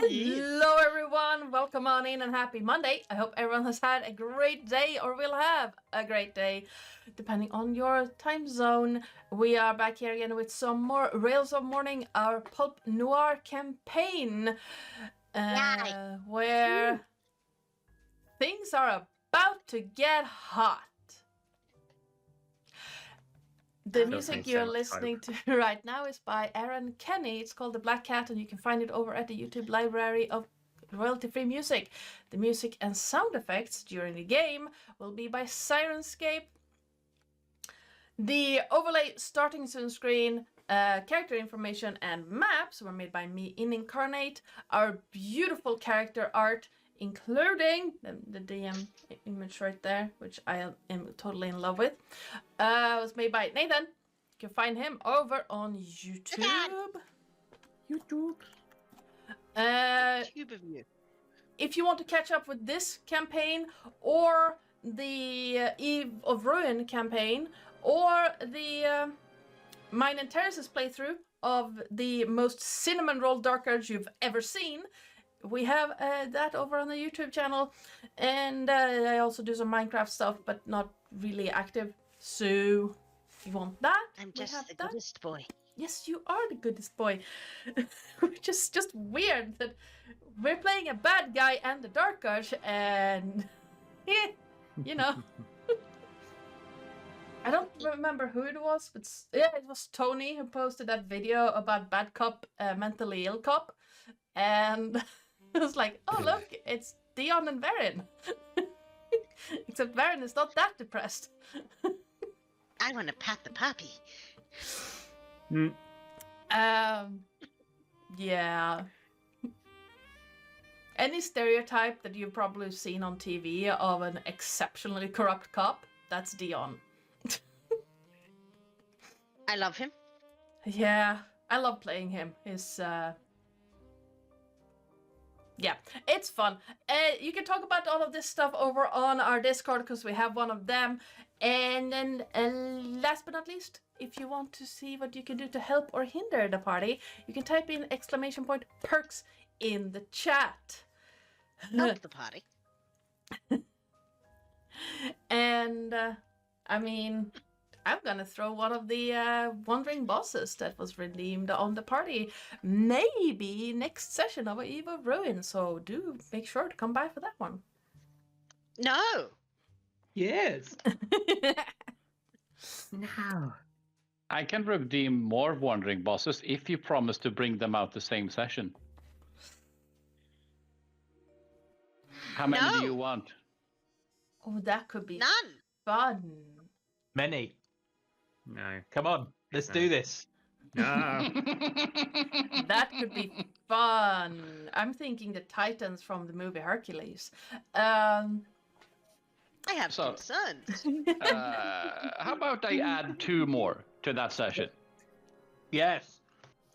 Hello everyone, welcome on in and happy Monday. I hope everyone has had a great day or will have a great day, depending on your time zone. We are back here again with some more Rails of Mourning, our pulp noir campaign, where things are about to get hot. The music you're listening to right now is by Aaron Kenny. It's called The Black Cat, and you can find it over at the YouTube library of royalty-free music. The music and sound effects during the game will be by Sirenscape. The overlay starting soon screen, character information, and maps were made by me in Incarnate. Our beautiful character art, including the DM image right there, which I am totally in love with, was made by Nathan. You can find him over on YouTube. YouTube of you. If you want to catch up with this campaign, or the Eve of Ruin campaign, or the mine and Terris's playthrough of the most cinnamon roll dark urge you've ever seen, we have that over on the YouTube channel, and I also do some Minecraft stuff, but not really active. So if you want that, I'm just the goodest boy. Yes, you are the goodest boy. Which is just weird that we're playing a bad guy and the Dark Urge, and you know. I don't remember who it was, but yeah, it was Tony who posted that video about bad cop, mentally ill cop, and I was like, oh look, it's Dion and Verin. Except Verin is not that depressed. I want to pat the puppy. Yeah. Any stereotype that you've probably seen on TV of an exceptionally corrupt cop, that's Dion. I love him. Yeah, I love playing him. He's yeah, it's fun. You can talk about all of this stuff over on our Discord, because we have one of them. And then last but not least, if you want to see what you can do to help or hinder the party, you can type in !perks in the chat. Help the party. And I mean, I'm gonna throw one of the wandering bosses that was redeemed on the party, maybe next session of Eve of Ruin, so do make sure to come by for that one. No! Yes! No. I can redeem more wandering bosses if you promise to bring them out the same session. How many do you want? Oh, that could be None! fun. Many. No. Come on, let's do this. No. That could be fun. I'm thinking the Titans from the movie Hercules. I have So- concerns. How about I add 2 more to that session? Yes.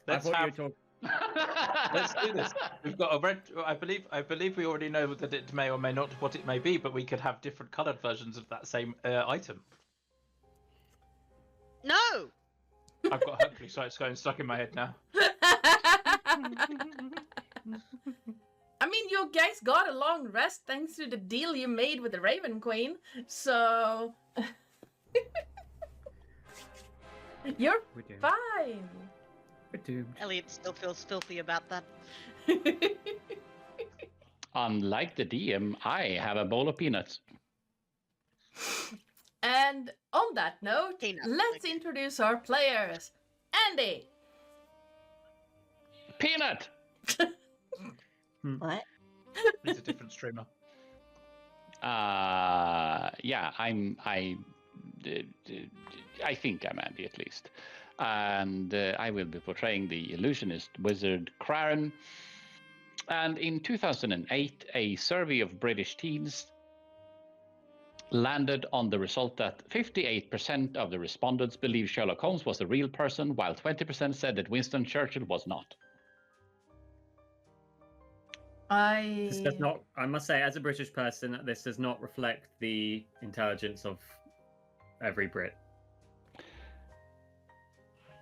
I Let's thought you were have. Let's do this. We've got a red. I believe we already know that it may or may not what it may be, but we could have different coloured versions of that same item. No! I've got Hercules, so it's going stuck in my head now. I mean, you guys got a long rest thanks to the deal you made with the Raven Queen, so you're We're doomed. fine. We're doomed. Elliot still feels filthy about that. Unlike the DM, I have a bowl of peanuts. And on that note, Peanuts, let's okay. introduce our players. Andy! Peanut! What? He's a different streamer. Yeah, I think I'm Andy at least. And I will be portraying the illusionist wizard Craren. And in 2008, a survey of British teens landed on the result that 58% of the respondents believed Sherlock Holmes was a real person, while 20% said that Winston Churchill was not. This does not, I must say, as a British person, this does not reflect the intelligence of every Brit.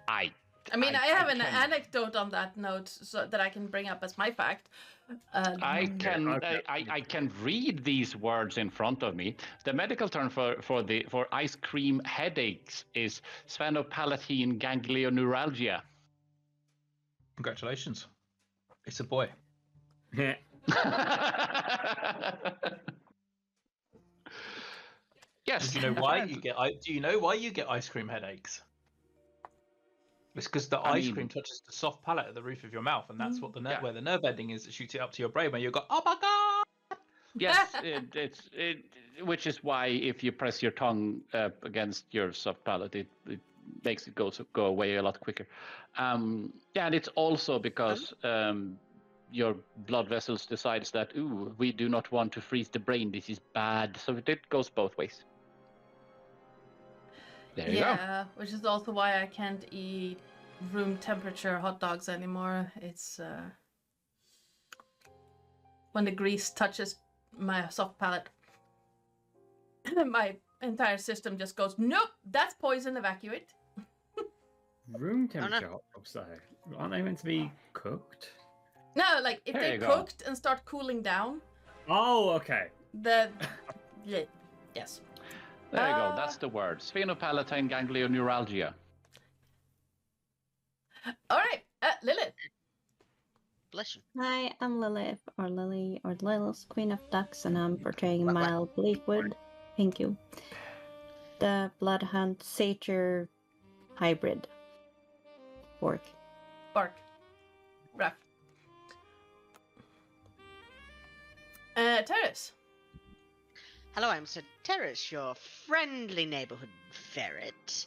I I mean, I have an can- anecdote on that note so that I can bring up as my fact. I Okay. can read these words in front of me. The medical term for ice cream headaches is sphenopalatine ganglioneuralgia. Congratulations. It's a boy. Yeah. Yes. Do you know why you get? Do you know why you get ice cream headaches? It's because the ice cream touches the soft palate at the roof of your mouth, and that's what where the nerve ending is that shoots it up to your brain. Where you go, oh my god! Yes, which is why if you press your tongue up against your soft palate, it makes it go away a lot quicker. And it's also because your blood vessels decides that we do not want to freeze the brain. This is bad. So it goes both ways. There you go. Yeah, which is also why I can't eat room temperature hot dogs anymore. It's when the grease touches my soft palate, my entire system just goes, nope, that's poison, evacuate. Room temperature hot dogs, though. Aren't they meant to be cooked? No, like if There they you go. cooked and start cooling down, Oh, okay. yes. There you go. That's the word. Sphenopalatine ganglioneuralgia. All right, Lillith. Bless you. Hi, I'm Lillith, or Lily, or Lilith, Queen of Ducks, and I'm portraying What? Mild Bleakwood. Thank you. The Bloodhound Satyr hybrid. Orc. Bark. Ruff. Terris. Hello, I'm Sir Terris, your friendly neighborhood ferret.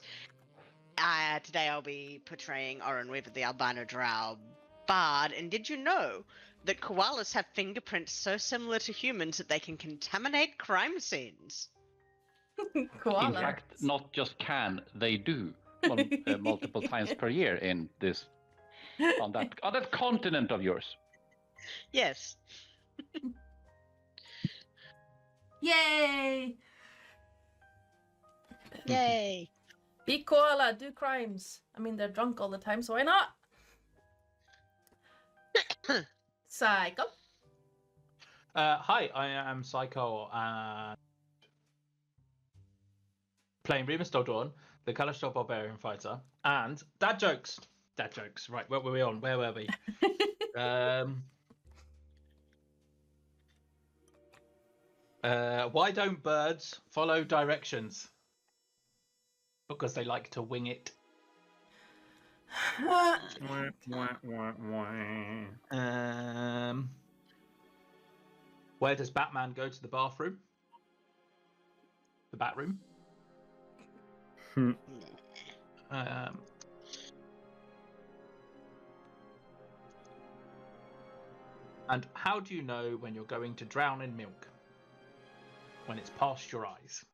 Today I'll be portraying Oren Weaver, the albino drow bard. And did you know that koalas have fingerprints so similar to humans that they can contaminate crime scenes? Koala. In fact, not just can, they do multiple times per year in this on that continent of yours. Yes. Yay! Yay. Be koala, do crimes. I mean, they're drunk all the time, so why not? Psycole. Hi, I am Psycole, and playing Remus Doldorn, the Kalashtar Barbarian Fighter, and dad jokes. Dad jokes. Right, what were we on? Where were we? Why don't birds follow directions? Because they like to wing it. Wah, wah, wah, wah. Where does Batman go to the bathroom? The Batroom. And how do you know when you're going to drown in milk? When it's past your eyes.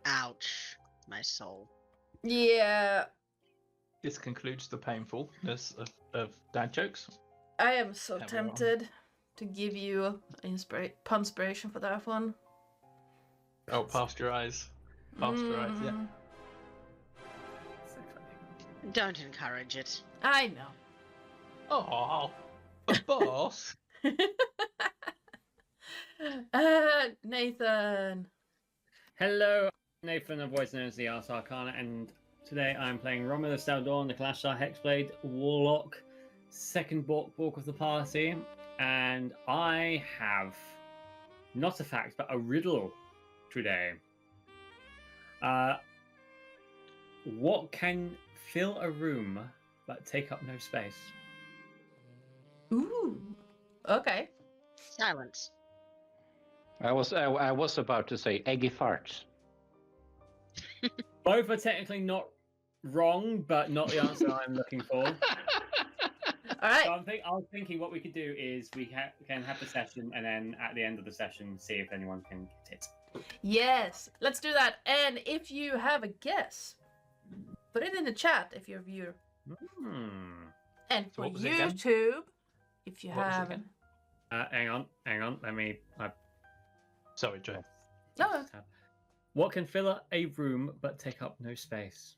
Ouch. My soul. Yeah, This concludes the painfulness of dad jokes. I am so Everyone. tempted to give you punspiration for that one. Oh, past your eyes. Past your eyes, yeah. So funny. Don't encourage it. I know. Oh, boss. Nathan. Hello, Nathan, otherwise known as the Ars Arcana, and today I'm playing Romulus Daldorn, the Kalashtar Hexblade Warlock, second Bork of the party, and I have not a fact but a riddle today. What can fill a room but take up no space? Ooh. Okay. Silence. I was about to say eggy farts. Both are technically not wrong, but not the answer I'm looking for. All right. So I was thinking what we could do is we can have the session, and then at the end of the session, see if anyone can get it. Yes, let's do that. And if you have a guess, put it in the chat if you're a viewer. And So for what was it again? YouTube, if you What was it have... again? Hang on. Let me. Sorry, Joe. No. What can fill up a room but take up no space?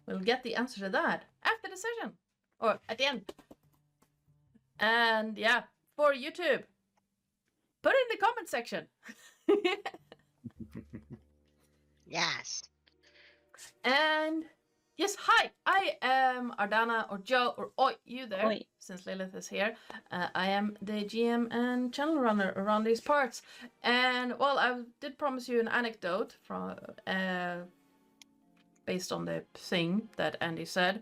We'll get the answer to that after the session. Or at the end. And yeah, for YouTube, put it in the comment section. Yes. And yes, hi, I am Ardana or Joe or Oi, you there, Oi. since Lillith is here. I am the GM and channel runner around these parts. And well, I did promise you an anecdote from based on the thing that Andy said.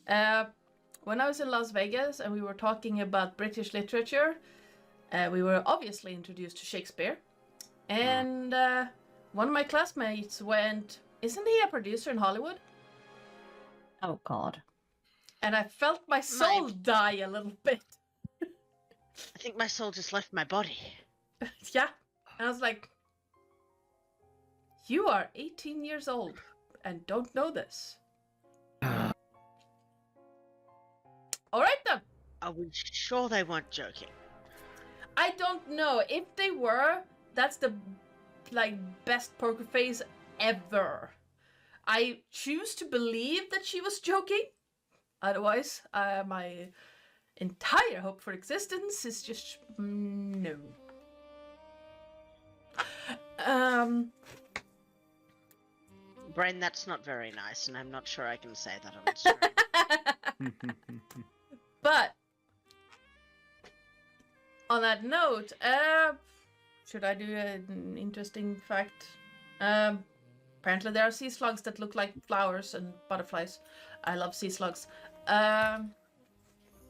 When I was in Las Vegas and we were talking about British literature, we were obviously introduced to Shakespeare. And one of my classmates went, "Isn't he a producer in Hollywood?" Oh God. And I felt my soul die a little bit. I think my soul just left my body. Yeah. And I was like, you are 18 years old and don't know this. All right then. Are we sure they weren't joking? I don't know. If they were, that's the best poker face ever. I choose to believe that she was joking. Otherwise, my entire hope for existence is just no. Brain, that's not very nice, and I'm not sure I can say that on stream. But on that note, should I do an interesting fact? Apparently there are sea slugs that look like flowers and butterflies. I love sea slugs. I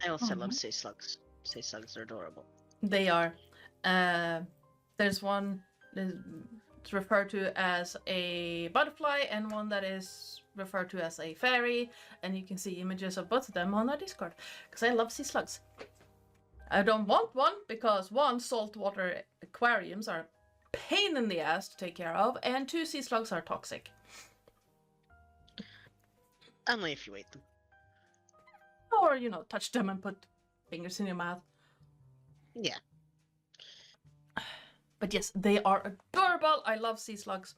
also love sea slugs. Sea slugs are adorable. They are. There's one that's referred to as a butterfly and one that is referred to as a fairy, and you can see images of both of them on our Discord, because I love sea slugs. I don't want one because one, saltwater aquariums are a pain in the ass to take care of, and two, sea slugs are toxic. Only if you eat them. Or, touch them and put fingers in your mouth. Yeah. But yes, they are adorable. I love sea slugs.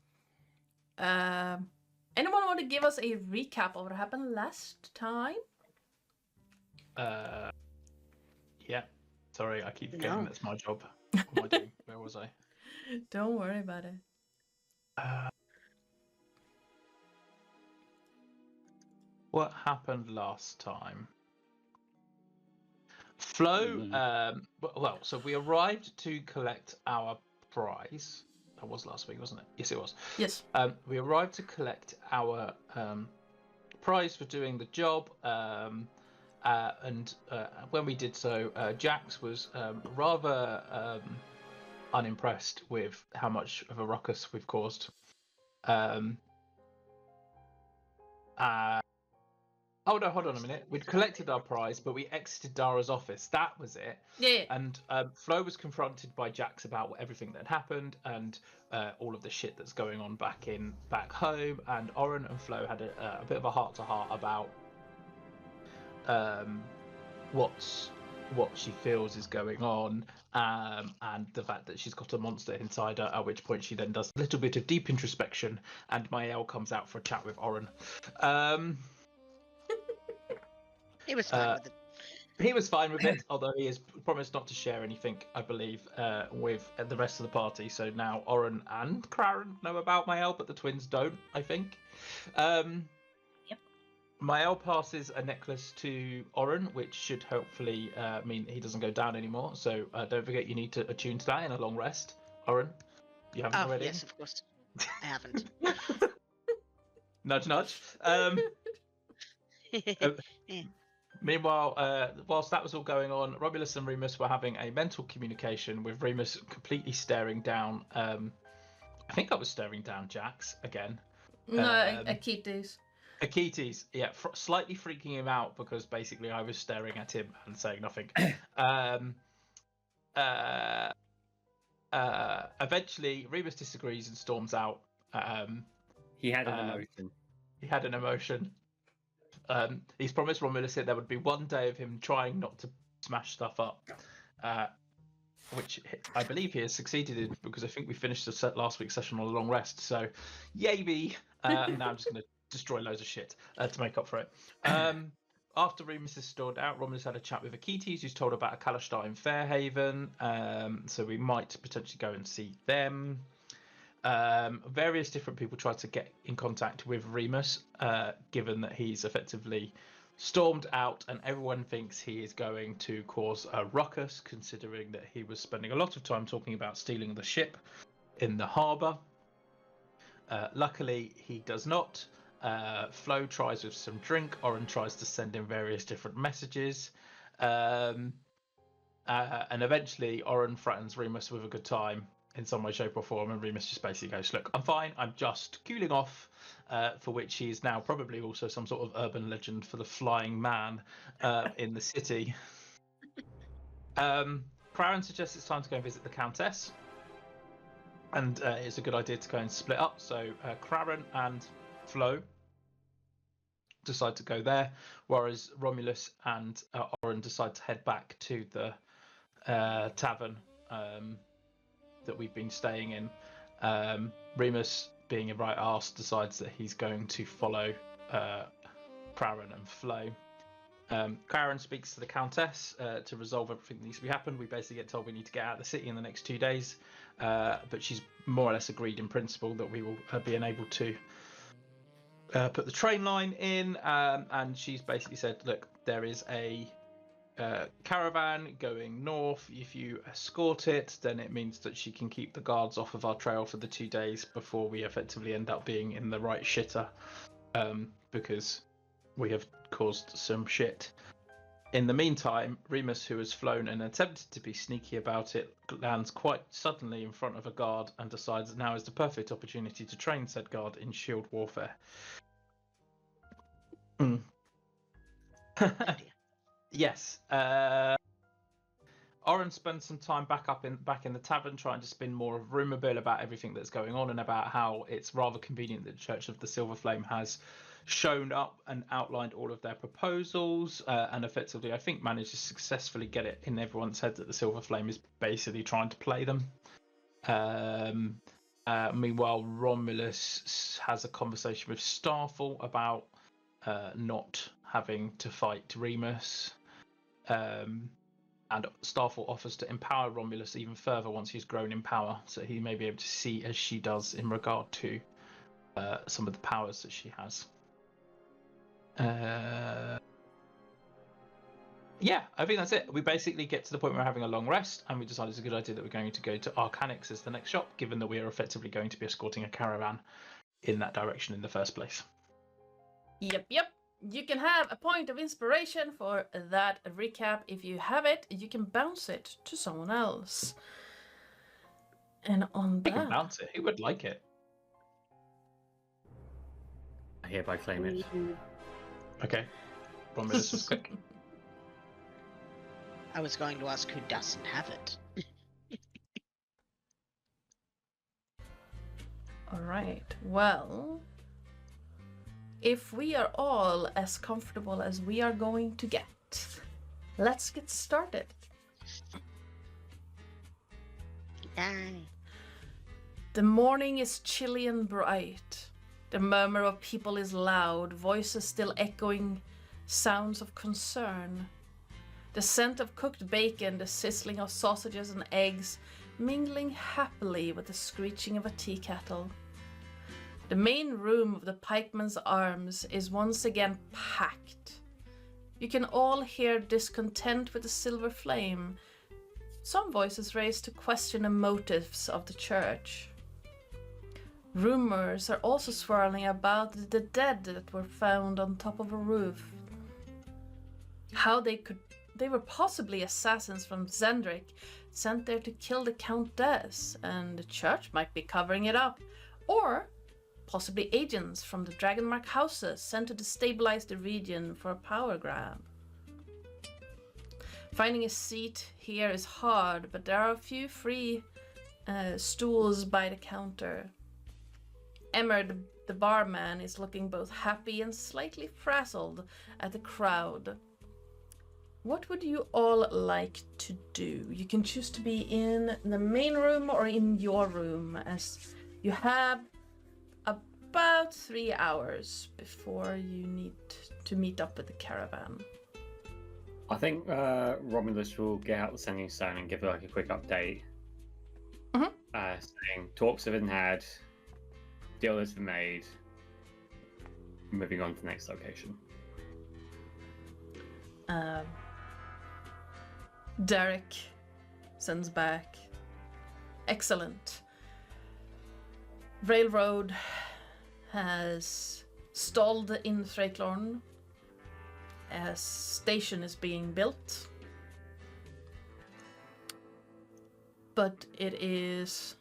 Anyone want to give us a recap of what happened last time? Yeah. Sorry, I keep forgetting No. that's my job. What am I doing? Where was I? Don't worry about it. What happened last time? Flo, so we arrived to collect our prize. That was last week, wasn't it? Yes, it was. Yes. We arrived to collect our prize for doing the job, and when we did so, Jax was rather unimpressed with how much of a ruckus we've caused. Oh no, hold on a minute. We'd collected our prize, but we exited Dara's office. That was it. Yeah. And Flo was confronted by Jax about everything that had happened and all of the shit that's going on back home. And Oren and Flo had a bit of a heart-to-heart about what she feels is going on, and the fact that she's got a monster inside her. At which point she then does a little bit of deep introspection, and Mael comes out for a chat with Oren. He was fine with it. He was fine with it, although he has promised not to share anything, I believe, with the rest of the party. So now Oren and Craren know about Mael, but the twins don't, I think. Yep. Mael passes a necklace to Oren, which should hopefully mean he doesn't go down anymore. So don't forget you need to attune to that in a long rest. Oren, you haven't already? Yes, of course. I haven't. Nudge, nudge. Meanwhile, whilst that was all going on, Romulus and Remus were having a mental communication with Remus completely staring down. I think I was staring down Jax again. No, Akites. Akites, yeah, slightly freaking him out because basically I was staring at him and saying nothing. Eventually, Remus disagrees and storms out. He had an emotion. He had an emotion. He's promised Romulus that there would be one day of him trying not to smash stuff up. which I believe he has succeeded in because I think we finished the last week's session on a long rest. So, yay me! Now I'm just going to destroy loads of shit to make up for it. After Remus is stored out, Romulus had a chat with Akites, who's told about a Kalashtar in Fairhaven. So we might potentially go and see them. Various different people tried to get in contact with Remus, given that he's effectively stormed out and everyone thinks he is going to cause a ruckus, considering that he was spending a lot of time talking about stealing the ship in the harbour. Luckily, he does not. Flo tries with some drink. Oren tries to send him various different messages. And eventually, Oren threatens Remus with a good time in some way, shape or form. And Remus just basically goes, look, I'm fine. I'm just cooling off. For which he is now probably also some sort of urban legend for the flying man in the city. Craren suggests it's time to go and visit the Countess. And it's a good idea to go and split up. So Craren and Flo decide to go there, whereas Romulus and Oren decide to head back to the tavern that we've been staying in. Remus, being a right arse, decides that he's going to follow Craren and Flo. Craren speaks to the Countess to resolve everything that needs to be happened. We basically get told we need to get out of the city in the next 2 days, but she's more or less agreed in principle that we will be unable to put the train line in, and she's basically said, look, there is a caravan going north. If you escort it, then it means that she can keep the guards off of our trail for the 2 days before we effectively end up being in the right shitter, because we have caused some shit. In the meantime, Remus, who has flown and attempted to be sneaky about it, lands quite suddenly in front of a guard and decides now is the perfect opportunity to train said guard in shield warfare. Yes. Oren spends some time back in the tavern trying to spin more of rumour mill about everything that's going on and about how it's rather convenient that the Church of the Silver Flame has shown up and outlined all of their proposals, and effectively, I think, managed to successfully get it in everyone's head that the Silver Flame is basically trying to play them. Meanwhile, Romulus has a conversation with Starfall about not having to fight Remus. And Starfall offers to empower Romulus even further once he's grown in power, so he may be able to see as she does in regard to some of the powers that she has. Yeah, I think that's it. We basically get to the point where we're having a long rest, and we decided it's a good idea that we're going to go to Arcanix as the next shop, given that we are effectively going to be escorting a caravan in that direction in the first place. Yep. You can have a point of inspiration for that recap. If you have it, you can bounce it to someone else. And on that... I can bounce it. Who would like it? I hereby claim it. Okay. Romulus was quick. I was going to ask who doesn't have it. Alright, well... if we are all as comfortable as we are going to get, let's get started. Yay. The morning is chilly and bright. The murmur of people is loud, voices still echoing sounds of concern. The scent of cooked bacon, the sizzling of sausages and eggs, mingling happily with the screeching of a tea kettle. The main room of the Pikeman's Arms is once again packed. You can all hear discontent with the Silver Flame. Some voices raised to question the motives of the church. Rumors are also swirling about the dead that were found on top of a roof. How they were possibly assassins from Xandrar sent there to kill the countess, and the church might be covering it up. Or possibly agents from the Dragonmark houses sent to destabilize the region for a power grab. Finding a seat here is hard, but there are a few free stools by the counter. Emmer, the barman, is looking both happy and slightly frazzled at the crowd. what would you all like to do? You can choose to be in the main room or in your room, as you have about 3 hours before you need to meet up with the caravan. I think Romulus will get out the sending stone and give like a quick update. Saying talks have been had, deal has been made, moving on to the next location. Derek sends back, excellent. Railroad has stalled in Thrakelorn. A station is being built. But it is...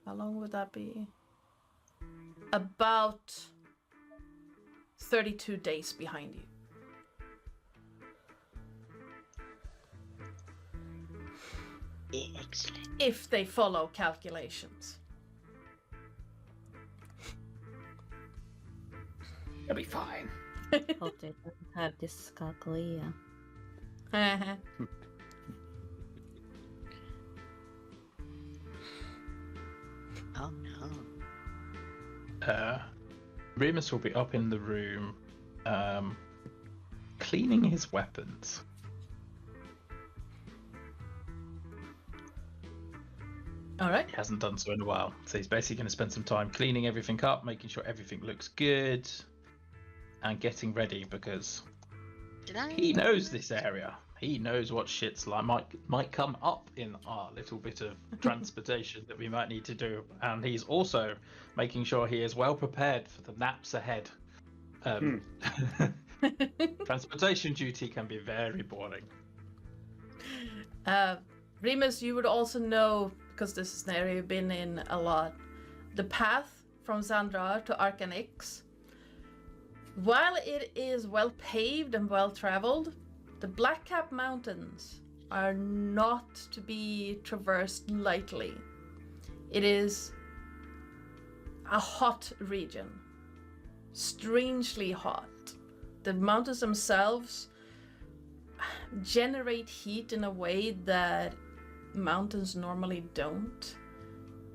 How long would that be? About 32 days behind you. Excellent. If they follow calculations. It'll be fine. Hope they don't have dyscalculia. Oh no. Remus will be up in the room, cleaning his weapons. Alright. He hasn't done so in a while, so he's basically going to spend some time cleaning everything up, making sure everything looks good, and getting ready because he knows this area. He knows what shits like might come up in our little bit of transportation that we might need to do, and he's also making sure he is well prepared for the naps ahead. Transportation duty can be very boring. Remus, you would also know, because this is an area you've been in a lot, the path from Xandrar to Arcanix. While it is well paved and well traveled, the Blackcap Mountains are not to be traversed lightly. It is a hot region, strangely hot. The mountains themselves generate heat in a way that mountains normally don't,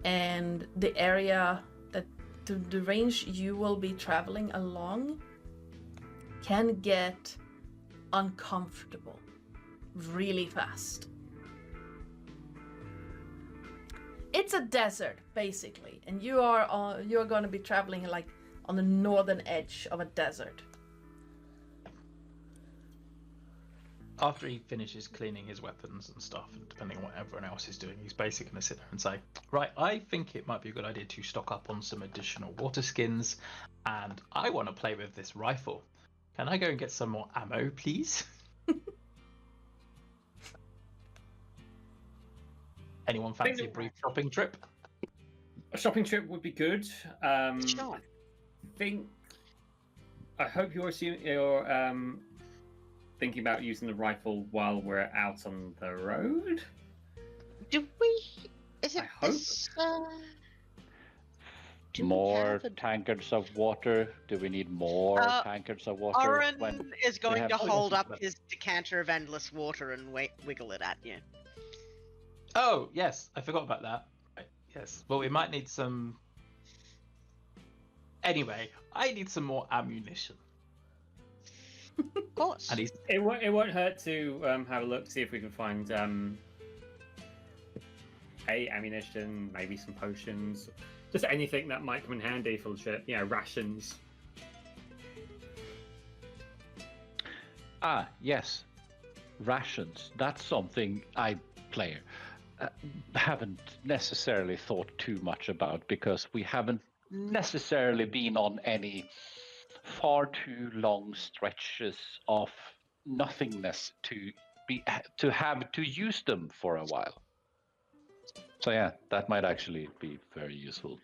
and the area that the range you will be traveling along can get uncomfortable really fast. It's a desert basically, and you're going to be traveling like on the northern edge of a desert. After he finishes cleaning his weapons and stuff, and depending on what everyone else is doing, he's basically going to sit there and say, right, I think it might be a good idea to stock up on some additional water skins, and I want to play with this rifle. Can I go and get some more ammo, please? Anyone fancy a brief shopping trip? A shopping trip would be good. Sure. I hope you're thinking about using the rifle while we're out on the road. Do we? Is it? I hope. More tankards of water? Do we need more tankards of water? Oren is going to hold up left. his decanter of endless water and wiggle it at you. Oh, yes, I forgot about that. Right, yes, well, we might need some... Anyway, I need some more ammunition. Of course. And he's... It won't hurt to have a look, see if we can find ammunition, maybe some potions, just anything that might come in handy for the trip. You know, rations. Ah, yes, rations. That's something I, player, haven't necessarily thought too much about because we haven't necessarily been on any far too long stretches of nothingness to have to use them for a while. So yeah, that might actually be very useful.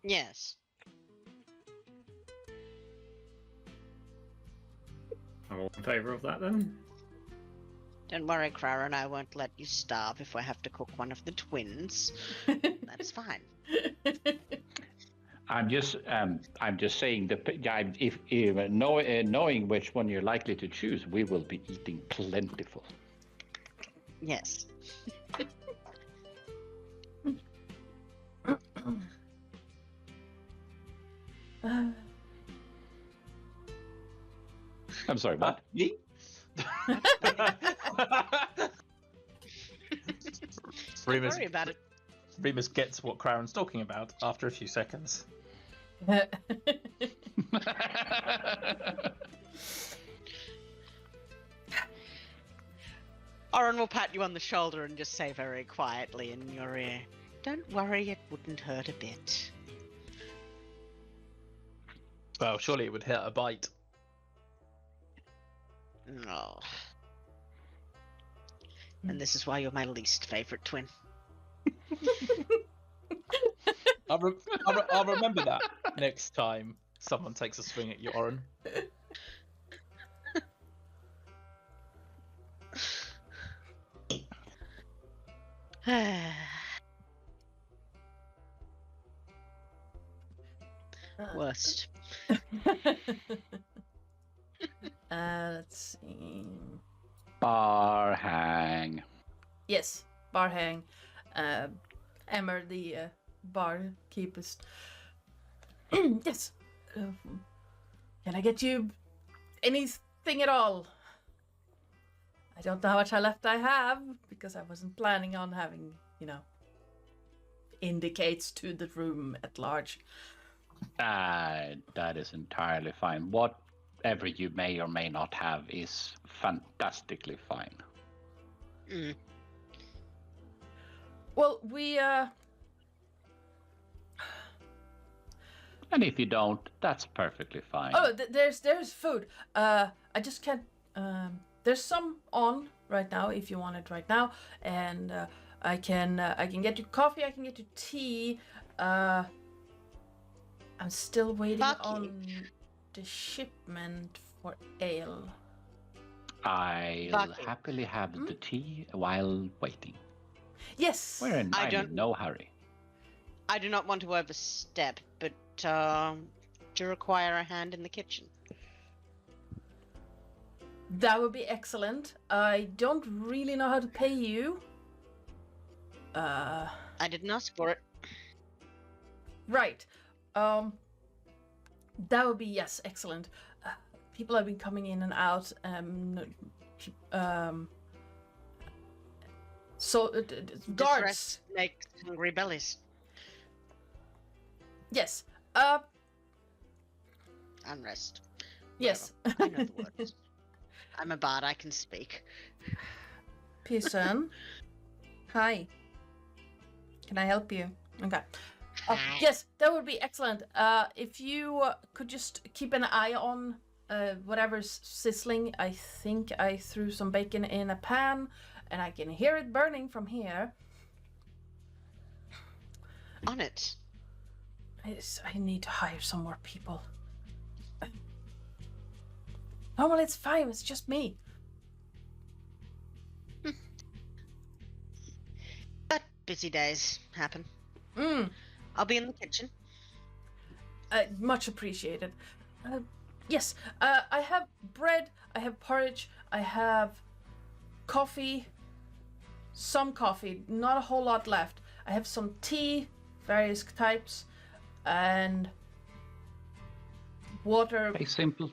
Yes. I'm all in favour of that then. Don't worry, Crowron, I won't let you starve if I have to cook one of the twins. That's fine. I'm just saying if knowing which one you're likely to choose, we will be eating plentiful. Yes. I'm sorry, what? Me? Don't worry about it. Remus gets what Crowron's talking about after a few seconds. Oren will pat you on the shoulder and just say very quietly in your ear, "Don't worry, it wouldn't hurt a bit." Well, surely it would hurt a bite. No. And this is why you're my least favorite twin. I'll remember that next time someone takes a swing at you, Oren. Worst. Let's see. Bar hang. Yes, bar hang. Emmer, the barkeeper. Yes. Can I get you anything at all? I don't know how much left I have because I wasn't planning on having, indicates to the room at large. That is entirely fine. Whatever you may or may not have is fantastically fine. Mm. Well, we And if you don't, that's perfectly fine. Oh, there's food. I just can't. There's some on right now if you want it right now, and I can get you coffee. I can get you tea. I'm still waiting on the shipment for ale. I'll happily have the tea while waiting. Yes. I'm in no hurry. I do not want to overstep, but do you require a hand in the kitchen? That would be excellent. I don't really know how to pay you. I didn't ask for it. Right. That would be, yes, excellent. People have been coming in and out. Guards Distress makes hungry bellies. Yes. Unrest. Yes. Whatever. I know the words. I'm a bard. I can speak. Pearson. Hi. Can I help you? Okay. Hi. Yes, that would be excellent. If you could just keep an eye on whatever's sizzling. I think I threw some bacon in a pan, and I can hear it burning from here. On it. I need to hire some more people. Oh, well, it's fine. It's just me. But busy days happen. Mm. I'll be in the kitchen. Much appreciated. Yes, I have bread, I have porridge, I have coffee, some coffee, not a whole lot left. I have some tea, various types, and water. A simple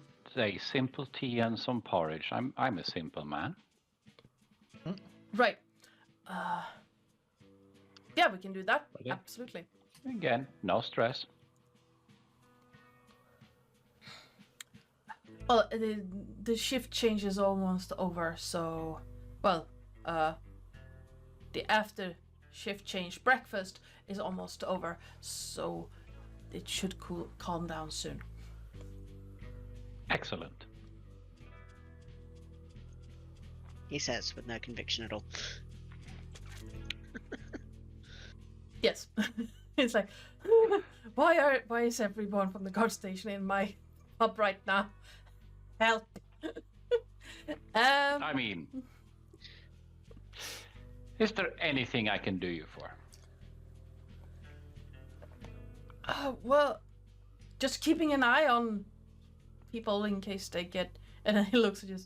tea and some porridge. I'm a simple man. Right. Yeah, we can do that. Okay. Absolutely. Again, no stress. Well, the shift change is almost over, so, well, the after shift change breakfast is almost over, so it should calm down soon. Excellent. He says with no conviction at all. Yes. It's like, why is everyone from the guard station in my pub right now? Help. I mean, is there anything I can do you for? Well, just keeping an eye on people in case they get. And then he looks at you.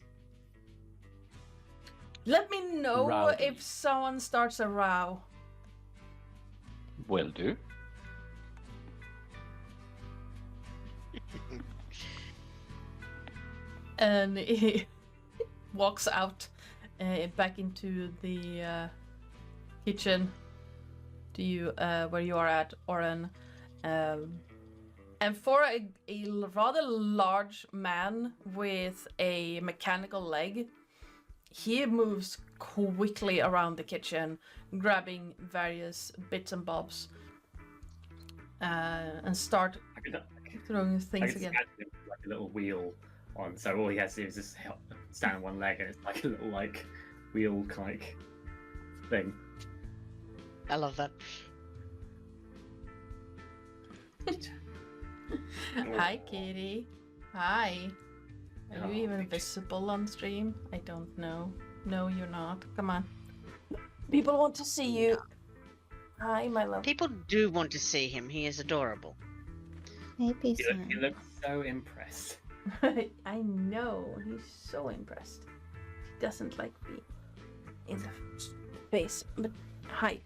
Let me know Rowdy. if someone starts a row. Will do. And he walks out back into the kitchen to you where you are at, Oren. And for a rather large man with a mechanical leg, he moves quickly around the kitchen, grabbing various bits and bobs, and start throwing things again. Like a little wheel on, so all he has to do is just stand on one leg, and it's like a little like wheel like thing. I love that. Hi, Kitty. Hi. Are Oh, you even thank you. visible on stream? I don't know. No, you're not. Come on. People want to see you. Hi, my love. People do want to see him. He is adorable. Maybe He looks so impressed. I know. He's so impressed. He doesn't like me in the face. But hi.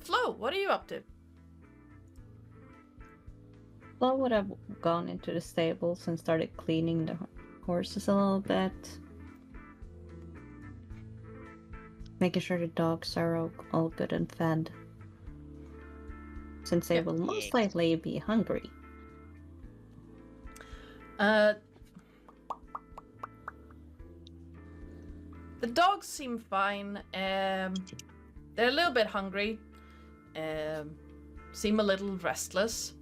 Flo, what are you up to? Flo would have gone into the stables and started cleaning the horses a little bit. Making sure the dogs are all good and fed. Since they will most likely be hungry. The dogs seem fine. They're a little bit hungry. Seem a little restless.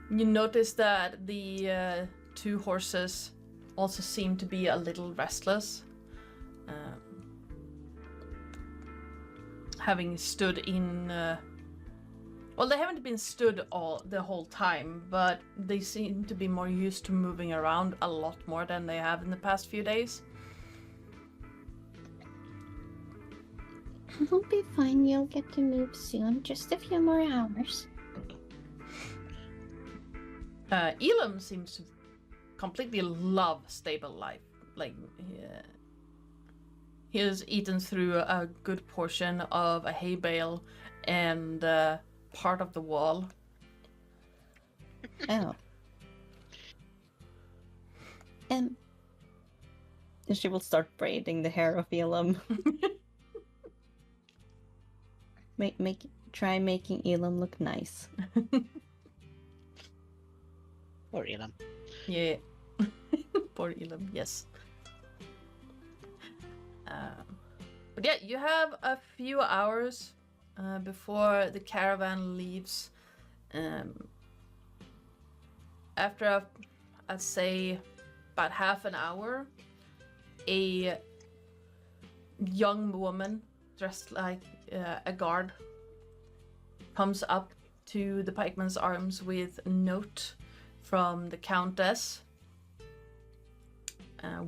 You notice that the two horses also seem to be a little restless. Having stood in... well, they haven't been stood the whole time, but they seem to be more used to moving around a lot more than they have in the past few days. It'll be fine, you'll get to move soon. Just a few more hours. Elam seems to completely love stable life. Like, he has eaten through a good portion of a hay bale and part of the wall. Oh. She will start braiding the hair of Elam. Try making Elam look nice. Poor Elam. Yeah. Poor Elam, yes. But yeah, you have a few hours before the caravan leaves. After, I'd say, about half an hour, a young woman dressed like a guard comes up to the pikeman's arms with a note from the countess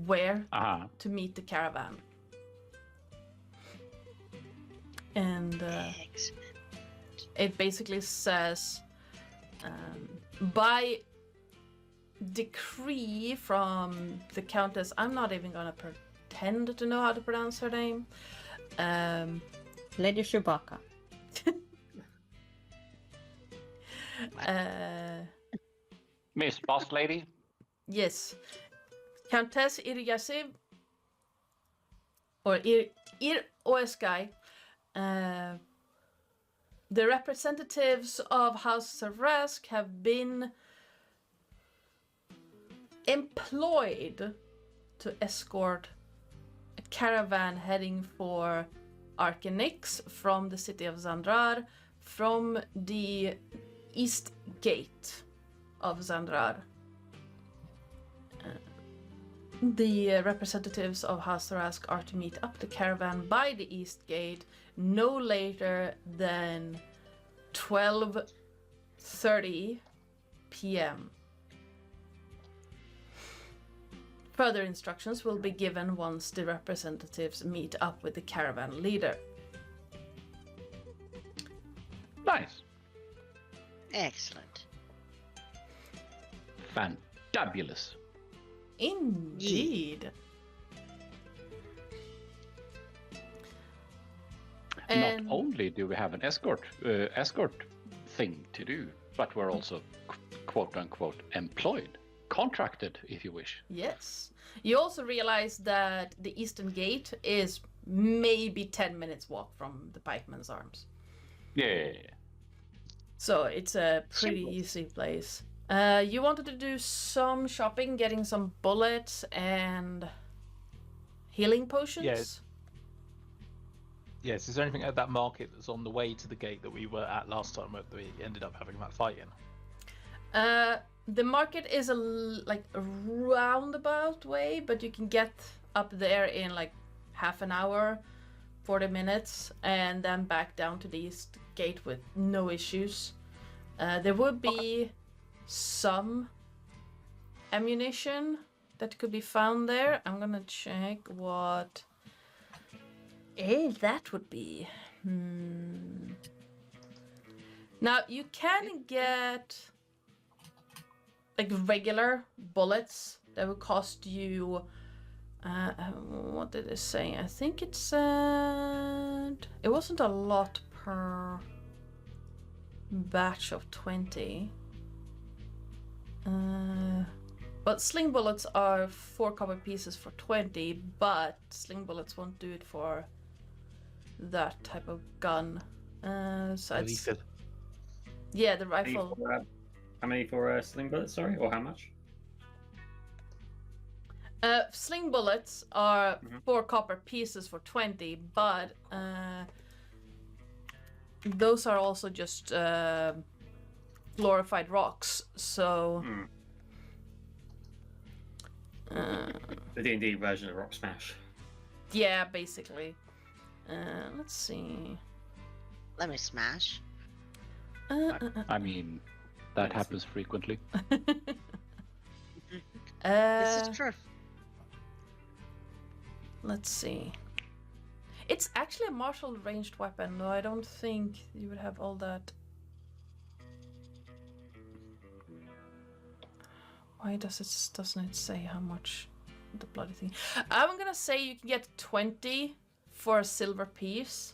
where to meet the caravan. And it basically says, by decree from the countess, I'm not even gonna pretend to know how to pronounce her name. Lady Chewbacca. Miss Boss Lady? Yes. Countess Irgasiv, or Ir Oeskai, the representatives of House Sarask have been employed to escort a caravan heading for Arcanix from the city of Xandrar, from the east gate of Xandrar. The representatives of House Sarask are to meet up the caravan by the east gate no later than 12:30 p.m. Further instructions will be given once the representatives meet up with the caravan leader. Nice. Excellent. Fantabulous. Indeed. Not And only do we have an escort thing to do, but we're also quote unquote employed, contracted, if you wish. yes, you also realize that the Eastern Gate is maybe 10 minutes walk from the Pikeman's Arms. Yeah. So it's a pretty Simple. easy place. You wanted to do some shopping, getting some bullets and healing potions? Yes, is there anything at that market that's on the way to the gate that we were at last time that we ended up having that fight in? The market is like a roundabout way, but you can get up there in like half an hour, 40 minutes, and then back down to the East Gate with no issues. There would be some ammunition that could be found there. I'm gonna check what that would be. Now you can get like regular bullets that will cost you what did it say? I think it said it wasn't a lot per batch of 20. But sling bullets are 4 copper pieces for 20, but sling bullets won't do it for that type of gun. So it's, Lethal. yeah, the rifle. How many for a sling bullet, sorry? Or how much? Sling bullets are 4 copper pieces for 20, but those are also just glorified rocks, so... The D&D version of Rock Smash. Yeah, basically. Let's see. Let me smash. I mean, that happens frequently. This is true. Let's see. It's actually a martial ranged weapon, though I don't think you would have all that. Why doesn't it say how much the bloody thing? I'm gonna say you can get 20 for a silver piece.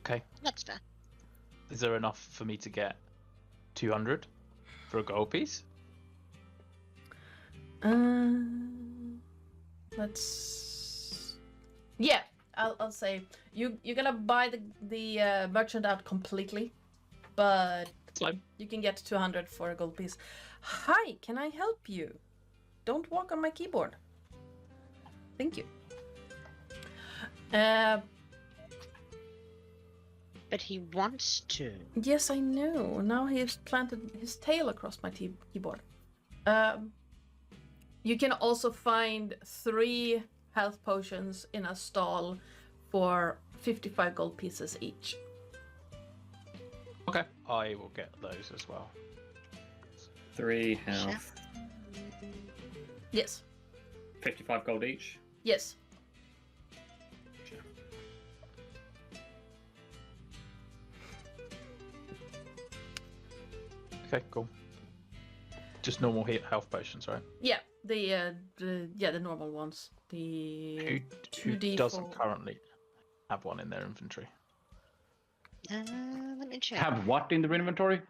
Okay. That's fair. Is there enough for me to get 200 for a gold piece? Let's. Yeah, I'll say you're gonna buy the merchant out completely, but Fine. you can get 200 for a gold piece. Hi, can I help you? Don't walk on my keyboard. Thank you. But he wants to. Yes, I know. Now he has planted his tail across my keyboard. You can also find 3 health potions in a stall for 55 gold pieces each. Okay. I will get those as well. 3 health. Yes. 55 gold each. Yes. Okay, cool. Just normal health potions, right? Yeah, the normal ones. The Who 2d4. doesn't currently have one in their inventory? Let me check. Have what in the inventory?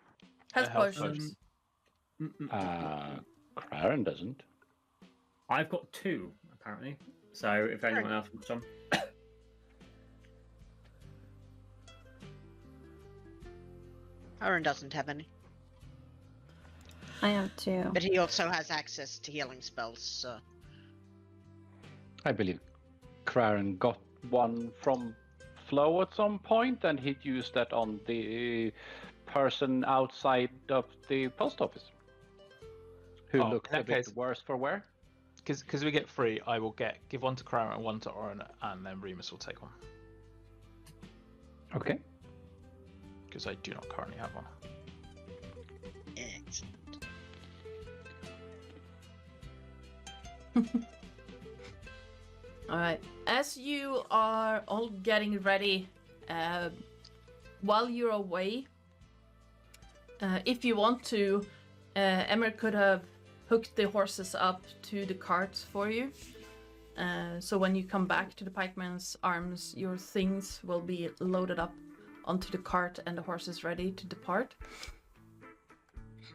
health health potions. Craren doesn't. I've got 2, apparently. So if anyone else wants some. Aaron doesn't have any. I have 2. But he also has access to healing spells, so... I believe Craren got one from Flo at some point, and he'd used that on the person outside of the post office, who Oh, looked in a that bit case- worse for wear. Because we get 3, I will give one to Crown and one to Oren, and then Remus will take one. Okay. Because I do not currently have one. Excellent. All right. As you are all getting ready, while you're away, if you want to, Emmer could have hooked the horses up to the carts for you. So when you come back to the Pikeman's Arms, your things will be loaded up onto the cart and the horses ready to depart.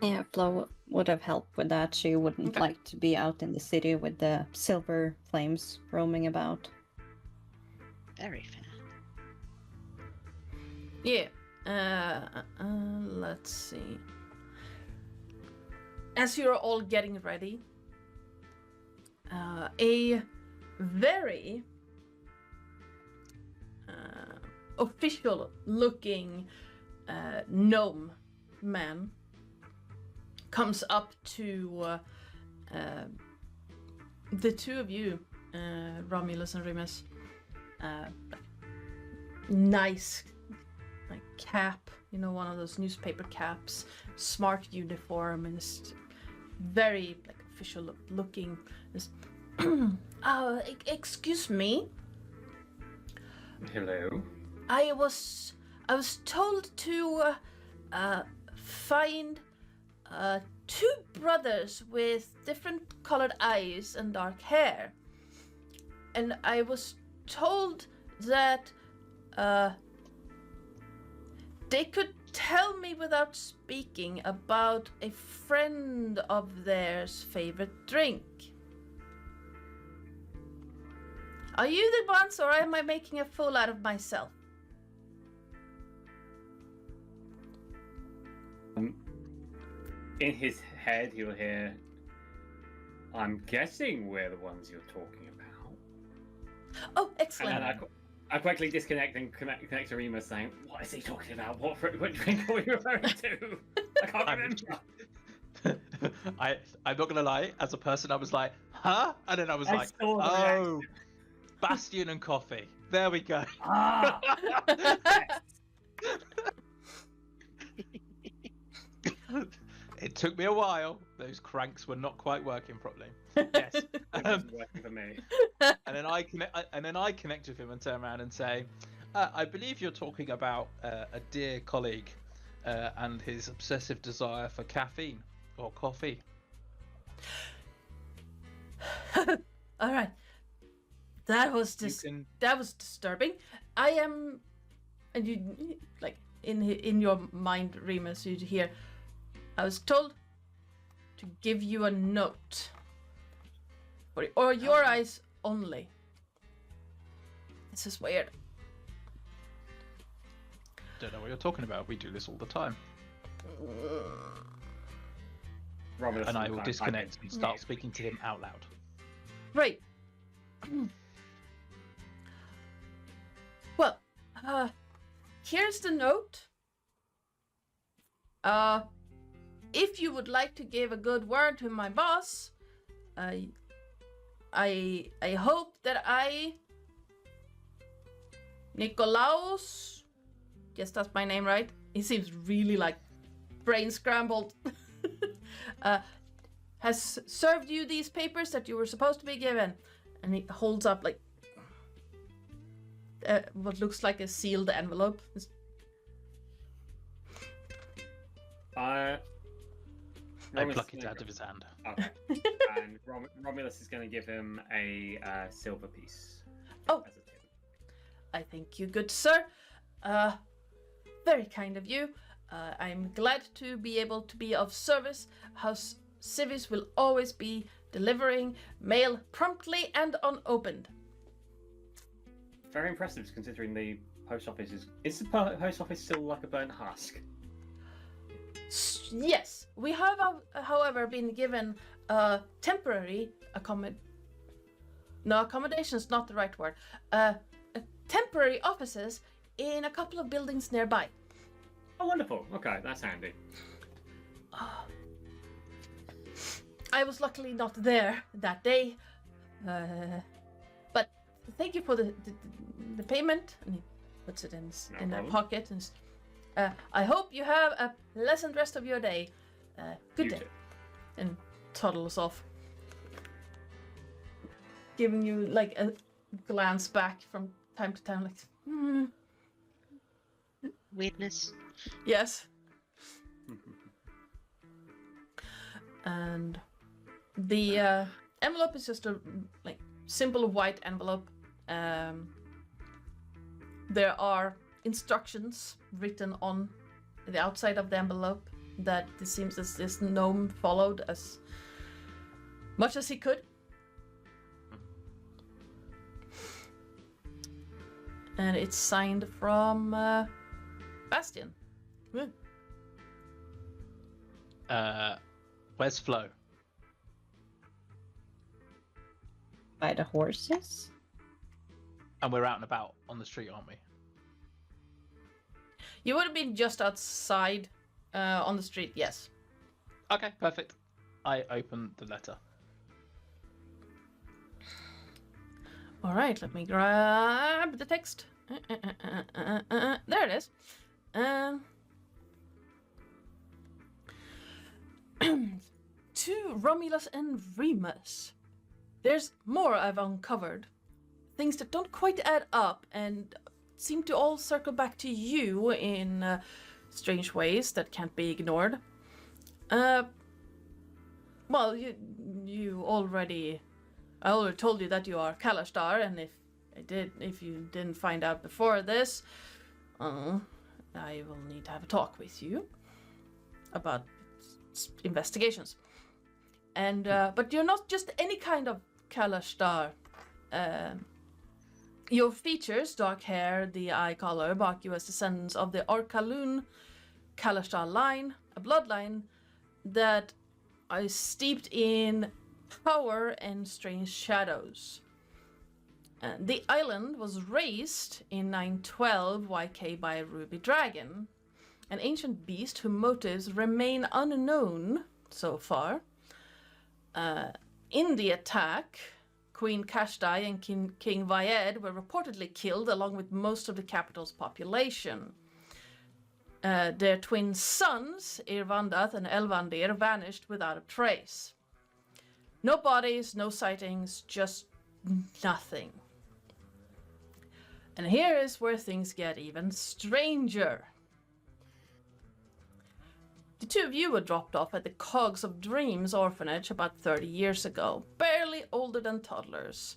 Yeah, Flo would have helped with that. She wouldn't like to be out in the city with the silver flames roaming about. Very fair. Yeah. Let's see. As you're all getting ready, a very official-looking gnome man comes up to the two of you, Romulus and Remus. Nice, like, cap, one of those newspaper caps, smart uniform, and it's very, like, official looking. Excuse me. Hello. I was told to find two brothers with different colored eyes and dark hair, and I was told that they could tell me without speaking about a friend of theirs' favorite drink. Are you the ones, or am I making a fool out of myself? In his head, he'll hear, I'm guessing we're the ones you're talking about. Oh, excellent. And then I quickly disconnect and connect to Remus saying, what is he talking about? What drink are we referring to? I can't remember. I'm not gonna lie, as a person I was like, huh? And then I was like, saw the oh, reaction. Bastion and coffee. There we go. Ah! It took me a while. Those cranks were not quite working properly. Yes. It wasn't working for me. And then I connect with him and turn around and say, I believe you're talking about a dear colleague and his obsessive desire for caffeine or coffee. All right. That was disturbing. I am, and you, like, in your mind, Remus, you'd hear, I was told to give you a note, or your eyes only. This is weird. Don't know what you're talking about. We do this all the time. And I will disconnect and start speaking to him out loud. Right. Well, here's the note. If you would like to give a good word to my boss, I hope that Nikolaos, guess that's my name, right? He seems really, like, brain scrambled. Has served you these papers that you were supposed to be given. And he holds up, like, what looks like a sealed envelope. I pluck it out of his hand. Okay. And Romulus is going to give him a silver piece. Oh. As a tip. I thank you, good sir. Very kind of you. I'm glad to be able to be of service. House Civis will always be delivering mail promptly and unopened. Very impressive, considering the post office is the post office still like a burnt husk? Yes, we have, however, been given temporary accommodation's not the right word. Temporary offices in a couple of buildings nearby. Oh, wonderful. Okay, that's handy. I was luckily not there that day, but thank you for the payment. And he puts it in their pocket. And I hope you have a pleasant rest of your day. Good day. And toddles off, giving you, like, a glance back from time to time, like, weirdness. Yes. And the envelope is just a simple white envelope. There are instructions written on the outside of the envelope that it seems as this gnome followed as much as he could. And it's signed from Bastian. Where's Flo? By the horses? And we're out and about on the street, aren't we? You would have been just outside on the street, yes. Okay, perfect. I open the letter. All right, let me grab the text. There it is. To Romulus and Remus. There's more I've uncovered. Things that don't quite add up and seem to all circle back to you in strange ways that can't be ignored. Well, you already... I already told you that you are Kalashtar, and if you didn't find out before this, I will need to have a talk with you about investigations. And but you're not just any kind of Kalashtar. Your features, dark hair, the eye color, mark you as descendants of the Orkaloon Kalashtar line, a bloodline that is steeped in power and strange shadows. The island was raised in 912 YK by a ruby dragon, an ancient beast whose motives remain unknown so far. In the attack, Queen Kashdai and King Vaed were reportedly killed along with most of the capital's population. Their twin sons, Irvandath and Elvandir, vanished without a trace. No bodies, no sightings, just nothing. And here is where things get even stranger. The two of you were dropped off at the Cogs of Dreams orphanage about 30 years ago, barely older than toddlers.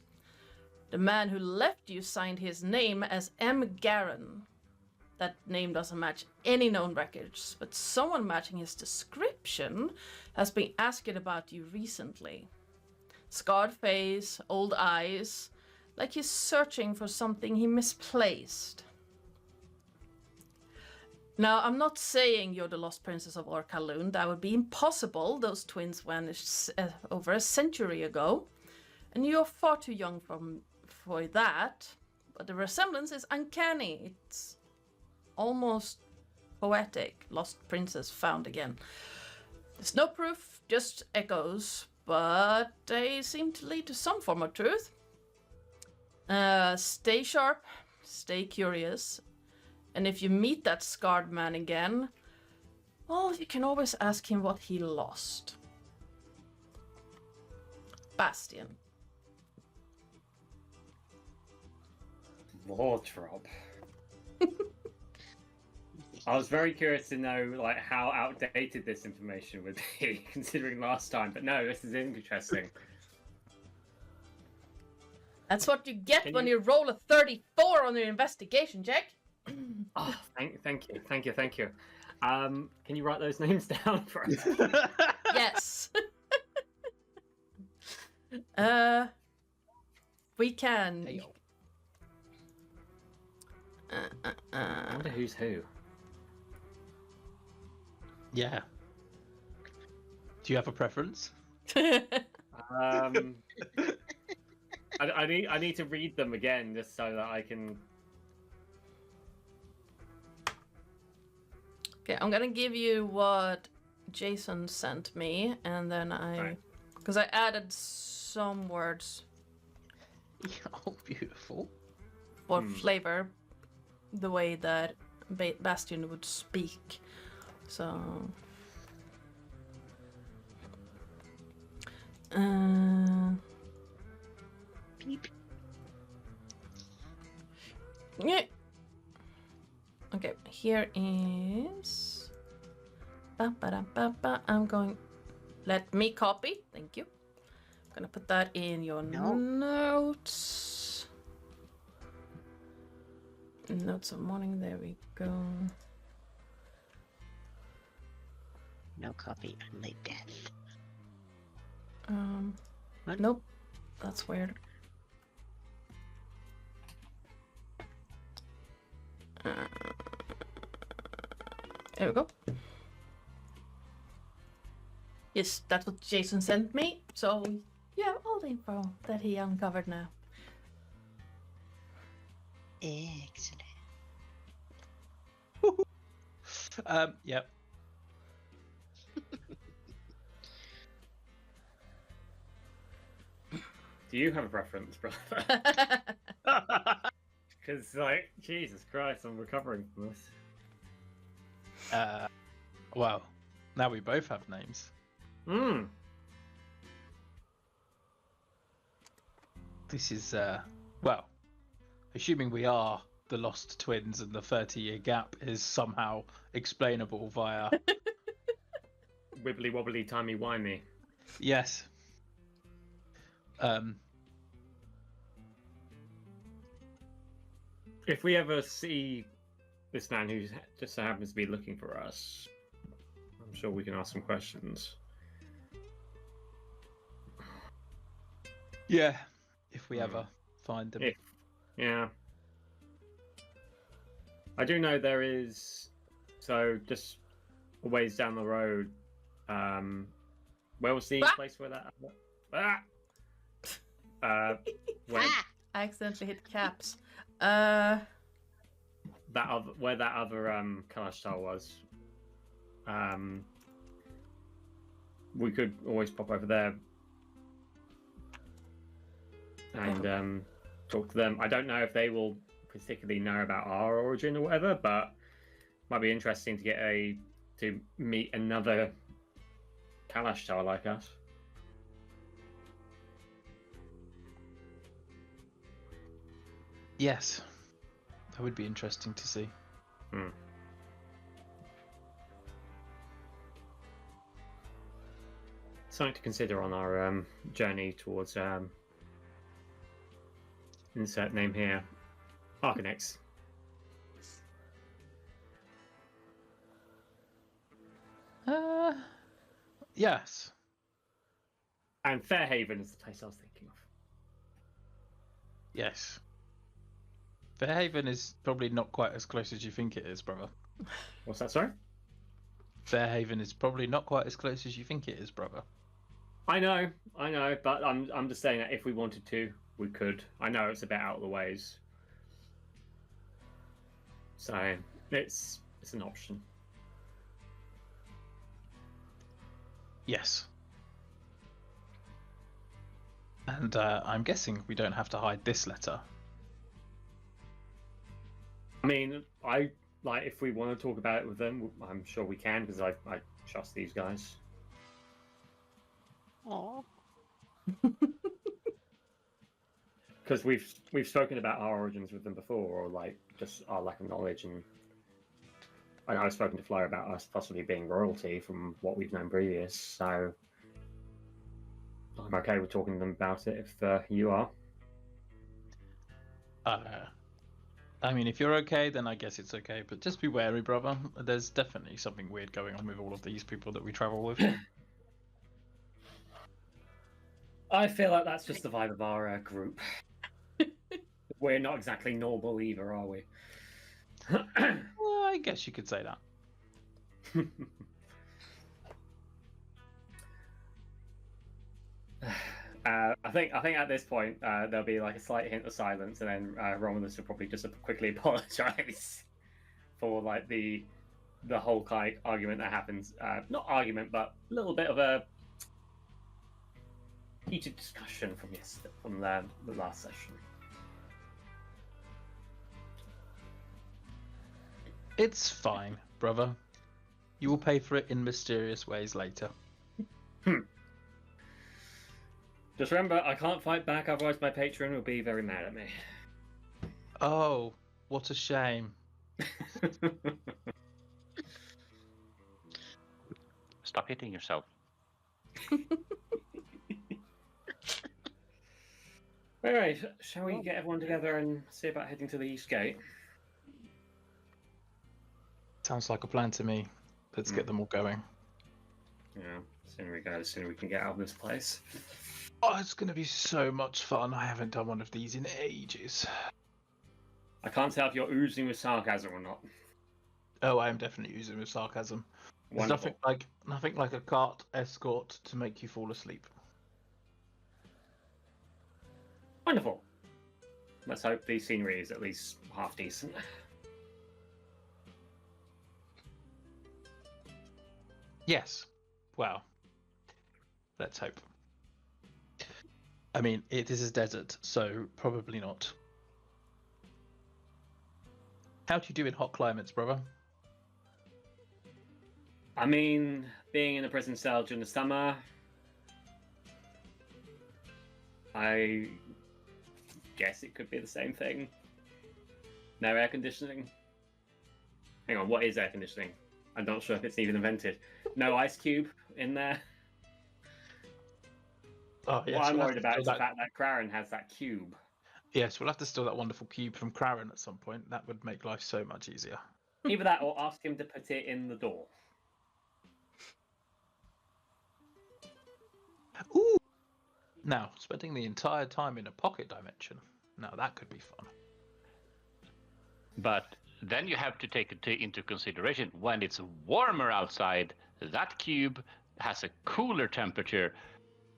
The man who left you signed his name as M. Garin. That name doesn't match any known records, but someone matching his description has been asking about you recently. Scarred face, old eyes, like he's searching for something he misplaced. Now, I'm not saying you're the lost princess of Orkaloon. That would be impossible. Those twins vanished over a century ago. And you're far too young for that. But the resemblance is uncanny. It's almost poetic. Lost princess found again. There's no proof, just echoes. But they seem to lead to some form of truth. Stay sharp. Stay curious. And if you meet that scarred man again, well, you can always ask him what he lost. Bastian. Wardrobe. I was very curious to know how outdated this information would be, considering last time. But no, this is interesting. That's what you get when you roll a 34 on your investigation check. Oh, thank you. Can you write those names down for us? Yes. We can. Hey, I wonder who's who. yeah. Do you have a preference? I need to read them again just so that I can. Okay, I'm gonna give you what Jason sent me, and then because I added some words Oh, beautiful. for flavor, the way that Bastian would speak. So, Beep. yeah. Okay, here is. Ba-ba-da-ba-ba. I'm going. Let me copy. Thank you. I'm gonna put that in your notes. Notes of Mourning. There we go. No copy, only death. What? Nope. That's weird. There we go. Yes, that's what Jason sent me. So, yeah, all the info that he uncovered now. Excellent. Yep. Do you have a preference, brother? Because, like, Jesus Christ, I'm recovering from this. Well, now we both have names. Hmm. This is, well, assuming we are the lost twins and the 30-year gap is somehow explainable via... Wibbly wobbly timey wimey. Yes. If we ever see this man who just so happens to be looking for us, I'm sure we can ask some questions. Yeah. If we ever find them. Yeah. I do know there is, so just a ways down the road, where was the place where that... when I accidentally hit caps. that other, where that other Kalashtar was, we could always pop over there and talk to them. I don't know if they will particularly know about our origin or whatever, but might be interesting to get to meet another Kalashtar like us. Yes. That would be interesting to see. Something to consider on our journey towards insert name here, Arcanex. Yes. And Fairhaven is the place I was thinking of. Yes. Fairhaven is probably not quite as close as you think it is, brother. What's that, sorry? Fairhaven is probably not quite as close as you think it is, brother. I know, but I'm just saying that if we wanted to, we could. I know it's a bit out of the ways, so it's an option. Yes. And I'm guessing we don't have to hide this letter. I mean, if we want to talk about it with them, I'm sure we can, because I trust these guys. Aww. Because we've spoken about our origins with them before, or like just our lack of knowledge, and I know I've spoken to Flo about us possibly being royalty from what we've known previous, so I'm okay with talking to them about it if you are. I mean, if you're okay, then I guess it's okay, but just be wary, brother. There's definitely something weird going on with all of these people that we travel with. I feel like that's just the vibe of our group. We're not exactly normal either, are we? Well, I guess you could say that. I think at this point there'll be like a slight hint of silence, and then Romulus will probably just quickly apologise for like the whole like argument that happens. Not argument, but a little bit of a heated discussion from the last session. It's fine, brother. You will pay for it in mysterious ways later. Just remember, I can't fight back, otherwise my patron will be very mad at me. Oh, what a shame. Stop hitting yourself. Alright, shall we get everyone together and see about heading to the East Gate? Sounds like a plan to me. Let's get them all going. Yeah, the sooner we go, the sooner we can get out of this place. Oh, it's going to be so much fun. I haven't done one of these in ages. I can't tell if you're oozing with sarcasm or not. Oh, I am definitely using with sarcasm. There's Wonderful. nothing like a cart escort to make you fall asleep. Wonderful. Let's hope the scenery is at least half decent. Yes. Well, let's hope. I mean, this is desert, so probably not. How do you do in hot climates, brother? I mean, being in a prison cell during the summer, I guess it could be the same thing. No air conditioning. Hang on, what is air conditioning? I'm not sure if it's even invented. No ice cube in there. Oh, yes. What I'm we'll worried have to about is the steal fact that Craren has that cube. Yes, we'll have to steal that wonderful cube from Craren at some point. That would make life so much easier. Either that or ask him to put it in the door. Ooh! Now, spending the entire time in a pocket dimension. Now, that could be fun. But then you have to take it into consideration when it's warmer outside, that cube has a cooler temperature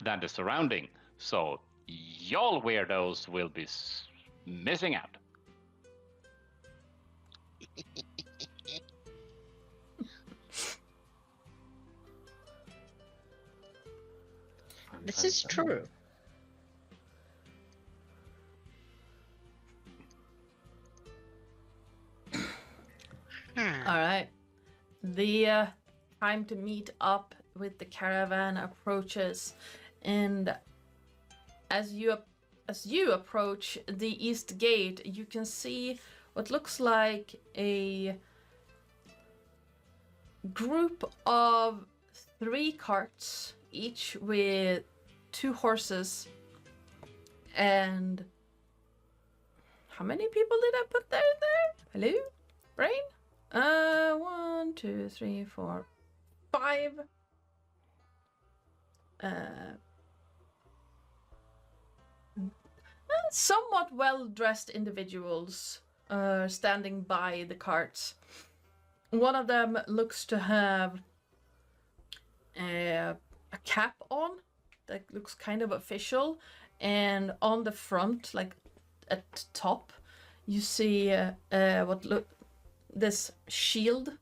than the surrounding. So y'all weirdos will be missing out. This is true. All right. The time to meet up with the caravan approaches, and as you approach the east gate, you can see what looks like a group of 3 carts, each with 2 horses. And how many people did I put there? Hello, brain? 1, 2, 3, 4, 5. Somewhat well-dressed individuals standing by the carts. One of them looks to have a cap on that looks kind of official, and on the front, like at top, you see this shield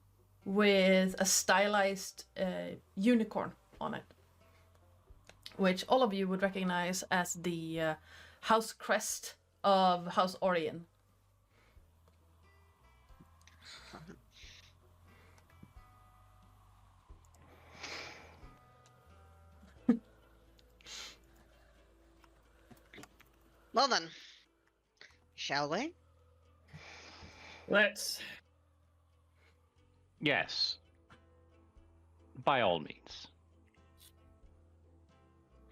with a stylized unicorn on it, which all of you would recognize as the house crest of House Orion. Well then, shall we? Let's. Yes. By all means.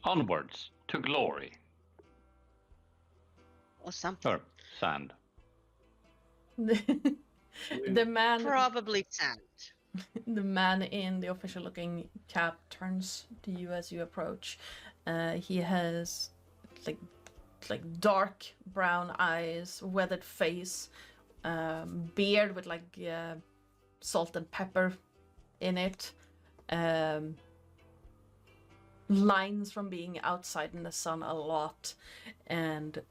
Onwards to glory. Or something. Or sand. The man, Probably sand. the man in the official-looking cap turns to you as you approach. He has like dark brown eyes, weathered face, beard with like salt and pepper in it, lines from being outside in the sun a lot, and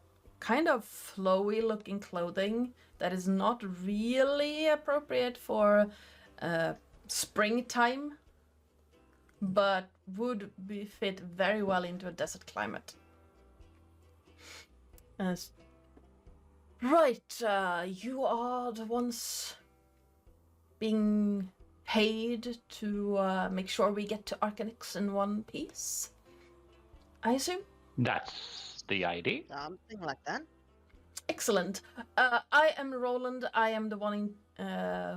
kind of flowy looking clothing that is not really appropriate for springtime, but would fit very well into a desert climate. Right, you are the ones being paid to make sure we get to Arcanix in one piece, I assume? That's the idea. Something like that. Excellent. I am Roland. I am the one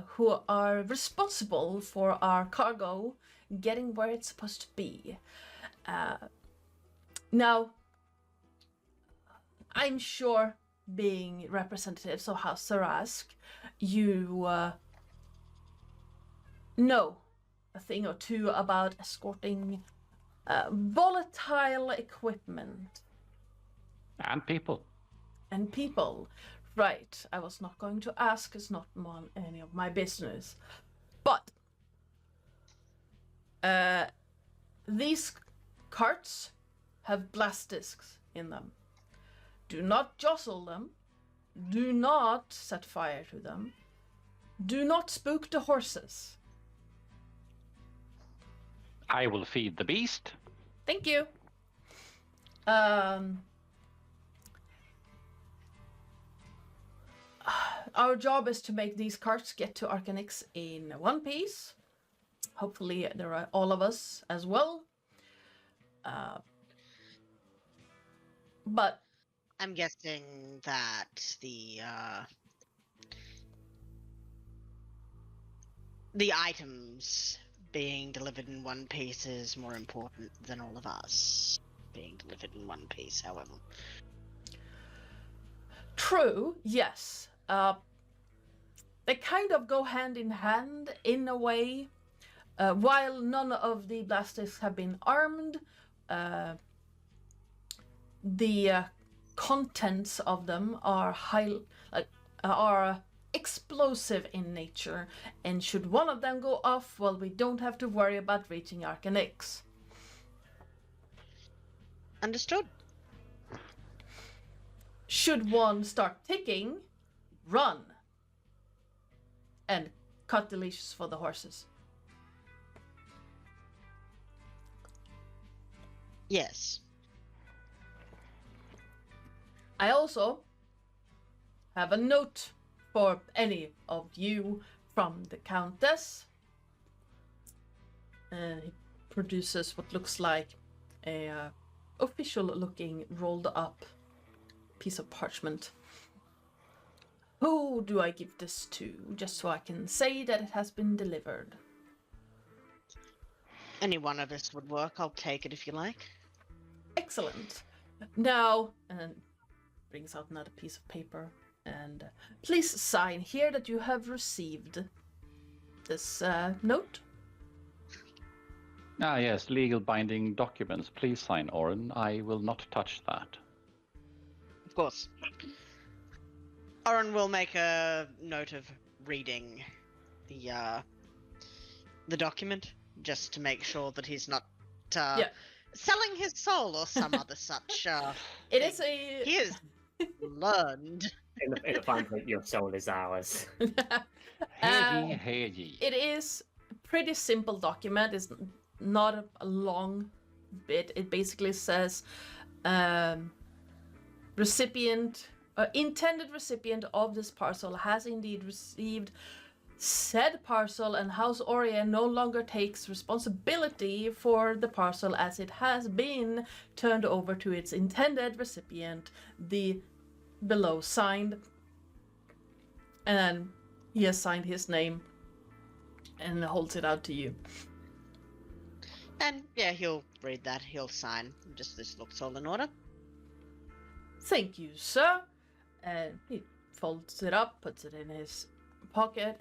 who are responsible for our cargo getting where it's supposed to be. Now, I'm sure, being representatives of House Sarask, you know a thing or two about escorting volatile equipment. And people. And people. Right, I was not going to ask, it's not any of my business. But these carts have blast discs in them. Do not jostle them. Do not set fire to them. Do not spook the horses. I will feed the beast. Thank you. Our job is to make these carts get to Arcanix in one piece. Hopefully there are all of us as well. But I'm guessing that the items being delivered in one piece is more important than all of us being delivered in one piece, however. True, yes. They kind of go hand in hand in a way. While none of the blastics have been armed, the contents of them are are explosive in nature, and should one of them go off, well, we don't have to worry about reaching Arcanix. Understood. Should one start ticking, run and cut the leashes for the horses. Yes. I also have a note for any of you from the countess. And he produces what looks like a official looking rolled up piece of parchment. Who do I give this to, just so I can say that it has been delivered? Any one of us would work. I'll take it if you like. Excellent. Now, and brings out another piece of paper, and please sign here that you have received this note. Ah, yes, legal binding documents. Please sign, Oren. I will not touch that. Of course. Oren will make a note of reading the document, just to make sure that he's not selling his soul or some other such. It is a. He is learned. In a fine print, your soul is ours. Hear ye. It is a pretty simple document. It's not a long bit. It basically says, intended recipient of this parcel has indeed received said parcel, and House Oria no longer takes responsibility for the parcel as it has been turned over to its intended recipient, the below signed. And then he has signed his name and holds it out to you. And yeah, he'll read that. He'll sign. Just this looks all in order. Thank you, sir. And he folds it up, puts it in his pocket,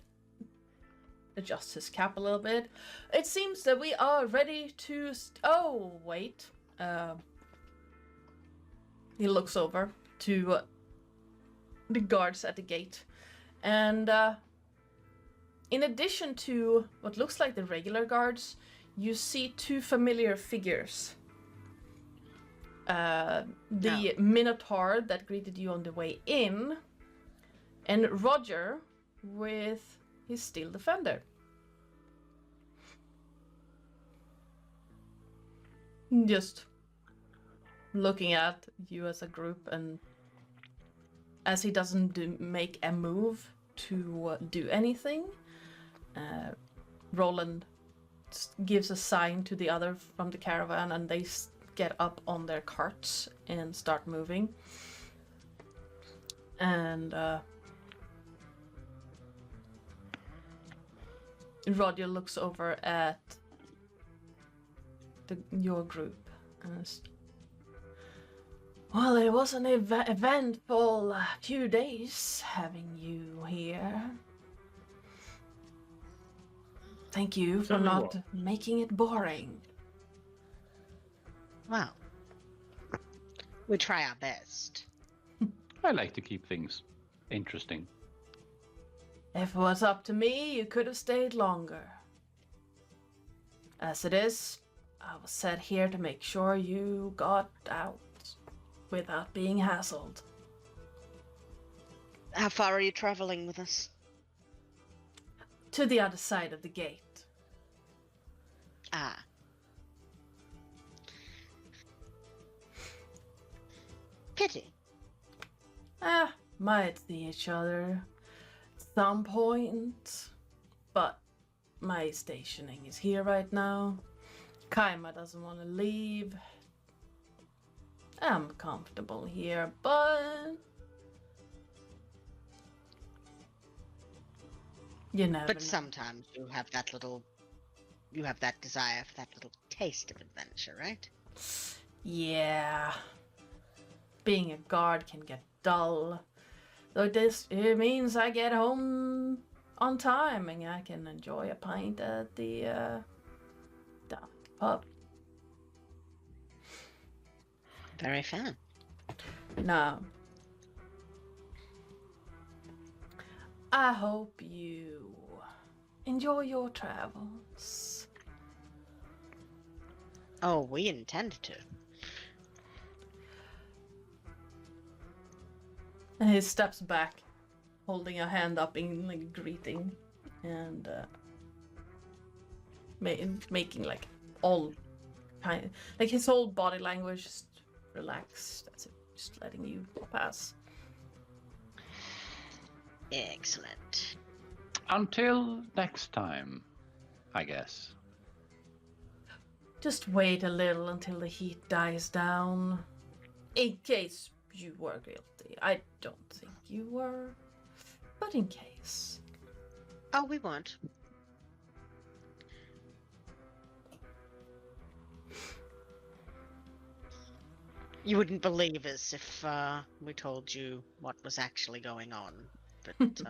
adjusts his cap a little bit. It seems that we are ready to... Oh, wait. He looks over to the guards at the gate. And in addition to what looks like the regular guards, you see two familiar figures. The Minotaur that greeted you on the way in, and Roger with his Steel Defender. Just looking at you as a group, and as he doesn't make a move to do anything, Roland gives a sign to the other from the caravan, and they get up on their carts and start moving. And Roger looks over at your group and well, it was an eventful few days having you here. Thank you for Certainly not was. making it boring. Well, we try our best. I like to keep things interesting. If it was up to me, you could have stayed longer. As it is, I was set here to make sure you got out without being hassled. How far are you traveling with us? To the other side of the gate. Ah. Pity. Might see each other at some point, but my stationing is here right now. Kaima doesn't want to leave. I'm comfortable here, but you never But know. sometimes you have that desire for that little taste of adventure, right? Yeah. Being a guard can get dull. Though it means I get home on time and I can enjoy a pint at the pub. Very fair. Now, I hope you enjoy your travels. Oh, we intend to. And he steps back, holding a hand up in like greeting, and making like all kind, like his whole body language just relaxed, as if just letting you pass. Excellent. Until next time, I guess. Just wait a little until the heat dies down, in case you were guilty. I don't think you were, but in case. Oh, we won't. You wouldn't believe us if we told you what was actually going on. But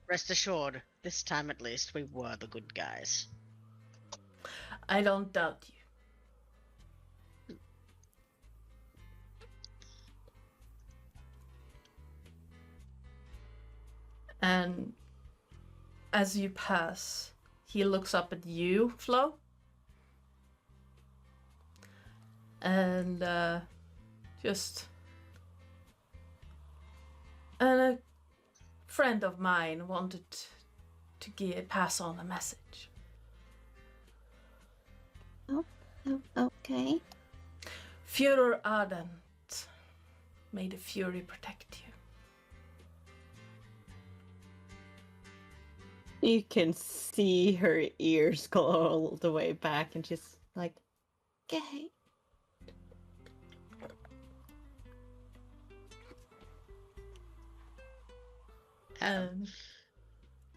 rest assured, this time at least, we were the good guys. I don't doubt you. And as you pass, he looks up at you, Flo. And and a friend of mine wanted to pass on a message. Oh, okay. Führer Ardent, may the Fury protect you. You can see her ears go all the way back, and she's like, "Okay." And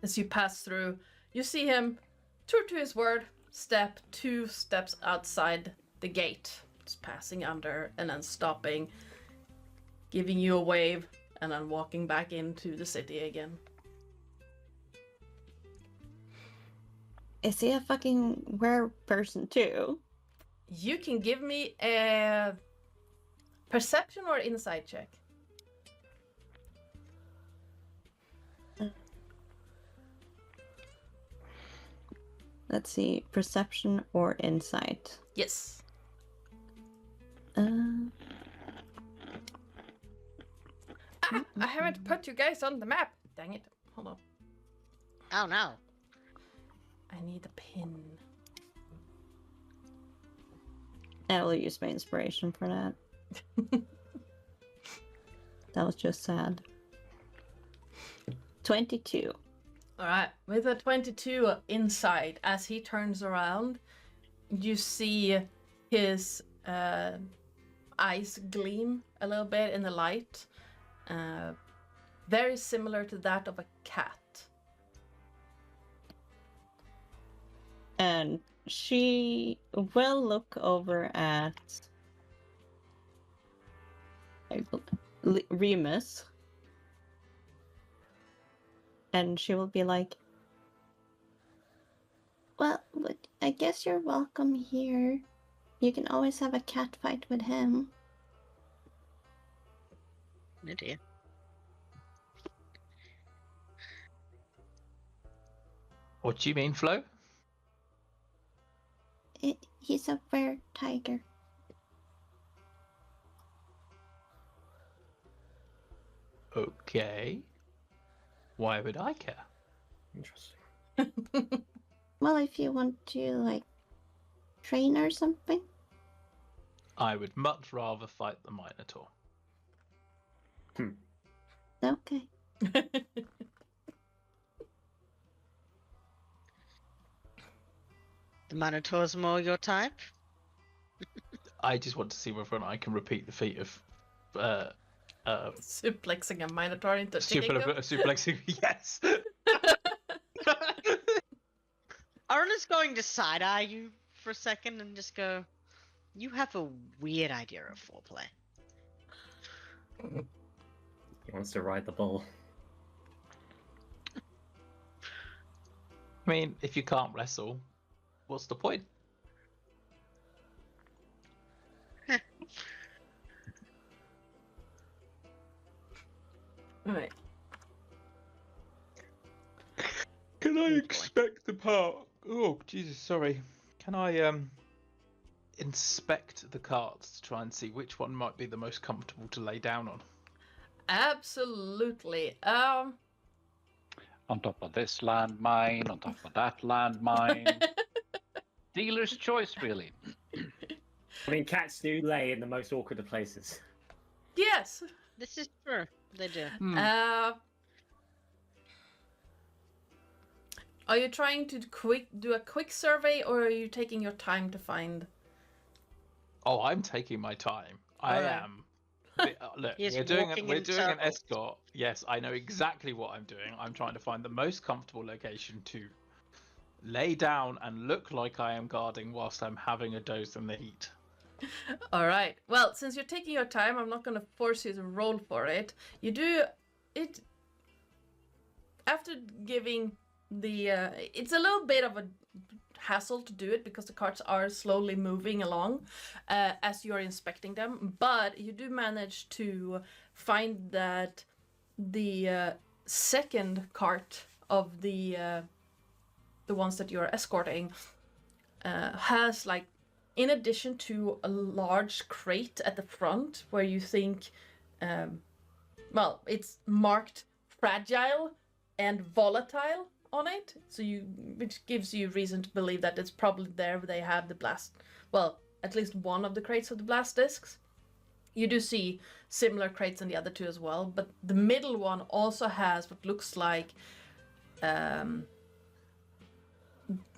as you pass through, you see him, true to his word, step 2 steps outside the gate, just passing under and then stopping, giving you a wave, and then walking back into the city again. Is he a fucking rare person too? You can give me a perception or insight check. Let's see, perception or insight. Yes. Uh, I haven't put you guys on the map. Dang it. Hold on. Oh no. I need a pin. I will use my inspiration for that. That was just sad. 22. Alright, with a 22 inside, as he turns around, you see his eyes gleam a little bit in the light. very similar to that of a cat. And she will look over at Remus. And she will be like, well, but I guess you're welcome here. You can always have a cat fight with him. Oh dear. What do you mean, Flo? He's a rare tiger. Okay. Why would I care? Interesting. Well, if you want to, like, train or something. I would much rather fight the Minotaur. Okay. The Minotaur's more your type? I just want to see whether or not I can repeat the feat of Suplexing a Minotaur into a chicken coop. suplexing. Yes. Aaron is going to side-eye you for a second and just go, you have a weird idea of foreplay. He wants to ride the bull. I mean, if you can't wrestle, what's the point? Right. Can I inspect the part? Oh, Jesus, sorry. Can I inspect the carts to try and see which one might be the most comfortable to lay down on? Absolutely. On top of this landmine, on top of that landmine. Dealer's choice, really. I mean, cats do lay in the most awkward of places. Yes. This is true. They do. Are you trying to do a quick survey, or are you taking your time to find? Oh, I'm taking my time. I Alright. am. Look, He's we're doing walking an in circles. escort. Yes, I know exactly what I'm doing. I'm trying to find the most comfortable location to lay down and look like I am guarding whilst I'm having a doze in the heat. All right. Well, since you're taking your time, I'm not going to force you to roll for it. You do it after giving the. It's a little bit of a hassle to do it because the carts are slowly moving along as you're inspecting them, but you do manage to find that the second cart of the ones that you're escorting has, like, in addition to a large crate at the front where you think well, it's marked fragile and volatile on it, so which gives you reason to believe that it's probably there where they have the blast, well, at least one of the crates of the blast discs. You do see similar crates in the other two as well, but the middle one also has what looks like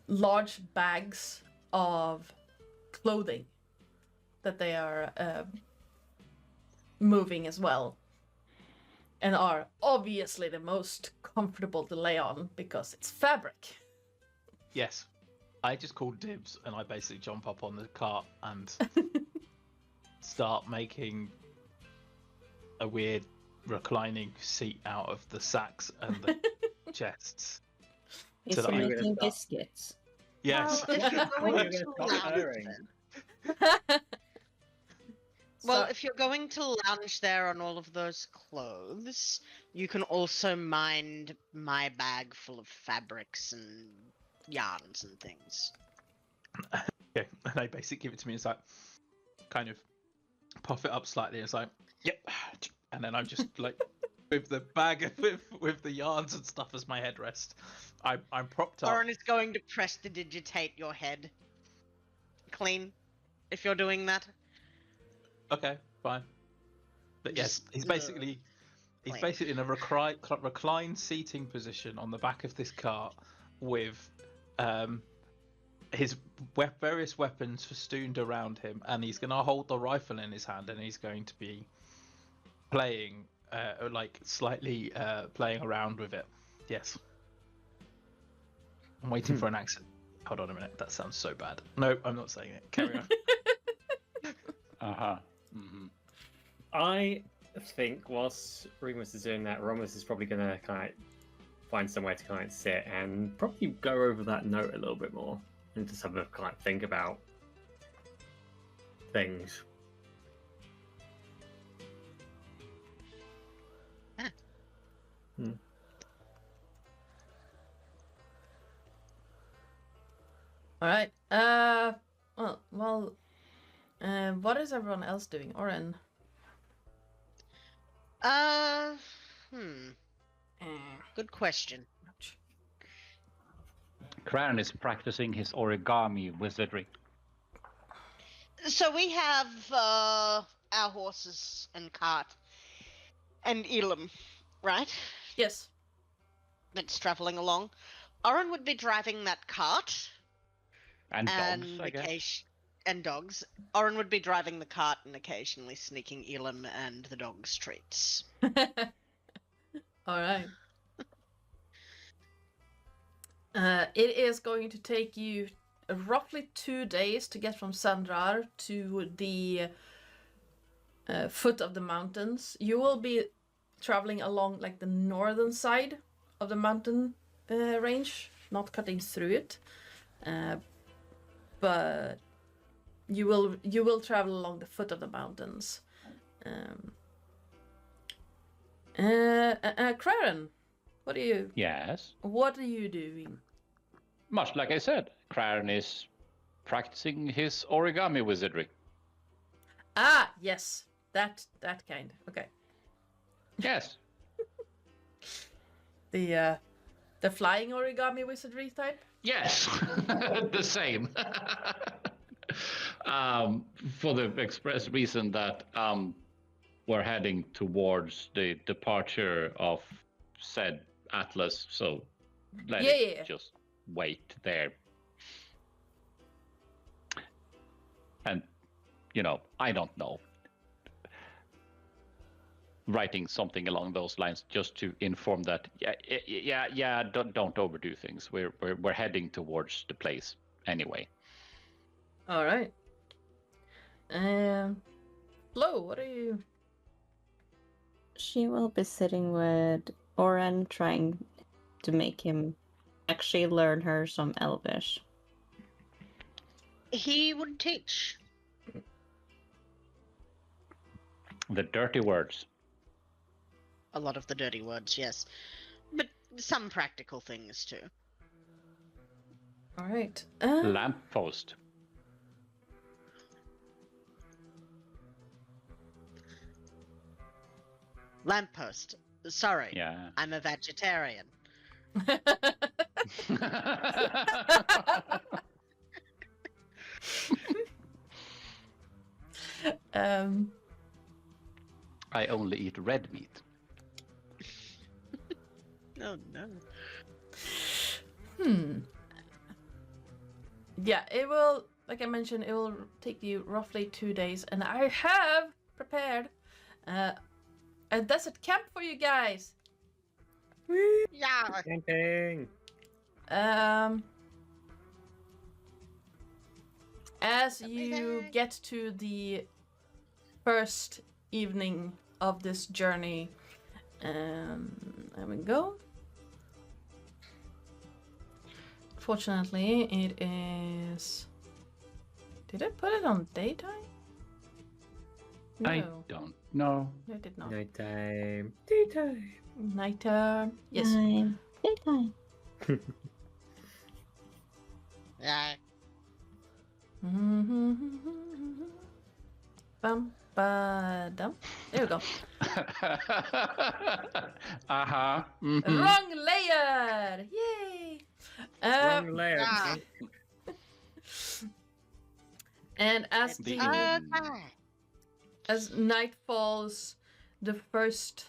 large bags of clothing that they are moving as well, and are obviously the most comfortable to lay on because it's fabric. Yes. I just call dibs and I basically jump up on the cart and start making a weird reclining seat out of the sacks and the chests. He's So that I- making biscuits. Yes. Well, if you're Oh, going you're to gonna stop lounge purring. then- Well, So- if you're going to lounge there on all of those clothes, you can also mind my bag full of fabrics and yarns and things. Okay. And I basically give it to me. It's like, kind of puff it up slightly. It's like, yep. And then I'm just like, with the bag with the yarns and stuff as my headrest. I'm propped up. Oren is going to prestidigitate your head clean if you're doing that. Okay, fine. But yes, Just, he's basically plain. in a reclined seating position on the back of this cart with his various weapons festooned around him, and he's going to hold the rifle in his hand, and he's going to be playing like slightly playing around with it. Yes. I'm waiting for an accent. Hold on a minute. That sounds so bad. No, I'm not saying it. Carry on. I think whilst Remus is doing that, Romus is probably going to kind of find somewhere to kind of sit and probably go over that note a little bit more and just have a kind of think about things. All right. Well. What is everyone else doing? Oren. Good question. Cran is practicing his origami wizardry. So we have our horses and cart and Elam, right? Yes. That's traveling along. Oren would be driving that cart. And dogs, I guess. And dogs. Oren would be driving the cart and occasionally sneaking Elam and the dogs treats. All right. It is going to take you roughly 2 days to get from Xandrar to the foot of the mountains. You will be traveling along like the northern side of the mountain range, not cutting through it, but you will travel along the foot of the mountains. Craren, what are you? Yes. What are you doing? Much like I said, Cran is practicing his origami wizardry. Ah, yes, that kind. Okay. Yes. The flying origami wizardry type. Yes. The same. For the express reason that we're heading towards the departure of said Atlas, so let it just wait there. And, I don't know. Writing something along those lines just to inform that, don't overdo things. We're heading towards the place anyway. All right. Flo, what are you? She will be sitting with Oren, trying to make him actually learn her some Elvish. He would teach. The dirty words. A lot of the dirty words, yes. But some practical things too. All right. Lamppost. Lamppost. Sorry. Yeah. I'm a vegetarian. I only eat red meat. Oh no. Yeah, it will, like I mentioned, it will take you roughly 2 days, and I have prepared a desert camp for you guys. Yeah. Camping. As you get to the first evening of this journey, there we go. Fortunately, it is. Did I put it on daytime? No. I don't know. No, I did not. Nighttime. Daytime. Nighttime. Yes. Daytime. Yeah. Bum ba dum. There we go. Uh-huh. Mm-hmm. Wrong layer! Yay! Wrong layer. Ah. And as The- as night falls, the first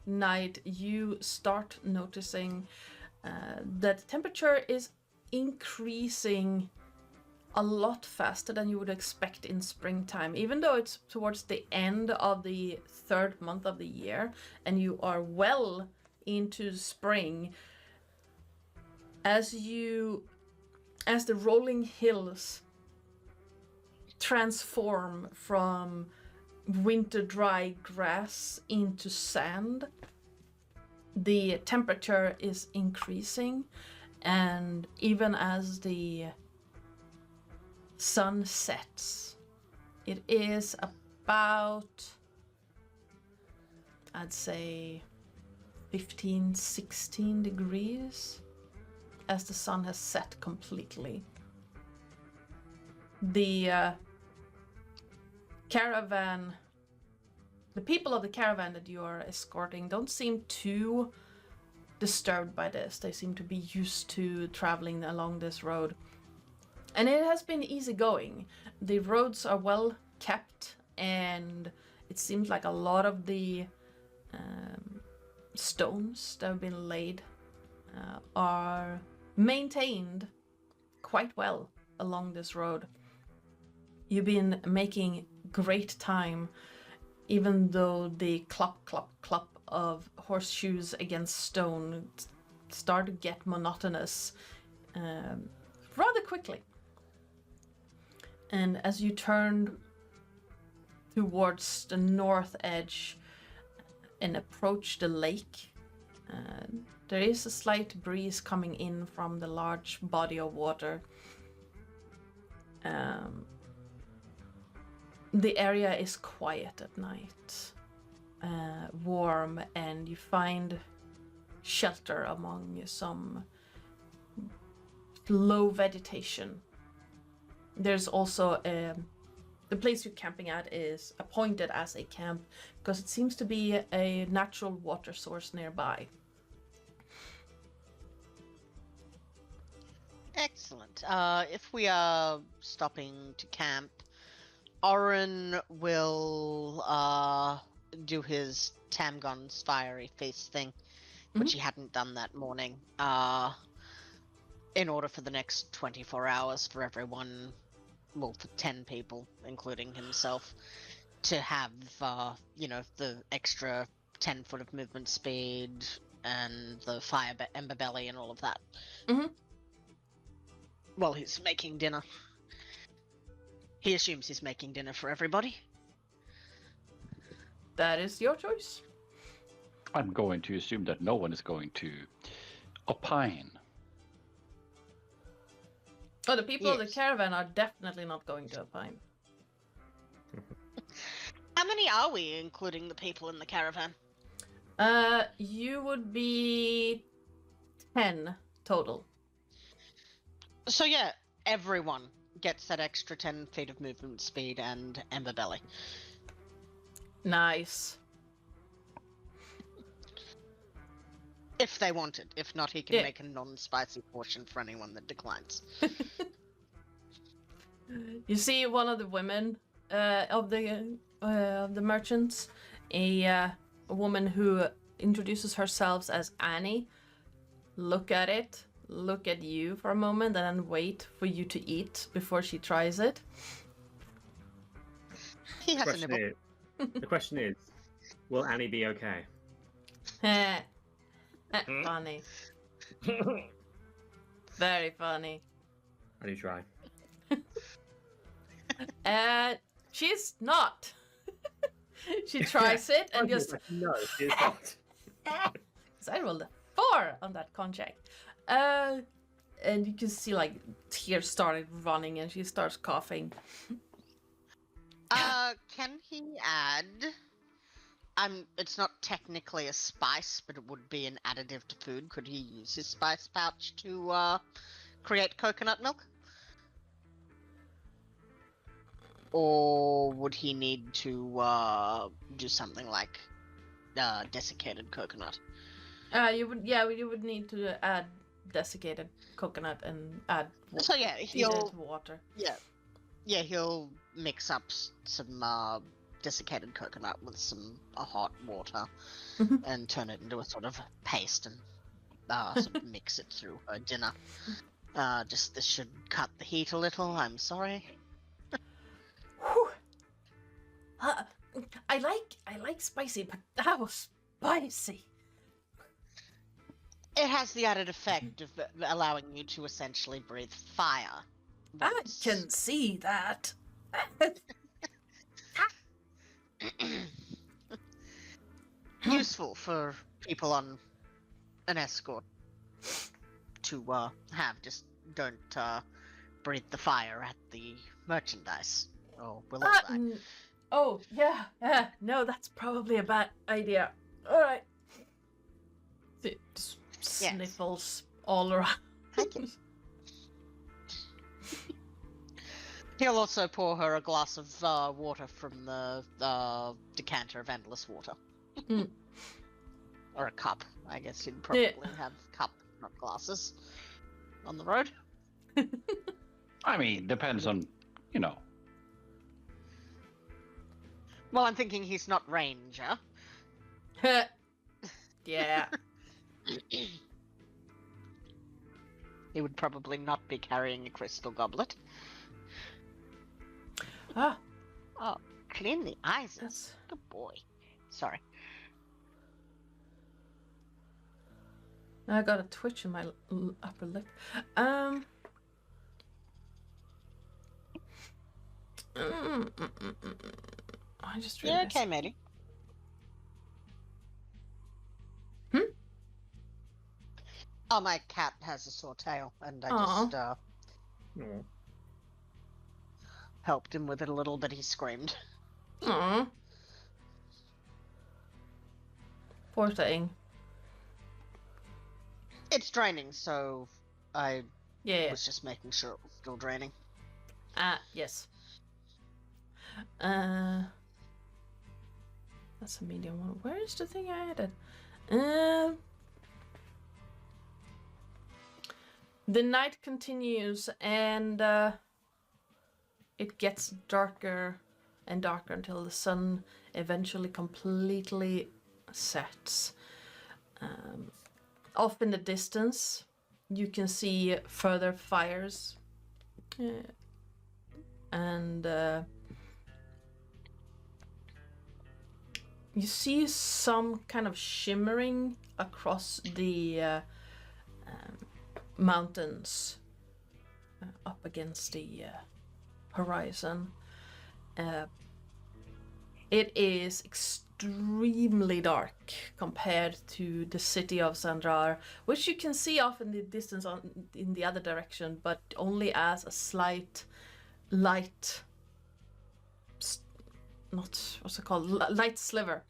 night you start noticing that the temperature is increasing a lot faster than you would expect in springtime, even though it's towards the end of the 3rd month of the year and you are well into spring. As the rolling hills transform from winter dry grass into sand, the temperature is increasing, and even as the sun sets, it is about, I'd say, 15, 16 degrees as the sun has set completely. The caravan, the people of the caravan that you are escorting don't seem too disturbed by this. They seem to be used to traveling along this road. And it has been easy going. The roads are well kept, and it seems like a lot of the stones that have been laid are maintained quite well along this road. You've been making great time, even though the clop, clop, clop of horseshoes against stone start to get monotonous rather quickly. And as you turn towards the north edge and approach the lake, there is a slight breeze coming in from the large body of water. The area is quiet at night, warm, and you find shelter among some low vegetation. There's also the place you're camping at is appointed as a camp because it seems to be a natural water source nearby. Excellent. If we are stopping to camp, Oren will do his Tamgon's fiery feast thing, which he hadn't done that morning, in order for the next 24 hours for everyone, well, for 10 people, including himself, to have, the extra 10 foot of movement speed and the fire ember belly and all of that. While he's making dinner. He assumes he's making dinner for everybody. That is your choice. I'm going to assume that no one is going to opine. Oh, the people of the caravan are definitely not going to opine. How many are we, including the people in the caravan? You would be 10 total. So yeah, everyone gets that extra 10 feet of movement speed and ember belly. Nice. If they want it. If not, he can make a non-spicy portion for anyone that declines. You see one of the women of the merchants, a woman who introduces herself as Annie, look at it, look at you for a moment, and then wait for you to eat before she tries it. He has a nibble. The question is, will Annie be okay? Funny. Very funny. How do you try? She's not. She tries it and just... No, she's not. Because I rolled a 4 on that con check. And you can see like tears started running and she starts coughing. Can he add... it's not technically a spice, but it would be an additive to food. Could he use his spice pouch to create coconut milk? Or would he need to do something like desiccated coconut? You would need to add desiccated coconut and add So yeah, he'll water. Yeah, he'll mix up some desiccated coconut with some hot water and turn it into a sort of paste and sort of mix it through dinner. Just this should cut the heat a little. I'm sorry. Whew. I like spicy, but that was spicy. It has the added effect of allowing you to essentially breathe fire. I can see that. Useful for people on an escort to have. Just don't breathe the fire at the merchandise. Or we'll all die. Oh, yeah. No, that's probably a bad idea. All right. Just sniffles all around. Thank you. He'll also pour her a glass of water from the decanter of endless water. Or a cup. I guess you'd probably have cup, not glasses, on the road. I mean, depends on, Well, I'm thinking he's not ranger. Yeah. He would probably not be carrying a crystal goblet. Ah, Oh, clean the eyes. that's... Good boy. Sorry. I got a twitch in my upper lip. I just Yeah, realized. okay, matey. Oh, my cat has a sore tail, and I just Oh. helped him with it a little, but he screamed. Aw. Poor thing. It's draining, so I Yeah. was just making sure it was still draining. Yes. That's a medium one. Where is the thing I added? The night continues and it gets darker and darker until the sun eventually completely sets. Off in the distance, you can see further fires. And you see some kind of shimmering across the mountains up against the horizon. It is extremely dark compared to the city of Xandrar, which you can see off in the distance in the other direction, but only as a slight light, not what's it called, light sliver.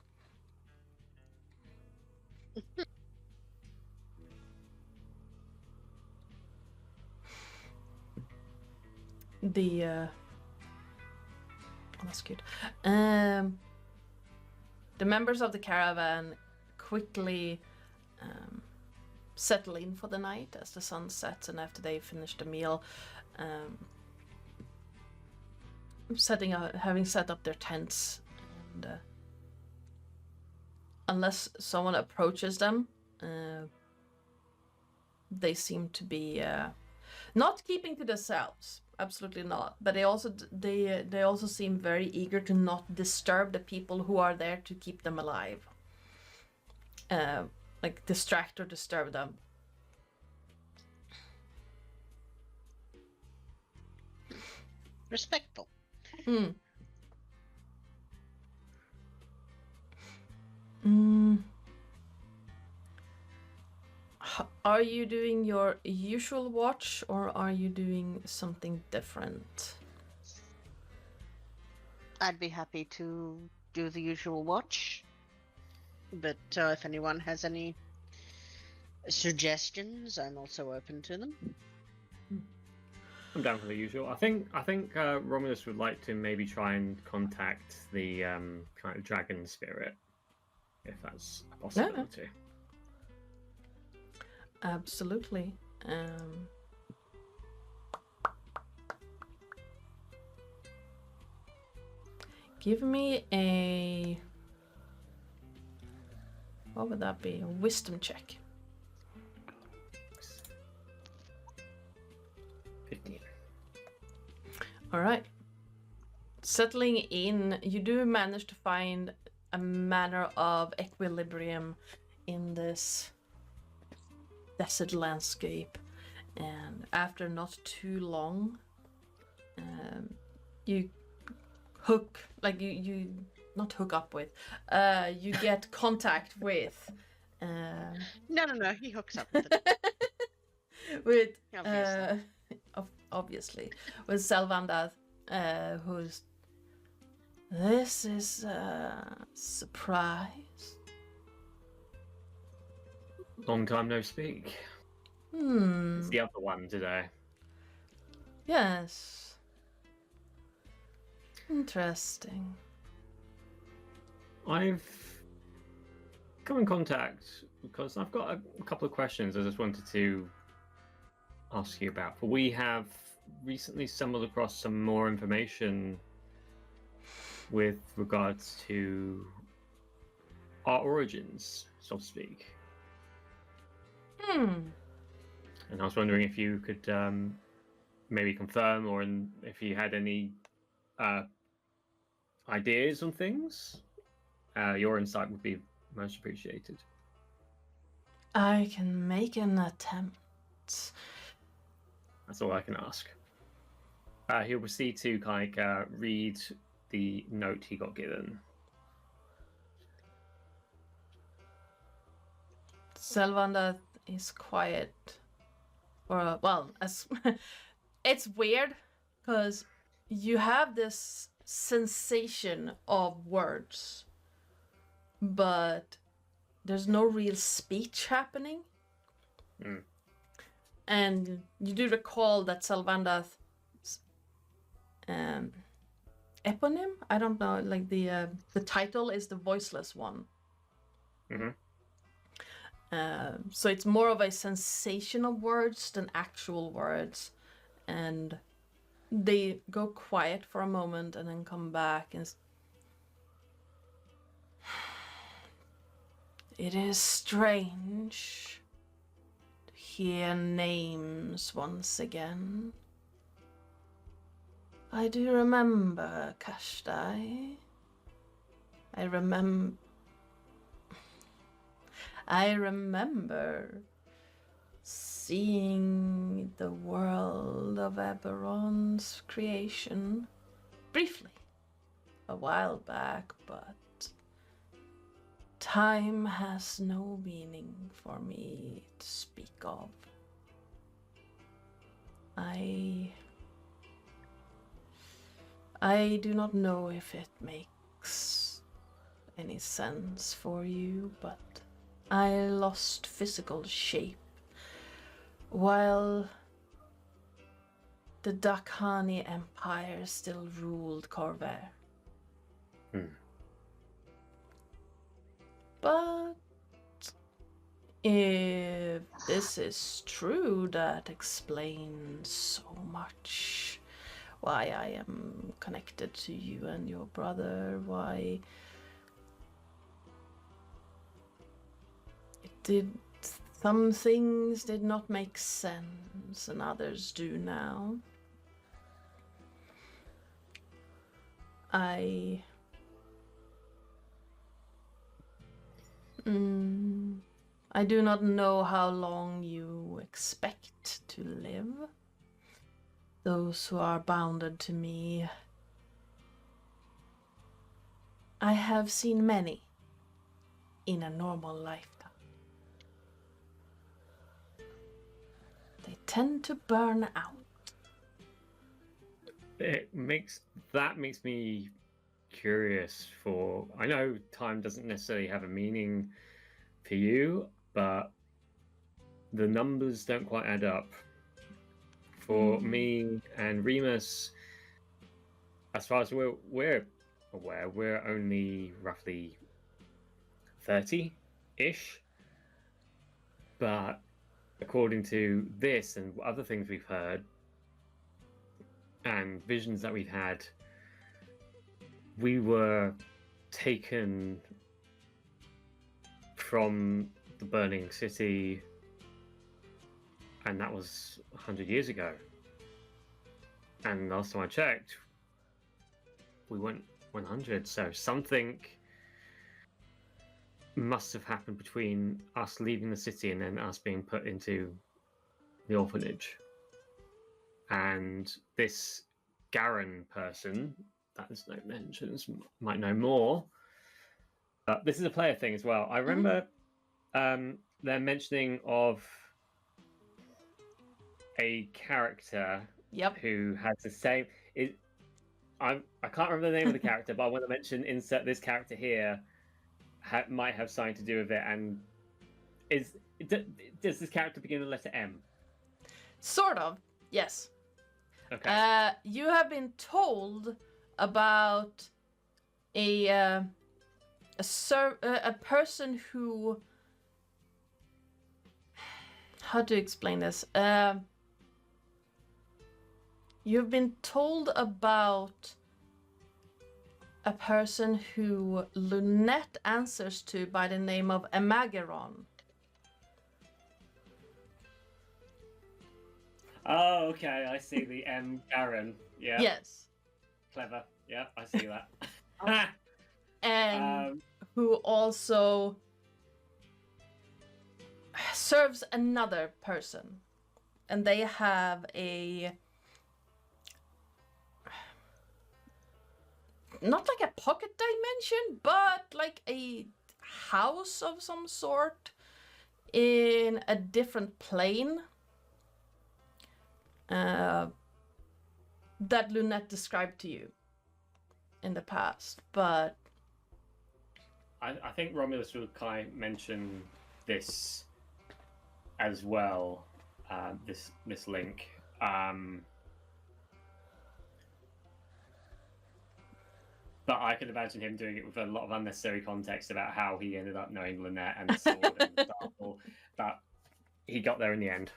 Oh, that's good. The members of the caravan quickly settle in for the night as the sun sets, and after they finish the meal, having set up their tents, and unless someone approaches them, they seem to be not keeping to themselves. Absolutely not. But they also seem very eager to not disturb the people who are there to keep them alive. Like distract or disturb them. Respectful. Are you doing your usual watch or are you doing something different? I'd be happy to do the usual watch, but if anyone has any suggestions, I'm also open to them. I'm down for the usual. I think Romulus would like to maybe try and contact the kind of dragon spirit, if that's a possibility. Absolutely. Give me a... what would that be? A wisdom check. All right. Settling in, you do manage to find a manner of equilibrium in this desert landscape, and after not too long, you not hook up with, you get contact with. No, he hooks up with it. With Obviously. obviously with Salvanda, who's this is a surprise. Long time no speak. It's the other one today. Yes. Interesting. I've come in contact because I've got a couple of questions I just wanted to ask you about. But we have recently stumbled across some more information with regards to our origins, so to speak. And I was wondering if you could maybe confirm, or if you had any ideas on things. Your insight would be most appreciated. I can make an attempt. That's all I can ask. He'll proceed to read the note he got given. Salvanda is quiet. Or, well, as it's weird because you have this sensation of words, but there's no real speech happening. And you do recall that Salvanda's eponym, I don't know, like the title is the Voiceless One. So it's more of a sensation of words than actual words, and they go quiet for a moment and then come back and it is strange to hear names once again. I do remember Kashtai. I remember seeing the world of Eberron's creation briefly a while back, but time has no meaning for me to speak of. I do not know if it makes any sense for you, but I lost physical shape while the Dakhani Empire still ruled Corvair. But if this is true, that explains so much. Why I am connected to you and your brother, why some things did not make sense and others do now. I do not know how long you expect to live. Those who are bounded to me, I have seen many in a normal lifetime. They tend to burn out. That makes me curious. For I know time doesn't necessarily have a meaning for you, but the numbers don't quite add up. For me and Remus, as far as we're aware, we're only roughly 30-ish. But according to this and other things we've heard and visions that we've had, we were taken from the burning city, and that was 100 years ago. And last time I checked, we went 100. So something must have happened between us leaving the city and then us being put into the orphanage. And this Garen person, that is no mentions, might know more. But this is a player thing as well. I remember they're mentioning of a character who has the same. I can't remember the name of the character, but I want to mention insert this character here might have something to do with it. And does this character begin with the letter M? Sort of, yes. Okay. You have been told about a person who. How to explain this? You've been told about a person who Lunette answers to by the name of Eberron. Oh, okay. I see the M. Garen. Yeah. Yes. Clever. Yeah, I see that. And who also serves another person. And they have not like a pocket dimension, but like a house of some sort in a different plane. That Lunette described to you in the past, but I think Romulus will kind of mention this as well. This link. But I could imagine him doing it with a lot of unnecessary context about how he ended up knowing Lunette and the sword and the Darkle, but he got there in the end.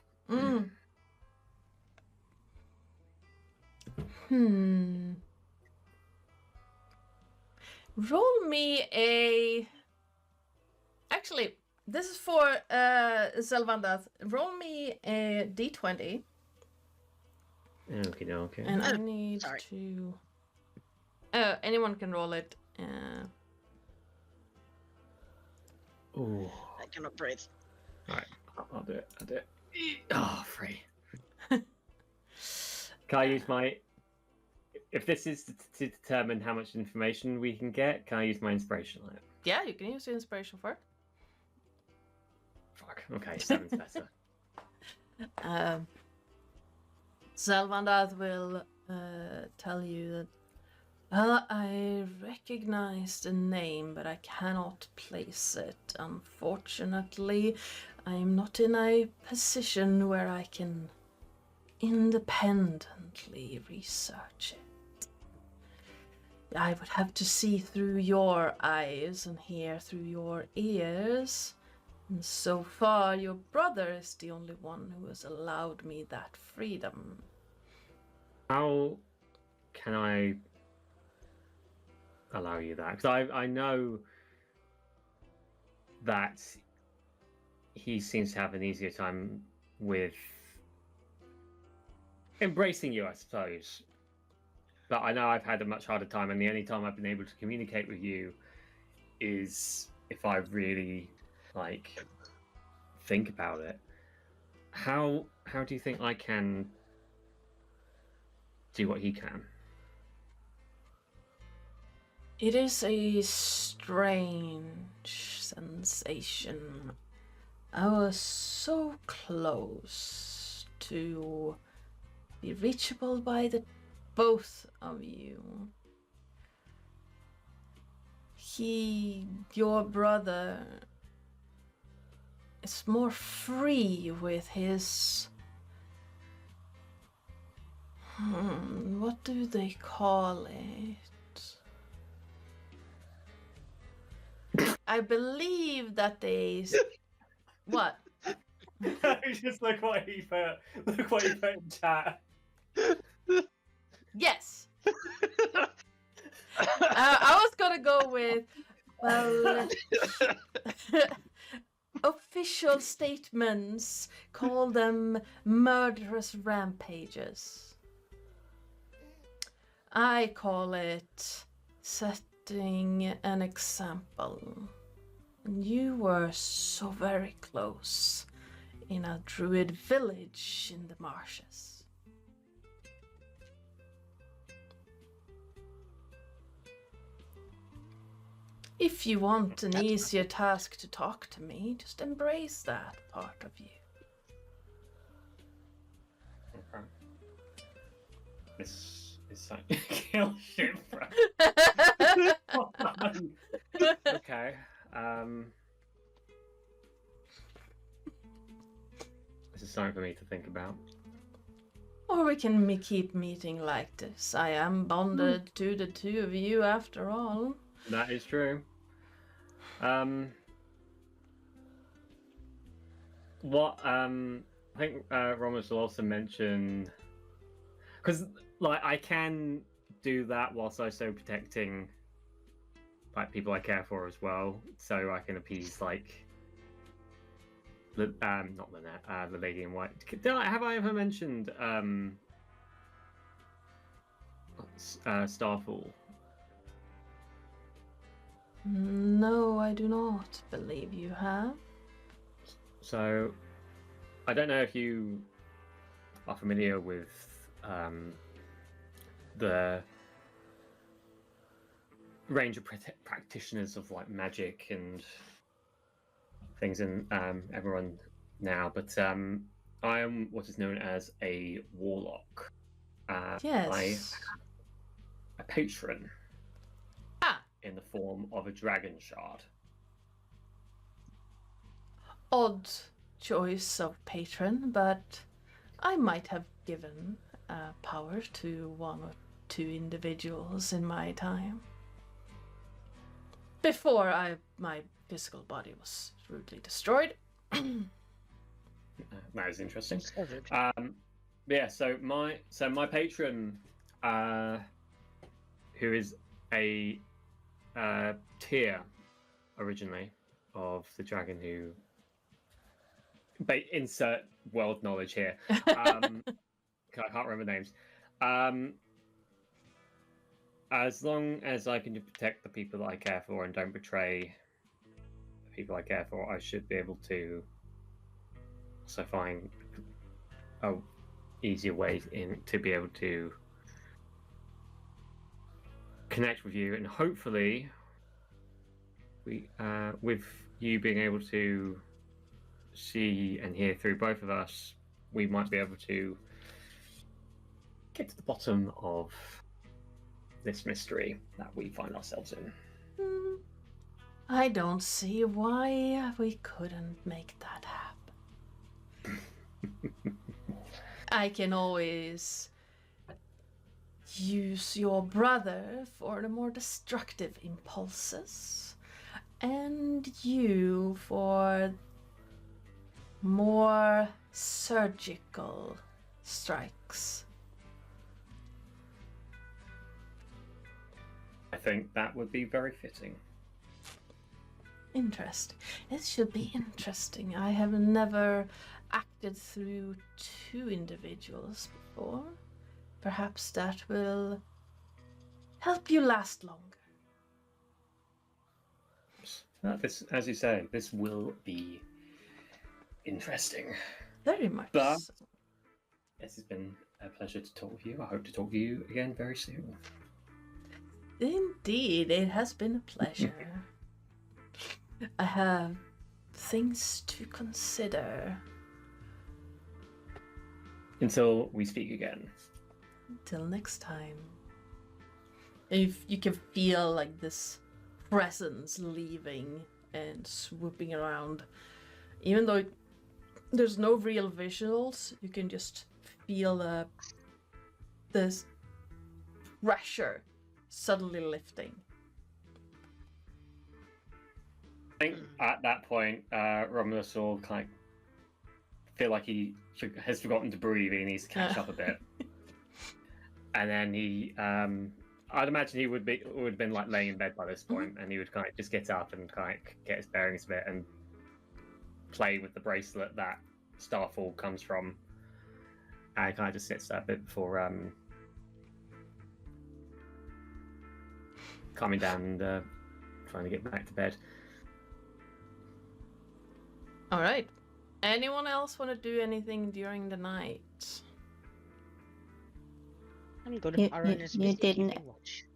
Roll me a. Actually, this is for Zelvandath. Roll me a d20. Okay. And I need to. Anyone can roll it. Ooh. I cannot breathe. Alright, I'll do it. Oh, free. Can I use my... If this is to determine how much information we can get, can I use my inspiration on it? Yeah, you can use your inspiration for it. Fuck. Okay, 7's better. Zelvandath will tell you that I recognize the name, but I cannot place it. Unfortunately, I am not in a position where I can independently research it. I would have to see through your eyes and hear through your ears. And so far, your brother is the only one who has allowed me that freedom. How can I allow you that? Because I know that he seems to have an easier time with embracing you, I suppose. But I know I've had a much harder time, and the only time I've been able to communicate with you is if I really, think about it. How do you think I can do what he can? It is a strange sensation. I was so close to be reachable by the both of you. Your brother, is more free with his... what do they call it? I believe that they... What? Just look what he put. Look what he put in chat. Yes. I was gonna go with, well, official statements. Call them murderous rampages. I call it setting an example. And you were so very close in a druid village in the marshes. If you want an easier task to talk to me, just embrace that part of you. Okay. This is like kill shit, bro. Okay. This is something for me to think about. Or we can keep meeting like this. I am bonded to the two of you after all. That is true. What I think Romulus will also mention, because like I can do that whilst also protecting like people I care for as well, so I can appease like the not Lynette, the lady in white. Have I ever mentioned Starfall? No, I do not believe you have. So, I don't know if you are familiar with the range of practitioners of like magic and things in Eberron now, but I am what is known as a warlock. Yes. I have a patron. In the form of a dragon shard. Odd choice of patron, but I might have given power to one or two individuals in my time. Before my physical body was rudely destroyed. That is interesting. Yeah, so my patron, who is a tier originally of the dragon who insert world knowledge here. I can't remember names. As long as I can protect the people that I care for and don't betray the people I care for, I should be able to also find a easier way to be able to connect with you, and hopefully we with you being able to see and hear through both of us, we might be able to get to the bottom of this mystery that we find ourselves in. I don't see why we couldn't make that happen. I can always use your brother for the more destructive impulses, and you for more surgical strikes. I think that would be very fitting. Interesting. It should be interesting. I have never acted through two individuals before. Perhaps that will help you last longer. This, as you say, this will be interesting. Very much But so. This has been a pleasure to talk with you. I hope to talk to you again very soon. Indeed, it has been a pleasure. I have things to consider. Until we speak again. Until next time. If you can feel like this presence leaving and swooping around, even though there's no real visuals, you can just feel this pressure suddenly lifting. I think at that point, Romulus will kind of feel like he has forgotten to breathe. He needs to catch up a bit, and then he, I'd imagine he would have been like laying in bed by this point, and he would kind of just get up and kind of get his bearings a bit and play with the bracelet that Starfall comes from, and kind of just sits there a bit before calming down and trying to get back to bed. All right. Anyone else want to do anything during the night? I'm good. You- Aaron you- is you busy didn't- keeping watch.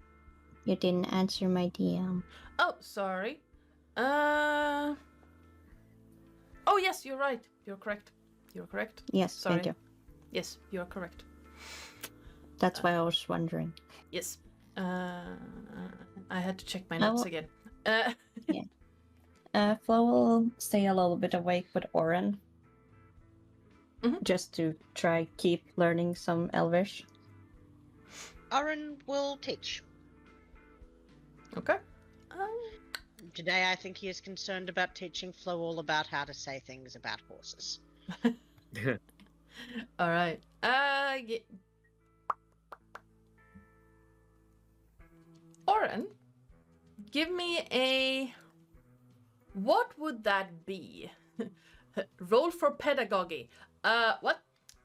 You didn't answer my DM. Oh, sorry. Oh, yes, you're right. You're correct. You're correct. Yes, Sorry. thank you. Yes, you're correct. That's why I was wondering. Yes. I had to check my notes will- again. Flo will stay a little bit awake with Oren. Mhm. Just to try keep learning some Elvish. Aaron will teach. Okay. Today, I think he is concerned about teaching Flo all about how to say things about horses. All right. Oren, give me a. What would that be? Roll for pedagogy. What?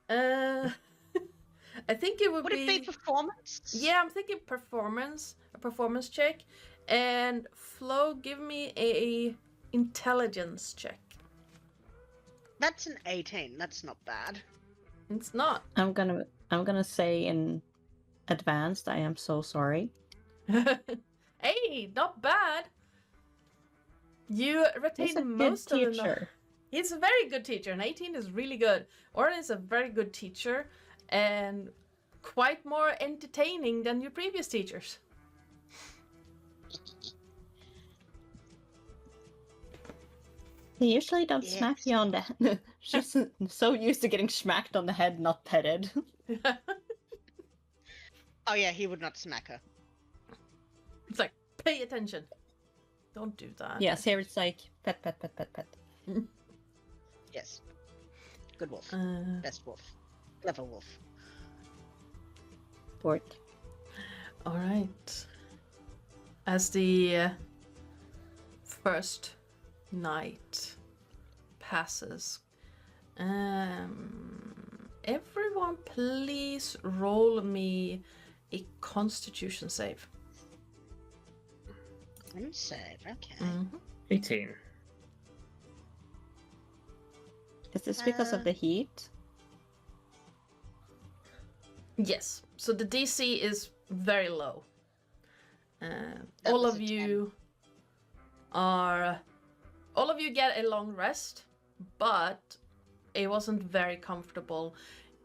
I think it would Would it be performance? Yeah, I'm thinking performance. A performance check. And Flo, give me a intelligence check. That's an 18. That's not bad. It's not. I'm gonna say in advanced, I am so sorry. Hey, not bad. You He's retain a good most of the. teacher. He's a very good teacher, and 18 is really good. Oren is a very good teacher, and quite more entertaining than your previous teachers. They usually don't smack Yes. you on the head. She's so used to getting smacked on the head, not petted. Oh yeah, he would not smack her. It's like, pay attention. Don't do that. Yes, here it's like pet, pet, pet, pet, pet. Yes. Good wolf. Uh, Best wolf. Clever wolf. Port. all right. As the first night passes, everyone please roll me a Constitution save. Save, okay. Mhm. 18. Is this because of the heat? Yes. So the DC is very low. That All was of a 10. you get a long rest, but it wasn't very comfortable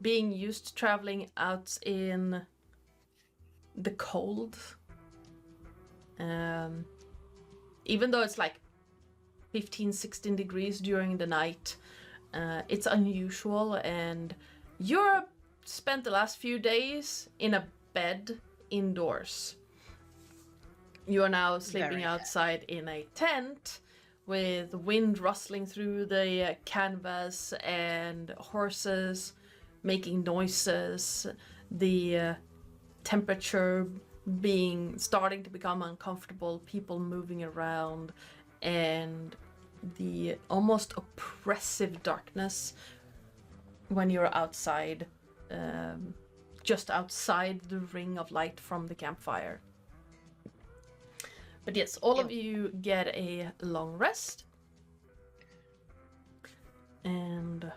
being used to traveling out in the cold. Even though it's like 15, 16 degrees during the night, it's unusual, and you're spent the last few days in a bed indoors. You are now sleeping Very outside in a tent with wind rustling through the canvas and horses making noises, the temperature starting to become uncomfortable, people moving around, and the almost oppressive darkness when you're outside, just outside the ring of light from the campfire. But yes, all of you get a long rest and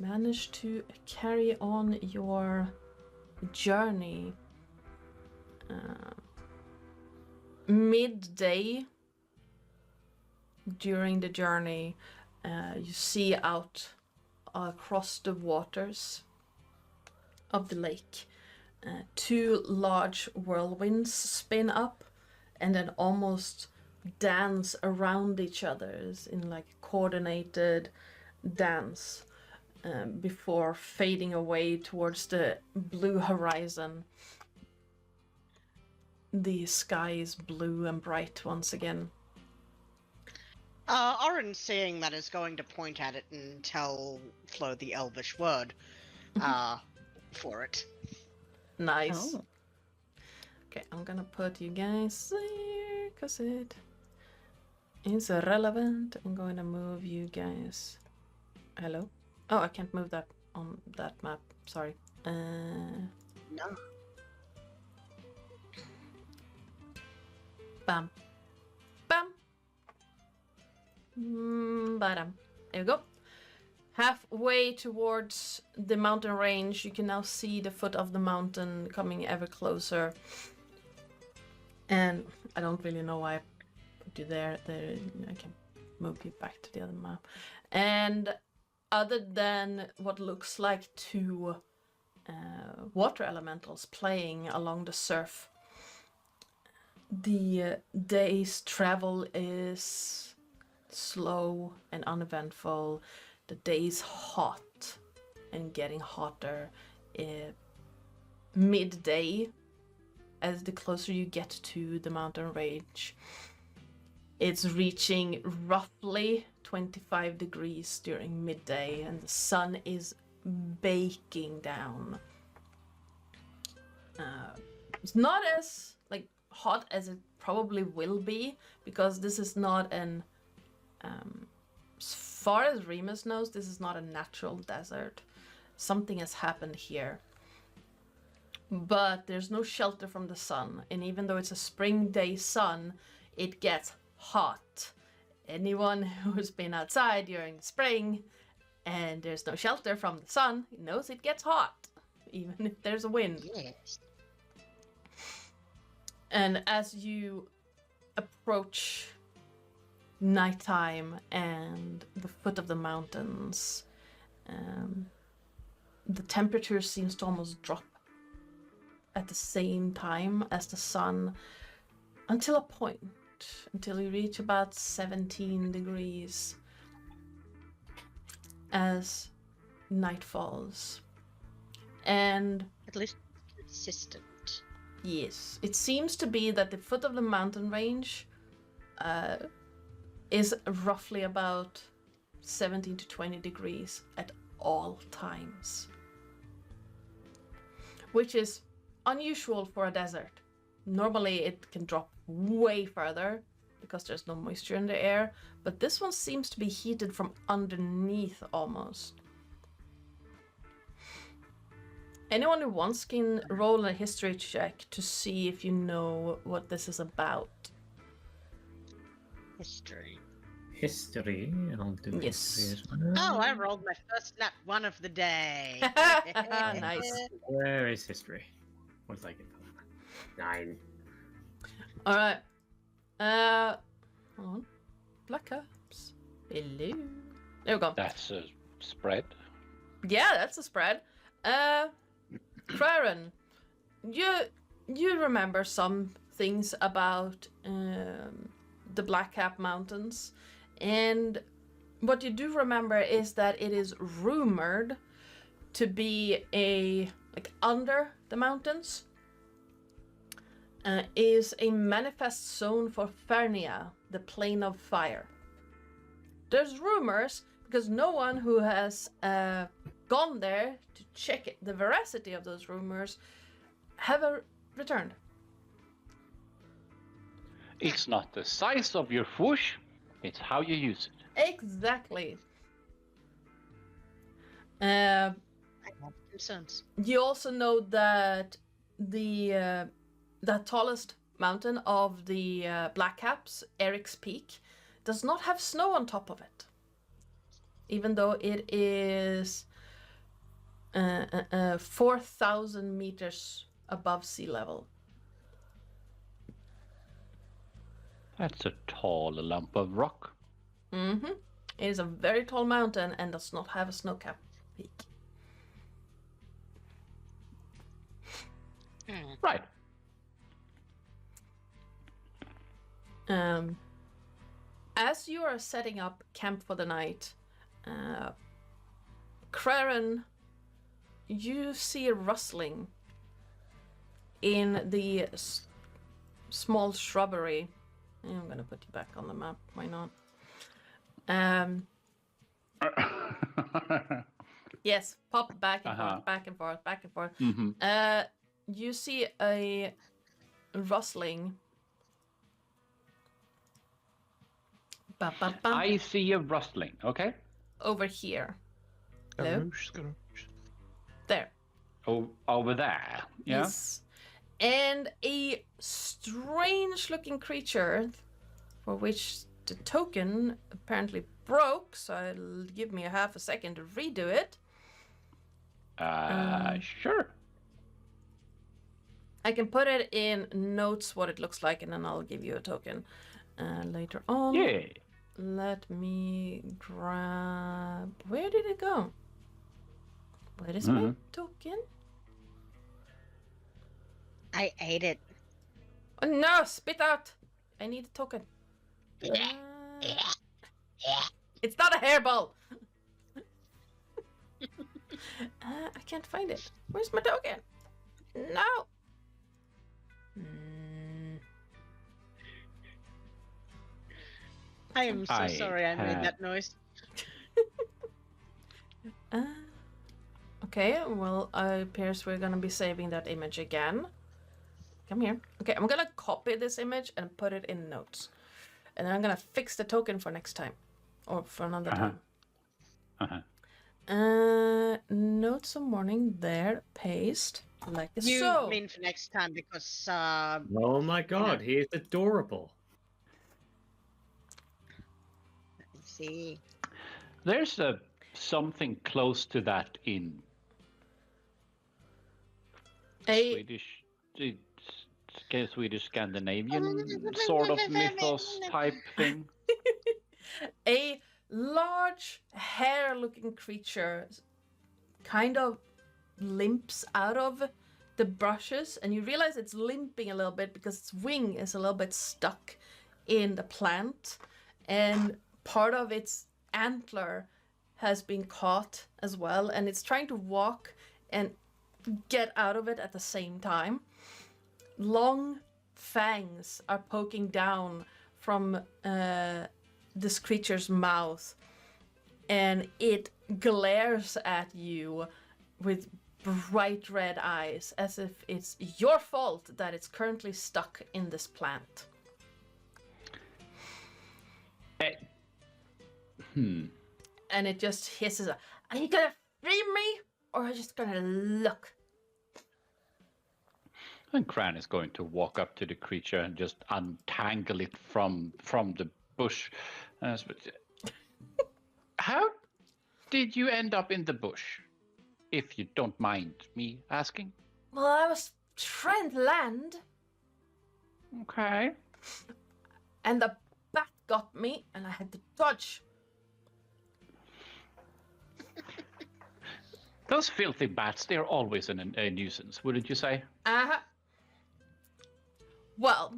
manage to carry on your journey. Midday during the journey, you see out across the waters of the lake two large whirlwinds spin up and then almost dance around each other in like coordinated dance before fading away towards the blue horizon. The sky is blue and bright once again. Oren, seeing that, is going to point at it and tell Flo the Elvish word for it. Nice. Oh. Okay, I'm gonna put you guys there because it is relevant. I'm going to move you guys. Hello? Oh, I can't move that on that map. Sorry. No. Bam. Bam. Badam. There we go. Halfway towards the mountain range, you can now see the foot of the mountain coming ever closer. And I don't really know why I put you there. I can move you back to the other map. And other than what looks like two water elementals playing along the surf, the day's travel is slow and uneventful. The day's hot and getting hotter. Midday, as the closer you get to the mountain range, it's reaching roughly 25 degrees during midday, and the sun is baking down. It's not as hot as it probably will be, because this is not an as far as Remus knows, this is not a natural desert. Something has happened here. But there's no shelter from the sun, and even though it's a spring day sun, it gets hot. Anyone who's been outside during spring and there's no shelter from the sun knows it gets hot, even if there's a wind. Yes. And as you approach nighttime and the foot of the mountains, the temperature seems to almost drop at the same time as the sun, until a point, until you reach about 17 degrees as night falls. And At least consistent. yes, it seems to be that the foot of the mountain range is roughly about 17 to 20 degrees at all times, which is unusual for a desert. Normally it can drop way further because there's no moisture in the air, but this one seems to be heated from underneath almost. Anyone who wants can roll a history check to see if you know what this is about. History. History. I'll do Yes. history as well. Oh, I rolled my first nat one of the day. Nice. Where is history? What did I get for that? 9. All right. Hold on. Black Ops. Hello. There we go. That's a spread. Yeah, that's a spread. Farron, you remember some things about the Black Cap Mountains, and what you do remember is that it is rumored to be under the mountains is a manifest zone for Fernia, the Plane of Fire. There's rumors because no one who has gone there to check the veracity of those rumors have returned. It's not the size of your whoosh, it's how you use it. Exactly. I have concerns. You also know that the tallest mountain of the Black Caps, Eric's Peak, does not have snow on top of it, even though it is 4,000 meters above sea level. That's a tall lump of rock. Mm-hmm. It is a very tall mountain and does not have a snow-capped peak. Right. As you are setting up camp for the night, Craren, you see a rustling in the small shrubbery. I'm gonna put you back on the map. Why not? Yes, pop back and forth, back and forth, back and forth. Mm-hmm. You see a rustling. Ba, ba, ba. I see a rustling, okay? Over here. Hello? Scarouge, scarouge. There. Over there, yeah? Yes. And a strange-looking creature, for which the token apparently broke, so it'll give me a half a second to redo it. Sure. I can put it in notes what it looks like, and then I'll give you a token later on. Yeah. Let me grab... Where did it go? Where is my token? I ate it. Oh no, spit out! I need a token. It's not a hairball! I can't find it. Where's my token? No! I am so sorry I made that noise. Okay, well, it appears we're gonna be saving that image again. Come here. Okay, I'm gonna copy this image and put it in notes. And then I'm gonna fix the token for next time. Or for another time. Notes of Mourning there. Paste. Like so. You mean for next time because, Oh my god, he is adorable. Let's see. There's something close to that in Swedish Scandinavian sort of mythos type thing. A large hair-looking creature kind of limps out of the brushes, and you realize it's limping a little bit because its wing is a little bit stuck in the plant, and part of its antler has been caught as well, and it's trying to walk and get out of it at the same time. Long fangs are poking down from this creature's mouth, and it glares at you with bright red eyes, as if it's your fault that it's currently stuck in this plant. And it just hisses, are you gonna free me, or are you just gonna look? And Cran is going to walk up to the creature and just untangle it from the bush. How did you end up in the bush, if you don't mind me asking? Well, I was trying to land. Okay. And the bat got me, and I had to dodge. Those filthy bats, they're always a nuisance, wouldn't you say? Uh-huh. Well,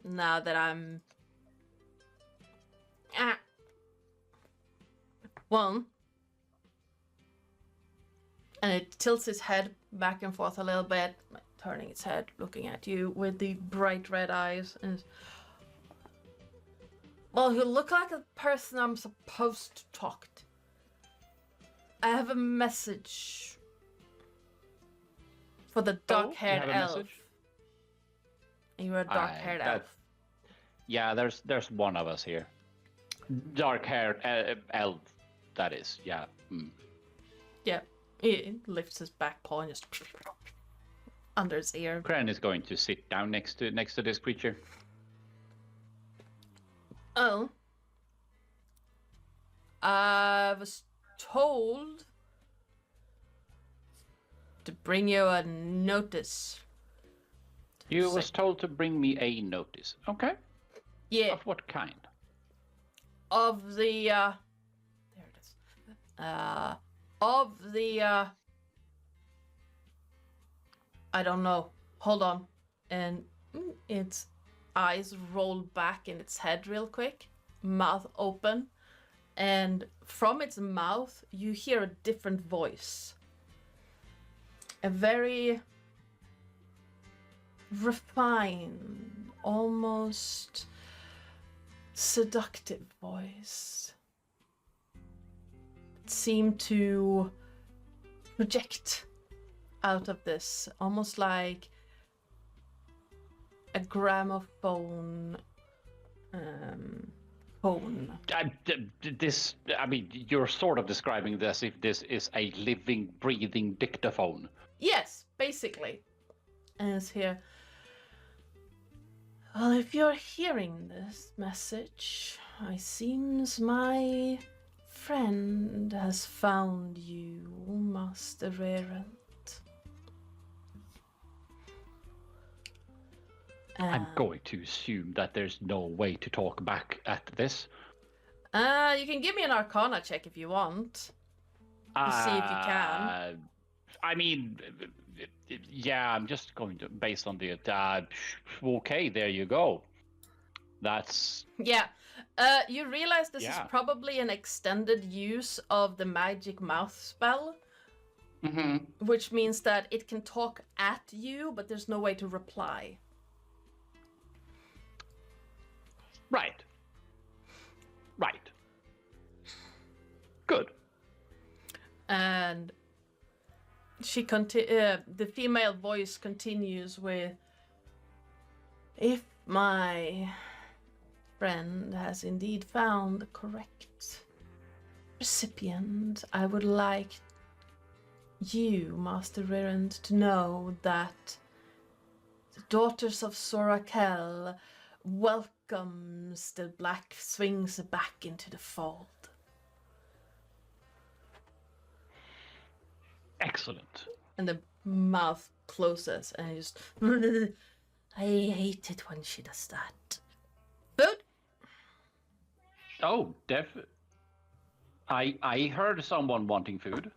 now that I'm... One. And it tilts its head back and forth a little bit, turning its head, looking at you with the bright red eyes. And well, you look like a person I'm supposed to talk to. I have a message for the dark-haired elf. Message? You're a dark-haired elf. Yeah, there's one of us here. Dark-haired elf, that is. Yeah. Yeah. He lifts his back paw and just under his ear. Cran is going to sit down next to this creature. Oh. I was told to bring you a notice. You was told to bring me a notice. Okay. Yeah. Of what kind? Of the there it is. Of the I don't know. Hold on. And its eyes roll back in its head real quick, mouth open, and from its mouth you hear a different voice. A very refined, almost seductive voice. It seemed to project out of this, almost like a gramophone phone. You're sort of describing this as if this is a living, breathing dictaphone. Yes, basically. And it's here. Well, if you're hearing this message, it seems my friend has found you, Master Errant. I'm going to assume that there's no way to talk back at this. You can give me an Arcana check if you want. To see if you can. I mean, yeah, I'm just going to, based on the, okay, there you go. That's... Yeah. You realize this is probably an extended use of the magic mouth spell. Mm-hmm. Which means that it can talk at you, but there's no way to reply. Right. Right. Good. And she the female voice continues with, if my friend has indeed found the correct recipient, I would like you, Master Errant, to know that the Daughters of Sorakel welcomes the Black Swings back into the fold. Excellent. And the mouth closes and it just... I hate it when she does that. Food? Oh, I heard someone wanting food.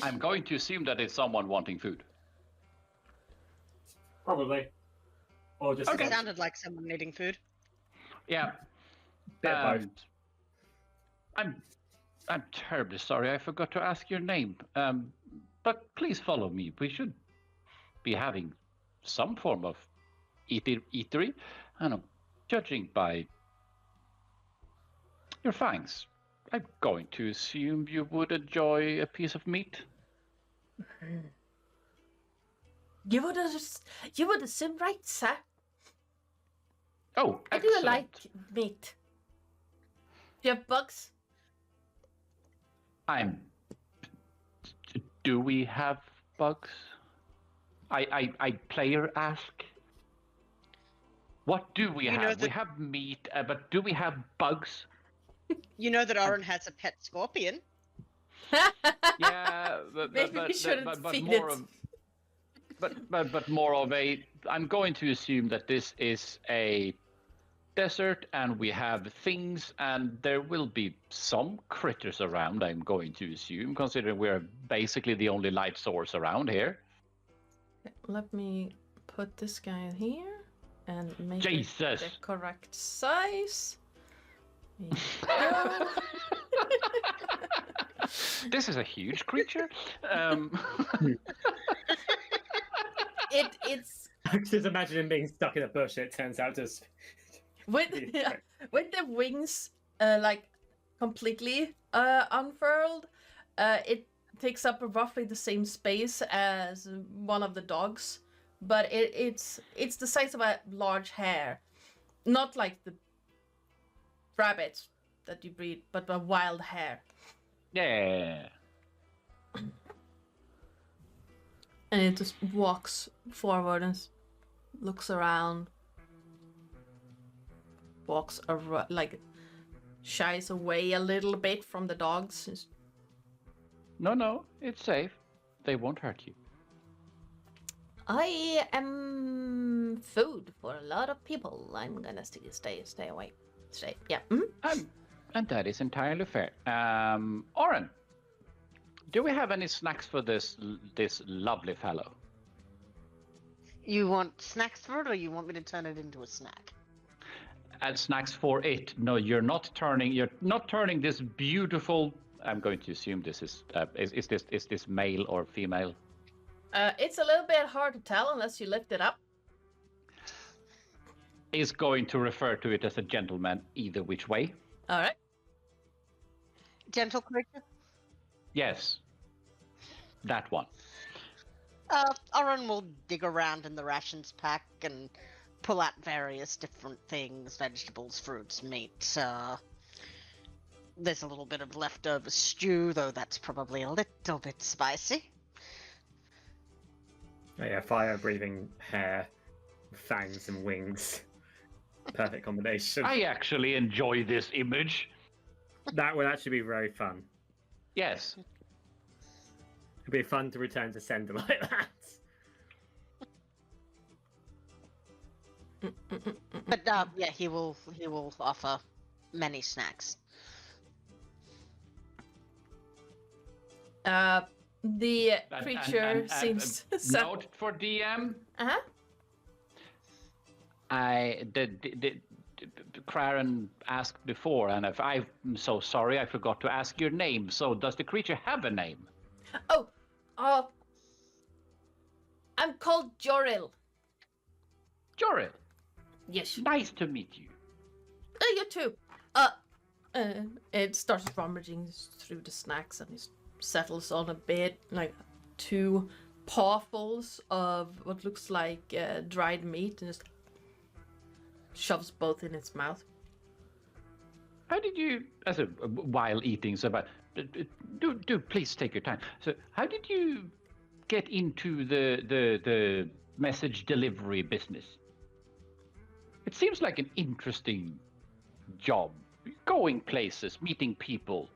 I'm going to assume that it's someone wanting food. Probably. Or just... It sounded like someone needing food. Yeah. Both. I'm terribly sorry. I forgot to ask your name. But please follow me. We should be having some form of eatery. I don't know, judging by your fangs, I'm going to assume you would enjoy a piece of meat. You would assume right, sir. Oh, I excellent. do like meat. Do you have bugs? Do we have bugs? I player ask. What do we have? We have meat, but do we have bugs? You know that Oren has a pet scorpion. Yeah, Maybe we shouldn't feed more it. but more of a. I'm going to assume that this is a desert, and we have things, and there will be some critters around. I'm going to assume, considering we're basically the only light source around here. Let me put this guy here and make Jesus. it the correct size. There you go. This is a huge creature. It's I just imagine him being stuck in a bush and it turns out to... with the wings like completely unfurled. It takes up roughly the same space as one of the dogs, but it's the size of a large hare, not like the rabbits that you breed, but a wild hare. Yeah. And it just walks forward and looks around, walks around, like shies away a little bit from the dogs. No, it's safe. They won't hurt you. I am food for a lot of people. I'm gonna stay away. Yeah. Mm-hmm. And that is entirely fair. Oren, do we have any snacks for this lovely fellow? You want snacks for it, or you want me to turn it into a snack? And snacks for it. No, you're not turning this beautiful. I'm going to assume this is this male or female? It's a little bit hard to tell unless you lift it up. Is going to refer to it as a gentleman either which way. All right. Gentle creature? Yes. That one. Oren will dig around in the rations pack and pull out various different things, vegetables, fruits, meat. There's a little bit of leftover stew, though that's probably a little bit spicy. Oh, yeah, fire-breathing hair, fangs and wings. Perfect combination. I actually enjoy this image. That would actually be very fun. Yes. It'd be fun to return to sender like that. But yeah, he will offer many snacks. The creature seems. Note for DM. Uh-huh. Craren asked before, and if I'm so sorry, I forgot to ask your name. So, does the creature have a name? Oh, I'm called Joril. Joril. Yes. Nice to meet you. You too. It starts rummaging through the snacks and it settles on a bit, like 2 pawfuls of what looks like dried meat, and just shoves both in its mouth. How did you, while eating, so but do please take your time. So, how did you get into the message delivery business? It seems like an interesting job. Going places, meeting people.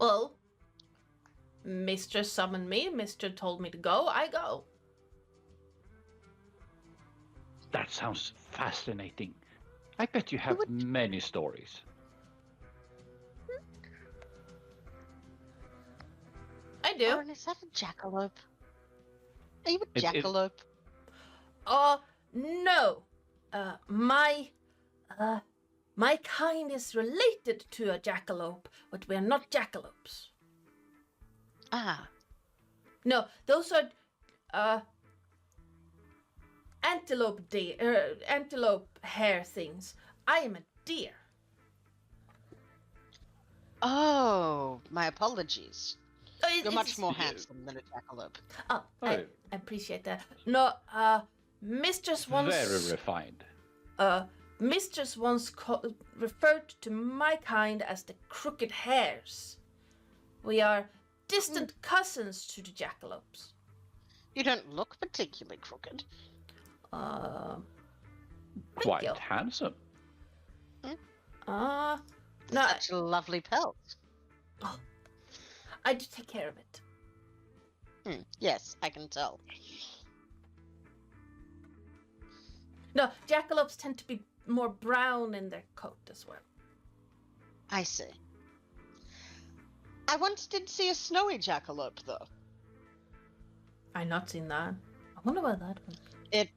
Well, Mistress summoned me. Mistress told me to go. I go. That sounds fascinating. I bet you have many stories. I do. Aaron, is that a jackalope? Are you a jackalope? No. My kind is related to a jackalope, but we're not jackalopes. Ah. No, those are antelope hair things. I am a deer. Oh, my apologies. Oh, You're much more handsome than a jackalope. Oh, I appreciate that. No, Mistress once... Very refined. Mistress once referred to my kind as the crooked hares. We are distant cousins to the jackalopes. You don't look particularly crooked. Quite you. handsome. No, Such a lovely pelt. I do take care of it. Yes, I can tell. No, jackalopes tend to be more brown in their coat as well. I see. I once did see a snowy jackalope, though. I've not seen that. I wonder what that was. It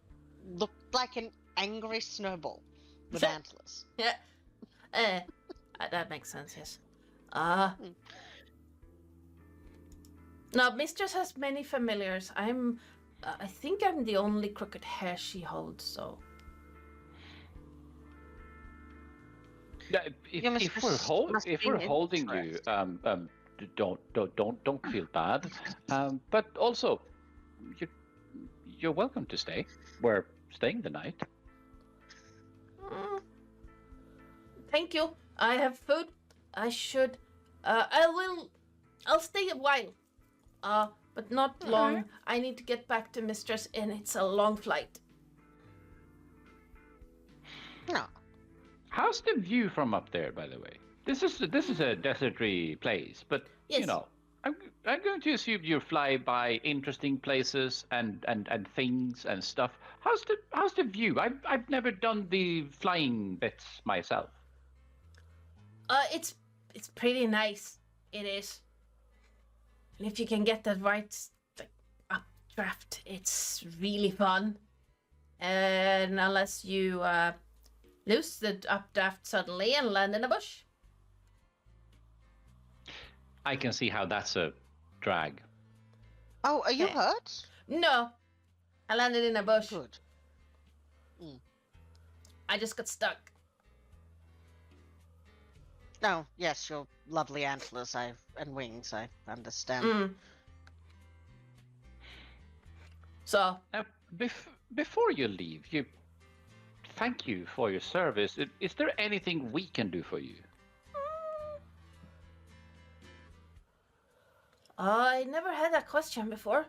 looked like an angry snowball with antlers. Yeah. That makes sense, yes. Now, Mistress has many familiars. I think I'm the only crooked hair she holds, so... If we're holding you, don't feel bad. But also, you're welcome to stay. We're staying the night. Thank you. I have food. I should. I'll stay a while. But not long. I need to get back to Mistress, and it's a long flight. No. How's the view from up there, by the way? This is a deserty place, but Yes. you know, I'm going to assume you fly by interesting places and things and stuff. How's the view? I've never done the flying bits myself. It's pretty nice. It is. And if you can get the right updraft, it's really fun. And unless you lose the updraft suddenly and land in a bush. I can see how that's a drag. Oh, are you hurt? No, I landed in a bush. Good. I just got stuck. Oh, yes, your lovely antlers and wings, I understand. So, Before you leave, thank you for your service. Is there anything we can do for you? I never had that question before.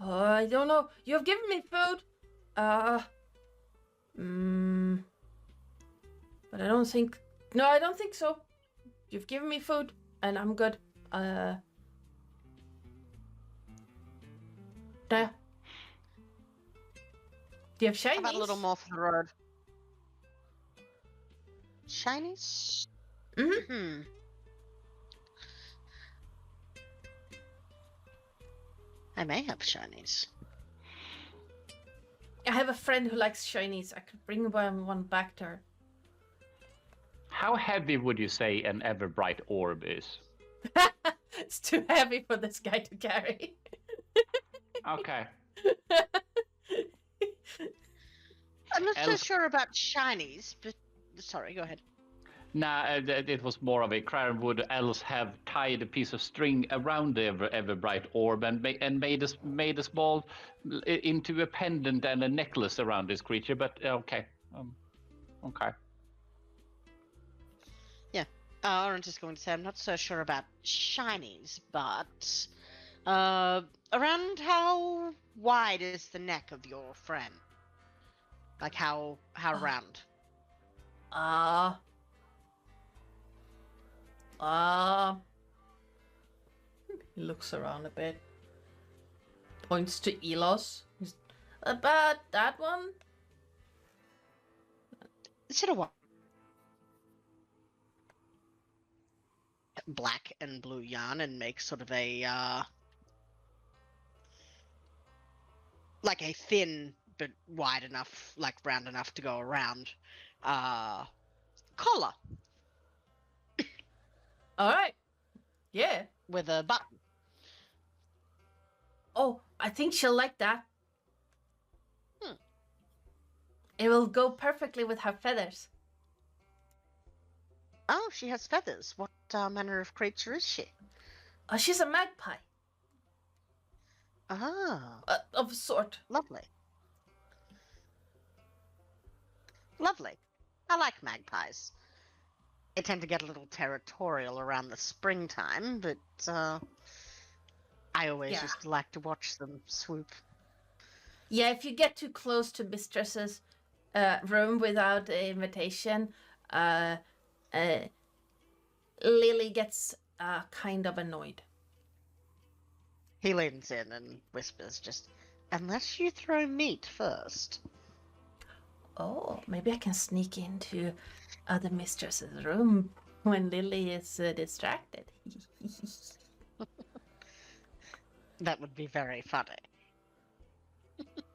I don't know. You have given me food. But I don't think... No, I don't think so. You've given me food, and I'm good. There. Do you have shinies? How about a little more for the road? Shinies? Mm-hmm. I may have shinies. I have a friend who likes shinies. I could bring one back to her. How heavy would you say an ever bright orb is? It's too heavy for this guy to carry. Okay. I'm not so sure about shinies, but sorry, go ahead. Nah, it was more of a Craren would else have tied a piece of string around the ever bright orb and made a small into a pendant and a necklace around this creature. But okay, okay. Yeah, Orange is going to say I'm not so sure about shinies, but around how wide is the neck of your friend? Like how round? He looks around a bit. Points to Elos. About that one? Is it a what? Black and blue yarn and make sort of a like a thin but wide enough, like round enough to go around collar. All right. Yeah. With a button. Oh, I think she'll like that. It will go perfectly with her feathers. Oh, she has feathers. What manner of creature is she? Oh, she's a magpie. Ah. Of a sort. Lovely. Lovely. I like magpies. They tend to get a little territorial around the springtime, but I always used to like to watch them swoop. Yeah, if you get too close to Mistress's room without an invitation, Lily gets kind of annoyed. He leans in and whispers, just, unless you throw meat first. Oh, maybe I can sneak into the Mistress's room when Lily is distracted. That would be very funny.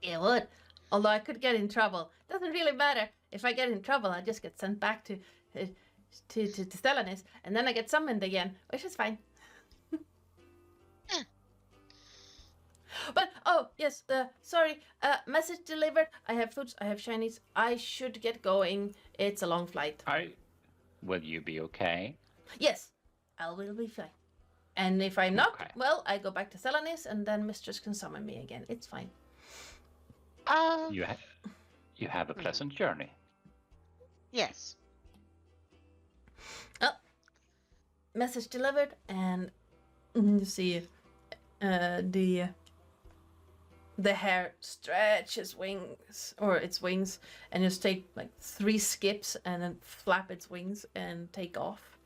It would. Although I could get in trouble. Doesn't really matter. If I get in trouble, I just get sent back to Stellanis, and then I get summoned again, which is fine. But, oh, yes, sorry, message delivered. I have foods, I have shinies. I should get going. It's a long flight. Will you be okay? Yes, I will be fine. And if I'm not, well, I go back to Stellanis, and then Mistress can summon me again. It's fine. You have a pleasant journey. Yes. Oh, message delivered, and you see the hare stretch its wings, and just take like 3 skips and then flap its wings and take off.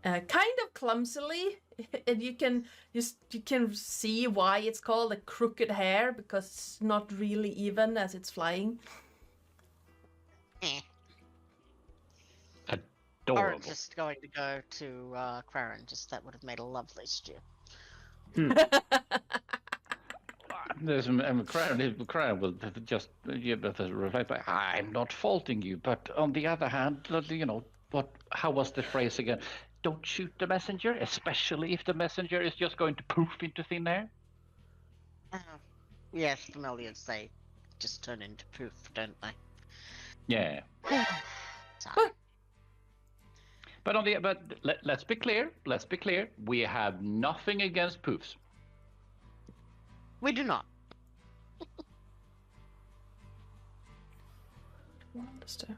Kind of clumsily, and you can see why it's called a crooked hare, because it's not really even as it's flying. Adorable. Or just going to go to Craren, just that would have made a lovely stew. There's Craren will just reflect like, I'm not faulting you, but on the other hand, you know, how was the phrase again? Don't shoot the messenger, especially if the messenger is just going to poof into thin air. Yes, familiars, they just turn into poof, don't they? Yeah. Sorry. But let's be clear. We have nothing against poofs. We do not. Understand.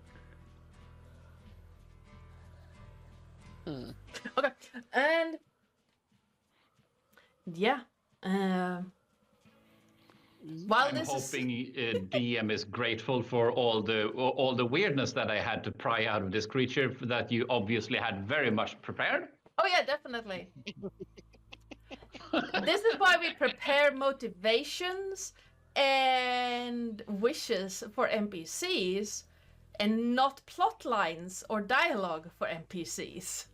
Hmm. Okay, and yeah, While I'm this hoping is DM is grateful for all the weirdness that I had to pry out of this creature that you obviously had very much prepared. oh yeah, definitely. This is why we prepare motivations and wishes for NPCs and not plot lines or dialogue for NPCs.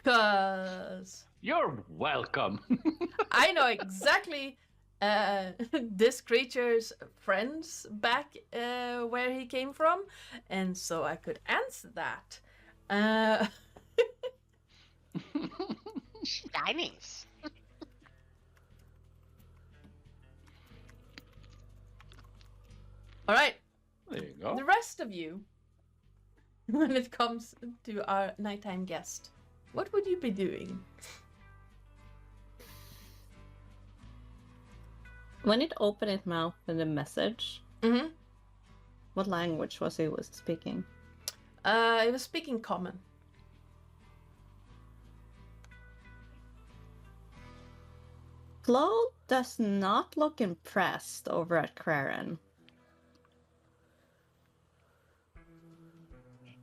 Cause You're welcome. I know exactly this creature's friends back where he came from, and so I could answer that. Shinings. All right, There you go. the rest of you, when it comes to our nighttime guest, what would you be doing? When it opened its mouth with a message, Mm-hmm. what language was it speaking? It was speaking common. Flo does not look impressed over at Craren.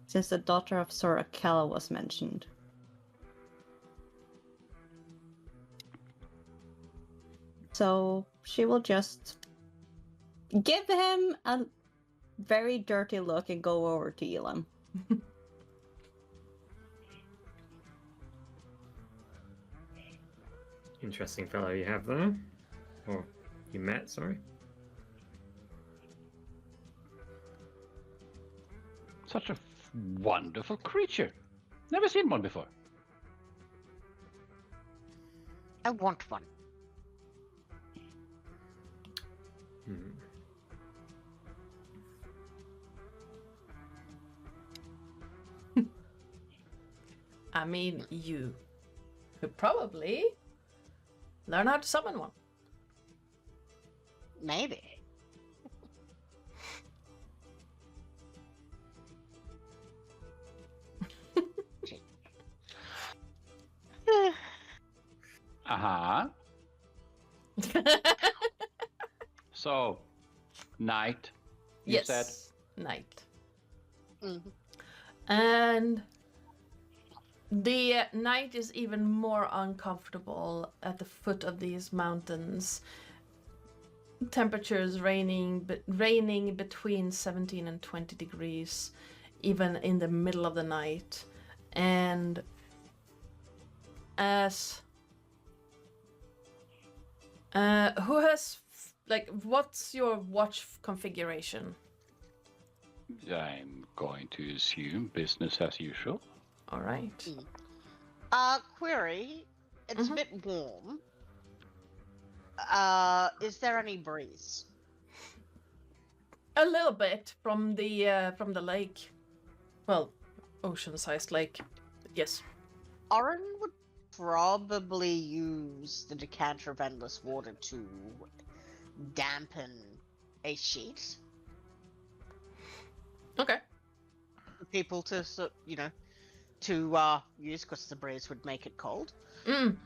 Since the daughter of Psycole was mentioned. So she will just give him a very dirty look and go over to Elam. Interesting fellow you have there. Or you met, sorry. Such a wonderful creature. Never seen one before. I want one. Hmm. I mean, you could probably learn how to summon one. Maybe. Uh-huh. So, night, you Yes, said? night. Mhm. And the night is even more uncomfortable at the foot of these mountains. Temperatures raining between 17 and 20 degrees, even in the middle of the night. And as who has what's your watch configuration? I'm going to assume business as usual. All right. Query. It's a bit warm. Is there any breeze? A little bit from the lake. Well, ocean-sized lake. Yes. Oren would probably use the decanter of endless water to dampen a sheet. Okay. For people to, use, because the breeze would make it cold. Mm.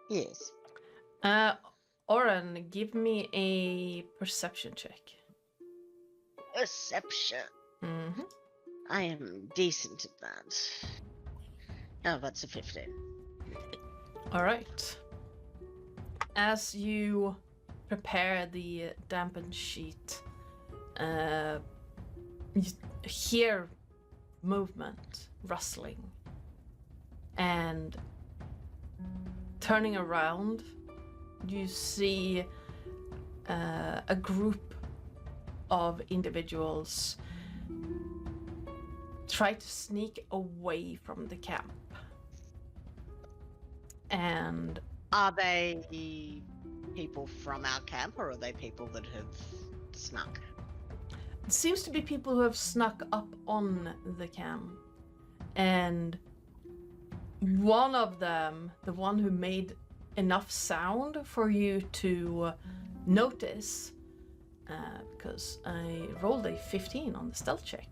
Yes. Oren, give me a perception check. Perception. Mm-hmm. I am decent at that. Oh, that's a 15. All right. As you prepare the dampened sheet, you hear movement, rustling, and turning around, you see a group of individuals try to sneak away from the camp. And Are they people from our camp, or are they people that have snuck? it seems to be people who have snuck up on the camp. And one of them, the one who made enough sound for you to notice, because I rolled a 15 on the stealth check,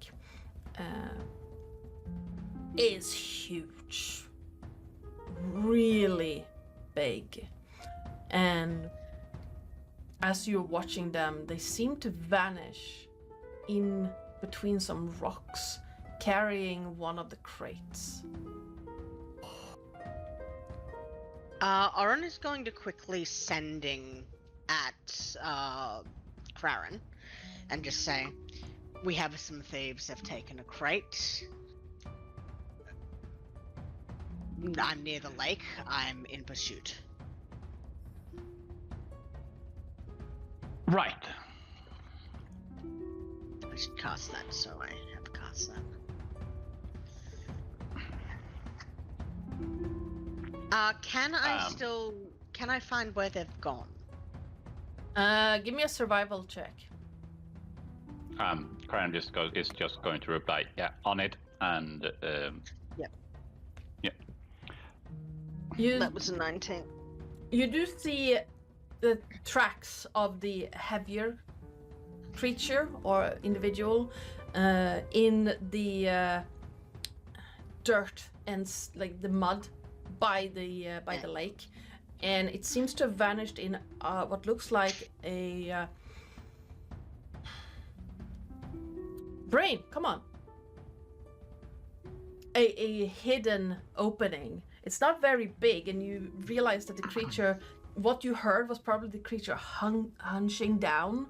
is huge. Really big. And as you're watching them, they seem to vanish in between some rocks, carrying one of the crates. Oren is going to quickly sending at Krarin and just say, we have some thieves have taken a crate. I'm near the lake. I'm in pursuit. Right. I should cast that, so I have cast that. Can I find where they've gone? Give me a survival check. Crown is just going to reply, yeah, on it, and Yep. Yep. That was a 19. You do see the tracks of the heavier creature or individual in the dirt and like the mud by the lake, and it seems to have vanished in what looks like a brain. Come on, a hidden opening. It's not very big, and you realize that the creature, what you heard was probably the creature hunching down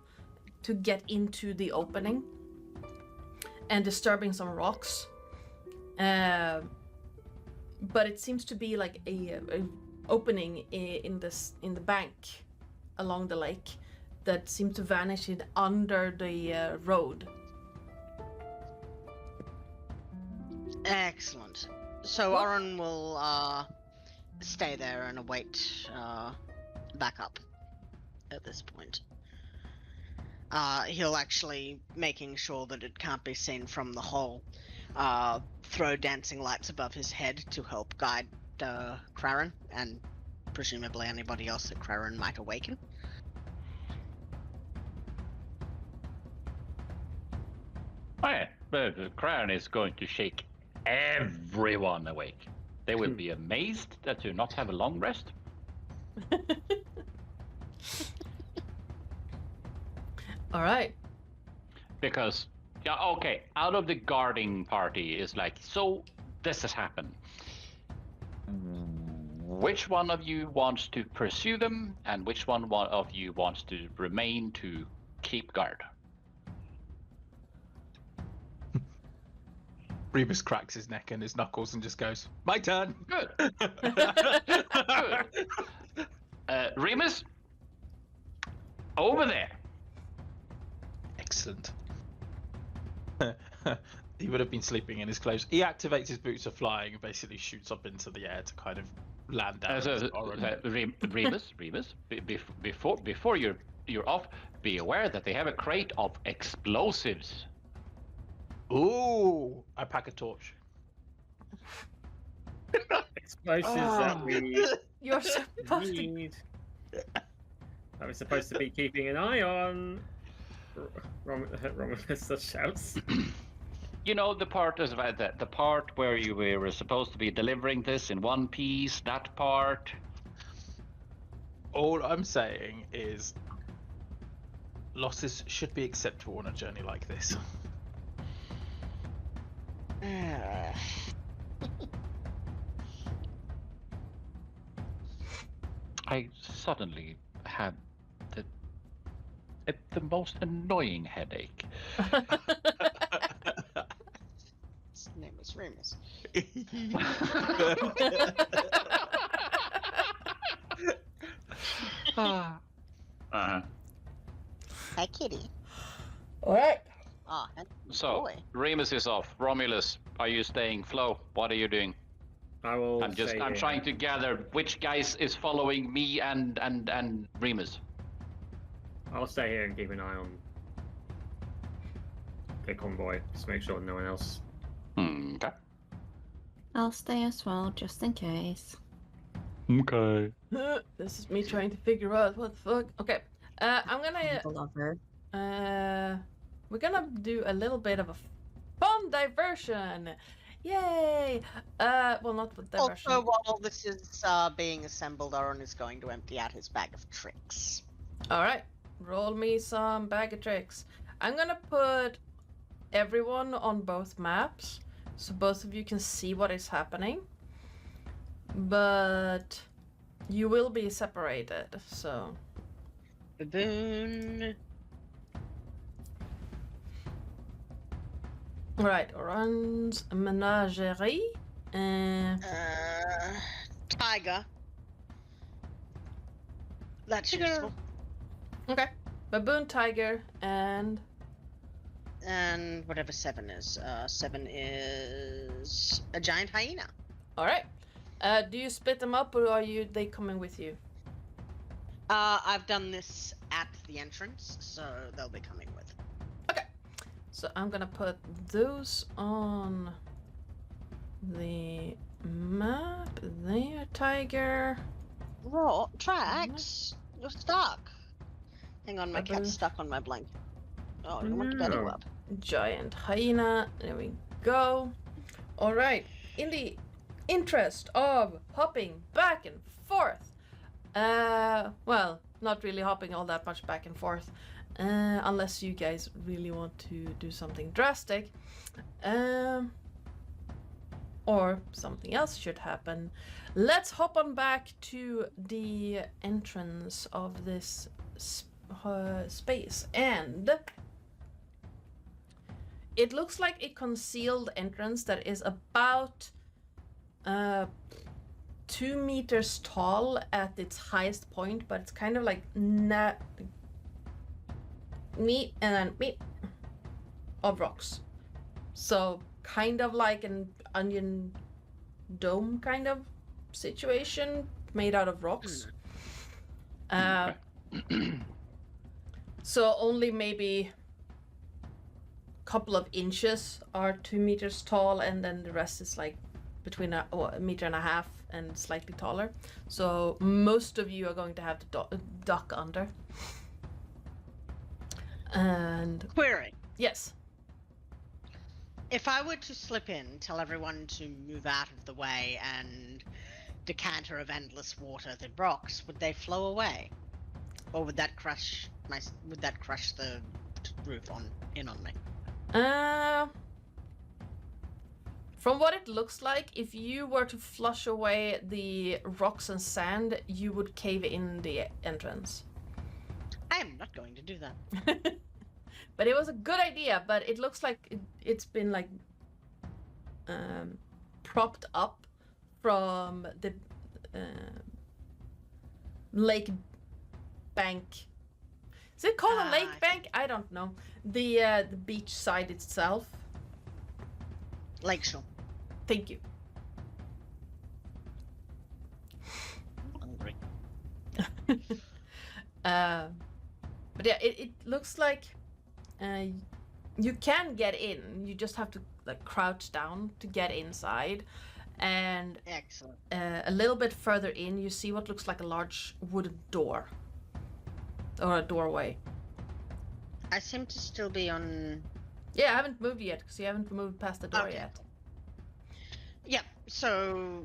to get into the opening and disturbing some rocks. But it seems to be like a opening in the bank along the lake that seemed to vanish in under the road. Excellent. So Well- Oren will stay there and await backup at this point. He'll actually, making sure that it can't be seen from the hole, throw dancing lights above his head to help guide Krarin and presumably anybody else that Krarin might awaken. oh yeah, but Crown is going to shake everyone awake. They will be amazed that you not have a long rest. All right. Because, yeah, okay, out of the guarding party is like, so this has happened. Which one of you wants to pursue them, and which one of you wants to remain to keep guard? Rebus cracks his neck and his knuckles and just goes, "My turn." Good. Good. Remus, over there. Excellent. He would have been sleeping in his clothes. He activates his boots of flying and basically shoots up into the air to kind of land down. Remus, before you're off, be aware that they have a crate of explosives. Ooh! I pack a torch. Explosives that we You're supposed to. need. I was supposed to be keeping an eye on. Romulus shouts. You know the part is about the part where you were supposed to be delivering this in one piece. That part. All I'm saying is losses should be acceptable on a journey like this. I suddenly had the most annoying headache. His name is Remus. Uh-huh. Hi, kitty. All right. Ah, So boy. Remus is off. Romulus, are you staying? Flo, what are you doing? I will. I'm stay here. trying to gather which guys is following me and Remus. I'll stay here and keep an eye on the convoy. Just make sure no one else. Okay. I'll stay as well, just in case. Okay. This is me trying to figure out what the fuck. Okay. I'm gonna The lover. we're gonna do a little bit of a fun diversion. Yay! Well, not with diversion. Also, while this is being assembled, Oren is going to empty out his bag of tricks. All right, roll me some bag of tricks. I'm gonna put everyone on both maps, so both of you can see what is happening. But you will be separated, so. Baboon. Right, Orange Menagerie. Tiger. That's useful. Okay. Baboon, tiger, and whatever 7 is. 7 is a giant hyena. all right. Do you split them up, or are they coming with you? I've done this at the entrance, so they'll be coming with. So I'm gonna put those on the map. There, tiger. What? Tracks? You're stuck. Hang on, my cat's stuck on my blanket. Oh, you want to get it up. Giant hyena. There we go. All right. In the interest of hopping back and forth. Well, not really hopping all that much back and forth. Unless you guys really want to do something drastic. Or something else should happen. Let's hop on back to the entrance of this space. And it looks like a concealed entrance that is about 2 meters tall at its highest point, but it's kind of like meat and then meat of rocks. So kind of like an onion dome kind of situation made out of rocks. So only maybe a couple of inches are 2 meters tall, and then the rest is like between a meter and a half and slightly taller. So most of you are going to have to duck under. And query. Yes. If I were to slip in, tell everyone to move out of the way, and decanter of endless water the rocks, would they flow away, or would that crush the roof in on me? From what it looks like, if you were to flush away the rocks and sand, you would cave in the entrance. I am not going to do that. But it was a good idea, but it looks like it's been like propped up from the lake bank. Is it called a lake bank? I don't know. The beach side itself. Lakeshore. Thank you. Hungry. But yeah, it looks like you can get in. You just have to like crouch down to get inside. And excellent. A little bit further in, you see what looks like a large wooden door. Or a doorway. I seem to still be on... Yeah, I haven't moved yet, because you haven't moved past the door yet. Yeah, so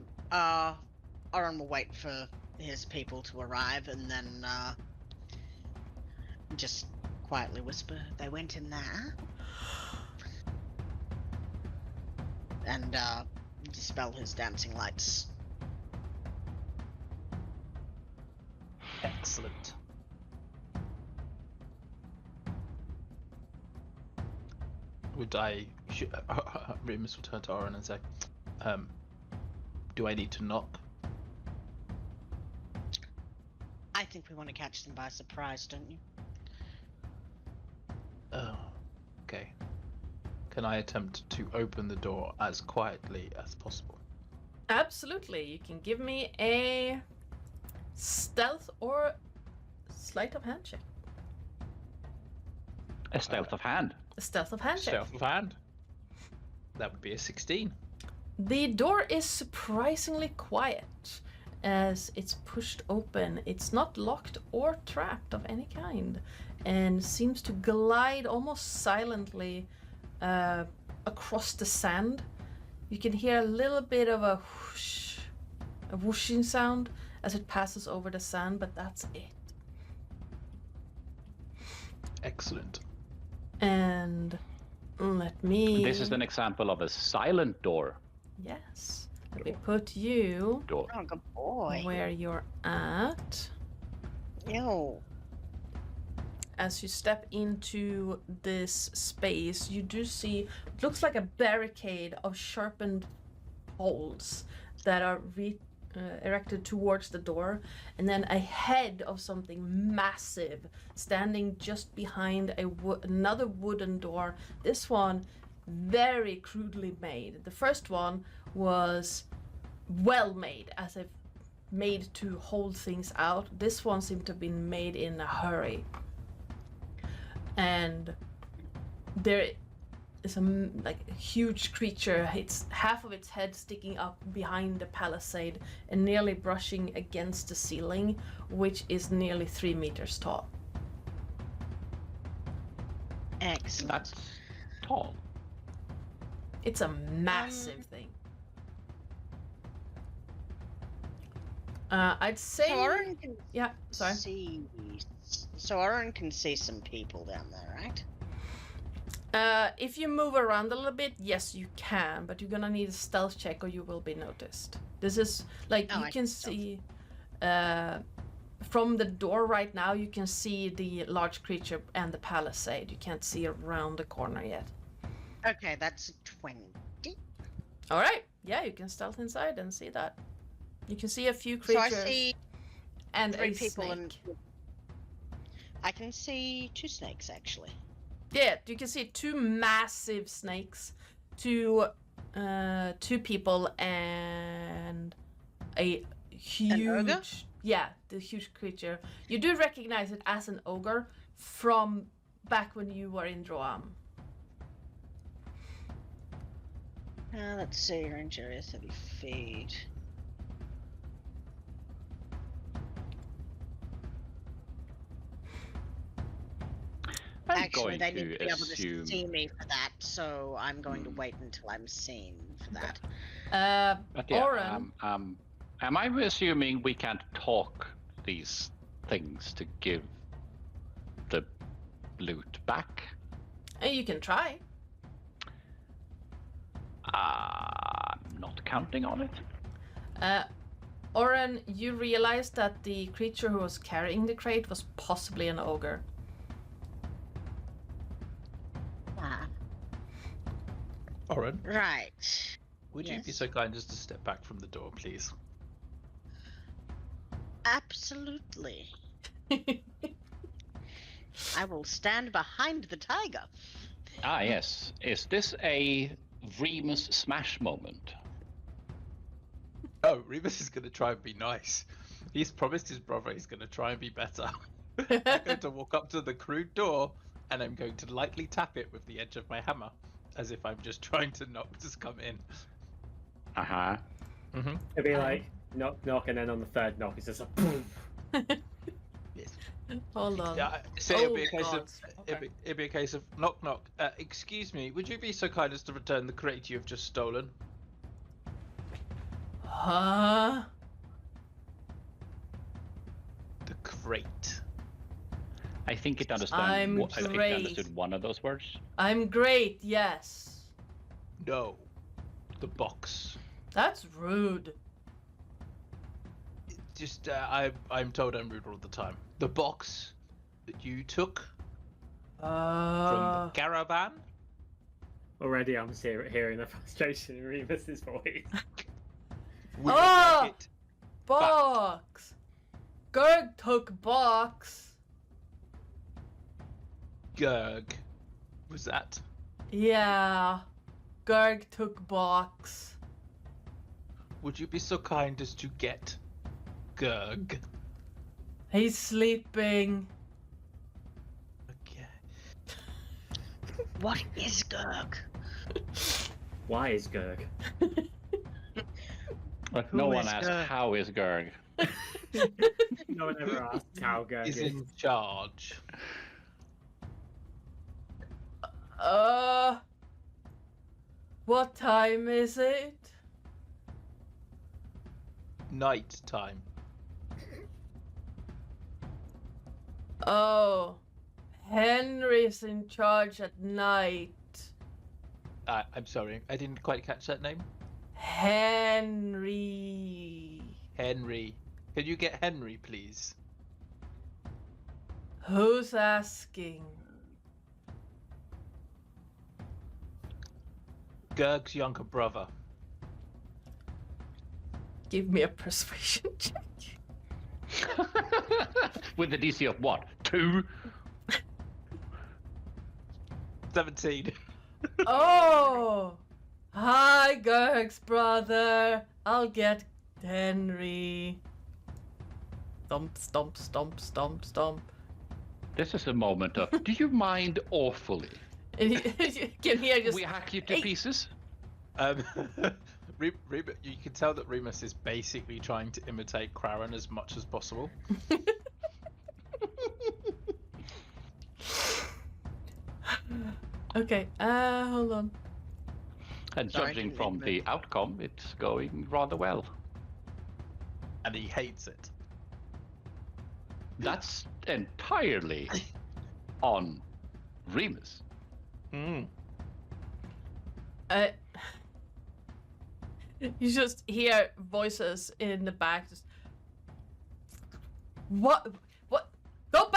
Oren will wait for his people to arrive, and then just quietly whisper, "They went in there," and dispel his dancing lights. Excellent. Remus will turn to Oren and say, do I need to knock? I think we want to catch them by surprise, don't you? Oh, okay. Can I attempt to open the door as quietly as possible? Absolutely. You can give me a stealth or sleight of hand check. A stealth of hand. A stealth of hand check. Stealth of hand. That would be a 16. The door is surprisingly quiet. as it's pushed open. It's not locked or trapped of any kind, and seems to glide almost silently across the sand. You can hear a little bit of a whoosh, a whooshing sound as it passes over the sand, but that's it. Excellent. And let me... This is an example of a silent door. Yes. Let me put you Door. Oh, good boy. where you're at. Ew. As you step into this space, you do see, it looks like a barricade of sharpened poles that are erected towards the door, and then a head of something massive standing just behind another wooden door. This one very crudely made. The first one was well made, as if made to hold things out. This one seemed to have been made in a hurry. And there is a huge creature. It's half of its head sticking up behind the palisade and nearly brushing against the ceiling, which is nearly 3 meters tall. Excellent. That's tall. It's a massive thing. I'd say... So Aaron can Yeah, sorry. So Aaron can see some people down there, right? If you move around a little bit, yes, you can, but you're gonna need a stealth check or you will be noticed. This is, like, Oh, you I can can stealth. see... from the door right now, you can see the large creature and the palisade. You can't see around the corner yet. Okay, that's 20. Alright, yeah, you can stealth inside and see that. You can see a few So creatures I see and 3 a people snake. and I can see 2 snakes actually. Yeah, you can see 2 massive snakes, 2 people, and a huge... ogre? Yeah, the huge creature. You do recognize it as an ogre from back when you were in Droam. Let's see, range area 30 feet. I'm Actually, going they need to to be able to assume. see me for that, so I'm going to wait until I'm seen for that. But yeah, Oren, am I assuming we can't talk these things to give the loot back? you can try. I'm not counting on it. Oren, you realize that the creature who was carrying the crate was possibly an ogre. Ah, Oren, right. would you be Yes. so kind as to step back from the door, please? Absolutely. I will stand behind the tiger. Ah, yes. Is this a Remus smash moment? Oh, Remus is going to try and be nice. He's promised his brother he's going to try and be better. I'm going to walk up to the crude door and I'm going to lightly tap it with the edge of my hammer, as if I'm just trying to just come in. Uh-huh. Mm-hmm. It'd be like knock, knock, and then on the third knock, it's just like boom. Yes. Hold on. Yeah. So it'll be a Oh, case God. of it'll be a case of knock knock. Excuse me. Would you be so kind as to return the crate you've just stolen? Huh? The crate. I think it I'm I think it great. understood one of those words. I'm great, yes. No. The box. That's rude. Just I'm told I'm rude all the time. The box that you took from the caravan. Already, I'm hearing the frustration in Remus's voice. We would Oh! like it. Box. Gerg took box. Gerg. Was that? Yeah. Gerg took box. Would you be so kind as to get Gerg? He's sleeping. Okay. What is Gurg? Why is Gurg? But Who no one is asked Gurg? how is Gurg. No one ever asked how Gurg Is is. in charge. What time is it? Night time. Oh, Henry's in charge at night. I'm sorry, I didn't quite catch that name. Henry. Henry. Can you get Henry, please? Who's asking? Gurg's younger brother. Give me a persuasion check. With the DC of what? 2? 17. Oh! Hi, Gurg's brother. I'll get Henry. Stomp, stomp, stomp, stomp, stomp. This is a moment of, do you mind awfully? And you can hear just. We hack you to Hey. pieces? You can tell that Remus is basically trying to imitate Craren as much as possible. Okay, hold on. And Sorry, judging didn't from mean the outcome, it's going rather well. And he hates it. That's entirely on Remus. Mm. You just hear voices in the back. Just what? Go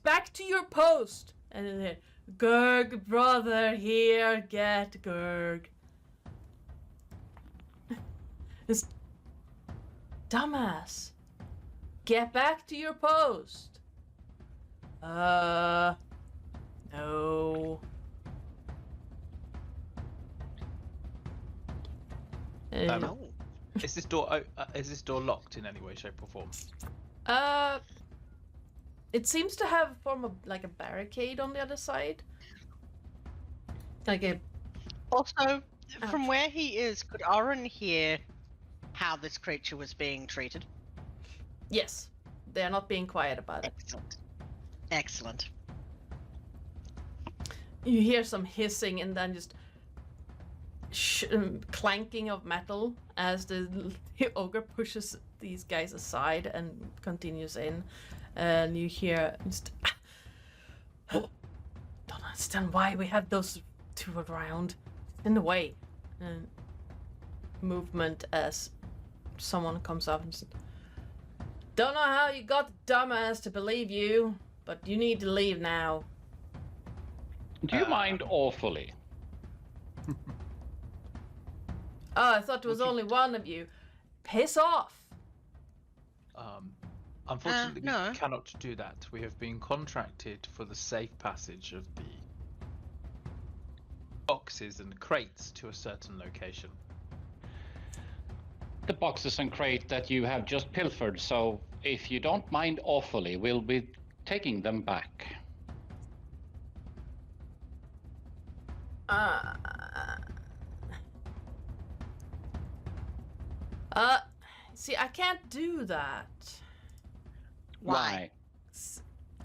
back to your post. And then here, Gurg brother, here, get Gurg. This dumbass. Get back to your post. No. No. Is this door locked in any way, shape, or form? It seems to have a form of like a barricade on the other side. Like a Also, from Ouch. where he is, could Oren hear how this creature was being treated? yes, they're not being quiet about it. Excellent. Excellent. You hear some hissing and then just clanking of metal as the ogre pushes these guys aside and continues in. And you hear just don't understand why we have those two around in the way. And movement as someone comes up and says, don't know how you got the dumbass to believe you, but you need to leave now. Do you mind awfully? Oh, I thought there was Would you- only one of you. Piss off. Unfortunately, no. we cannot do that. We have been contracted for the safe passage of the boxes and crates to a certain location. The boxes and crate that you have just pilfered, so if you don't mind awfully, we'll be taking them back. See, I can't do that. Why?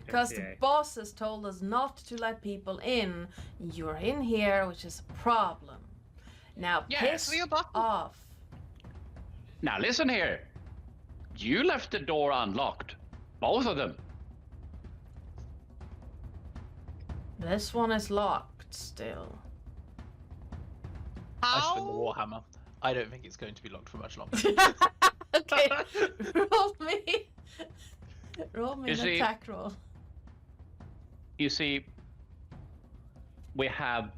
Because the MCA. boss has told us not to let people in. You're in here, which is a problem. Now Yes, piss we are boss. off. Now listen here. You left the door unlocked. Both of them. This one is locked still. I spin the How? Warhammer. I don't think it's going to be locked for much longer. Okay, roll me You an see- attack roll. You see, we have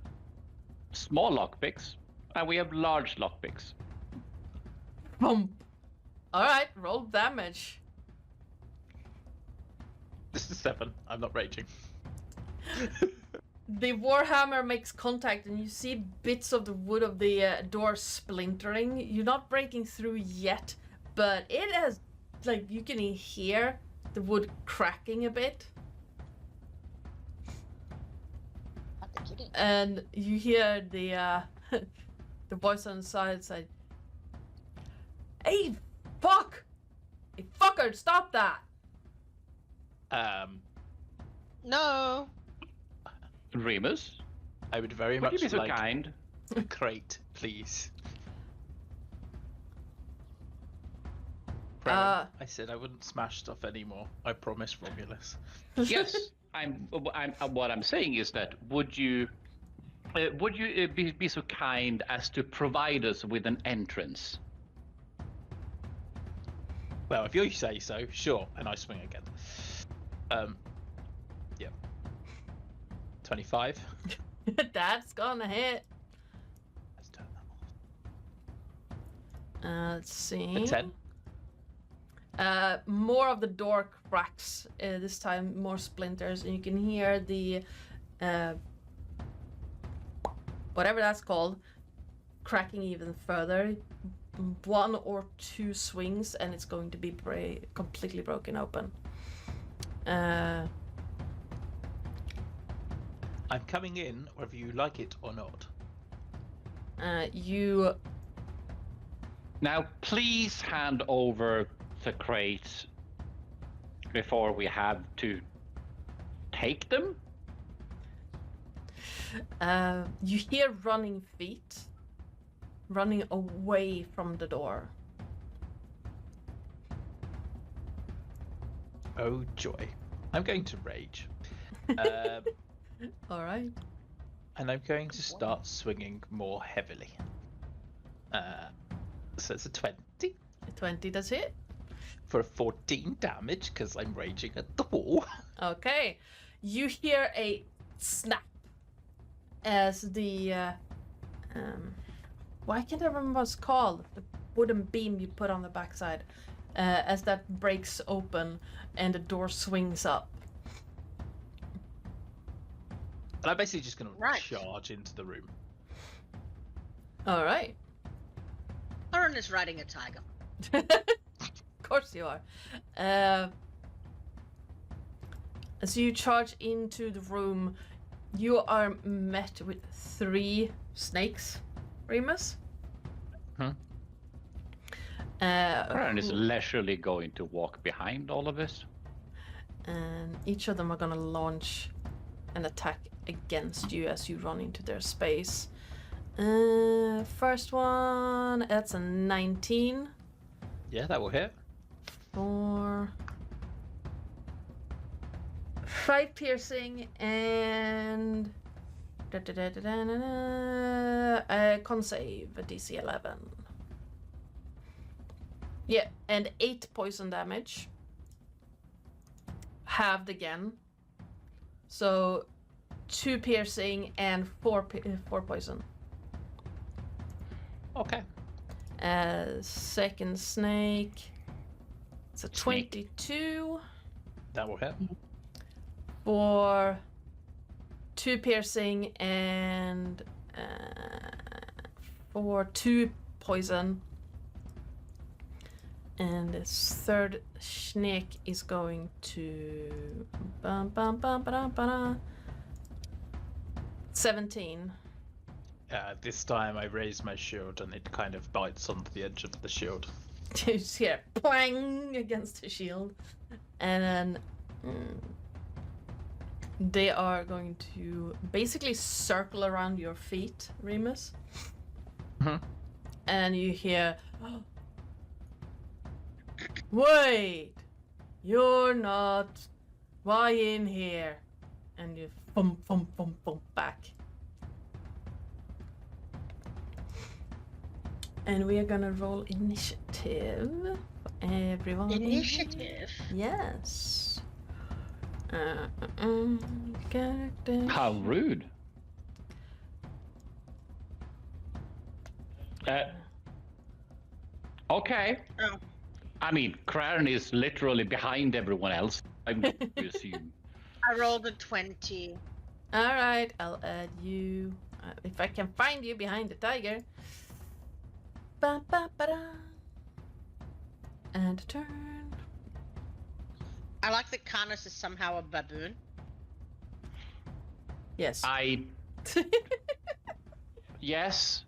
small lockpicks and we have large lockpicks. Boom. All right, roll damage. This is 7. I'm not raging. The warhammer makes contact, and you see bits of the wood of the door splintering. You're not breaking through yet, but it has, like, you can hear the wood cracking a bit, and you hear the the voice on the side say, Hey, fuck! Hey, fucker, stop that! No. Remus, I would very would you much be so like kind? a crate, please. Brown, I said I wouldn't smash stuff anymore. I promise, Romulus. Yes, what I'm saying is that would you be so kind as to provide us with an entrance? Well, if you say so, sure. And I swing again. Yeah. 25. That's gonna hit. Let's turn that Let's see. off. A 10. More of the door cracks. This time, more splinters, and you can hear the whatever that's called cracking even further. 1 or 2 swings, and it's going to be completely broken open. I'm coming in, whether you like it or not. You Now, please hand over the crates before we have to take them. you hear running feet running away from the door. Oh joy. I'm going to rage. All right. And I'm going to start swinging more heavily. So it's a 20 A 20 does hit. for 14 damage because I'm raging at the wall. Okay. You hear a snap as the why can't I remember what it's called? The wooden beam you put on the backside. As that breaks open and the door swings up. And I'm basically just going Right. to charge into the room. All right. Aaron is riding a tiger. Of course you are. As you charge into the room, you are met with 3 snakes, Remus. Aaron is leisurely going to walk behind all of this. And each of them are gonna launch an attack against you as you run into their space. First one, that's a 19 Yeah, that will hit. for 5 piercing and con save, a DC 11. Yeah, and 8 poison damage. Halved again. So 2 piercing and 4 poison. Okay. Second snake. It's a Snake. 22 That will hit. for 2 piercing and for 2 poison. And this third snake is going to 17. This time I raise my shield and it kind of bites onto the edge of the shield. You just hear plang against the shield. And then they are going to basically circle around your feet, Remus. Mhm. And you hear, wait, you're not. Why in here? And you bump back. And we are gonna roll initiative. Everyone. Initiative. Yes. Character. How rude. Okay. Oh. I mean, Craren is literally behind everyone else, I'm going to assume. I rolled a 20. All right, I'll add you. If I can find you behind the tiger. Ba-ba-ba-da. And a turn. I like that Carnis is somehow a baboon. Yes. Yes.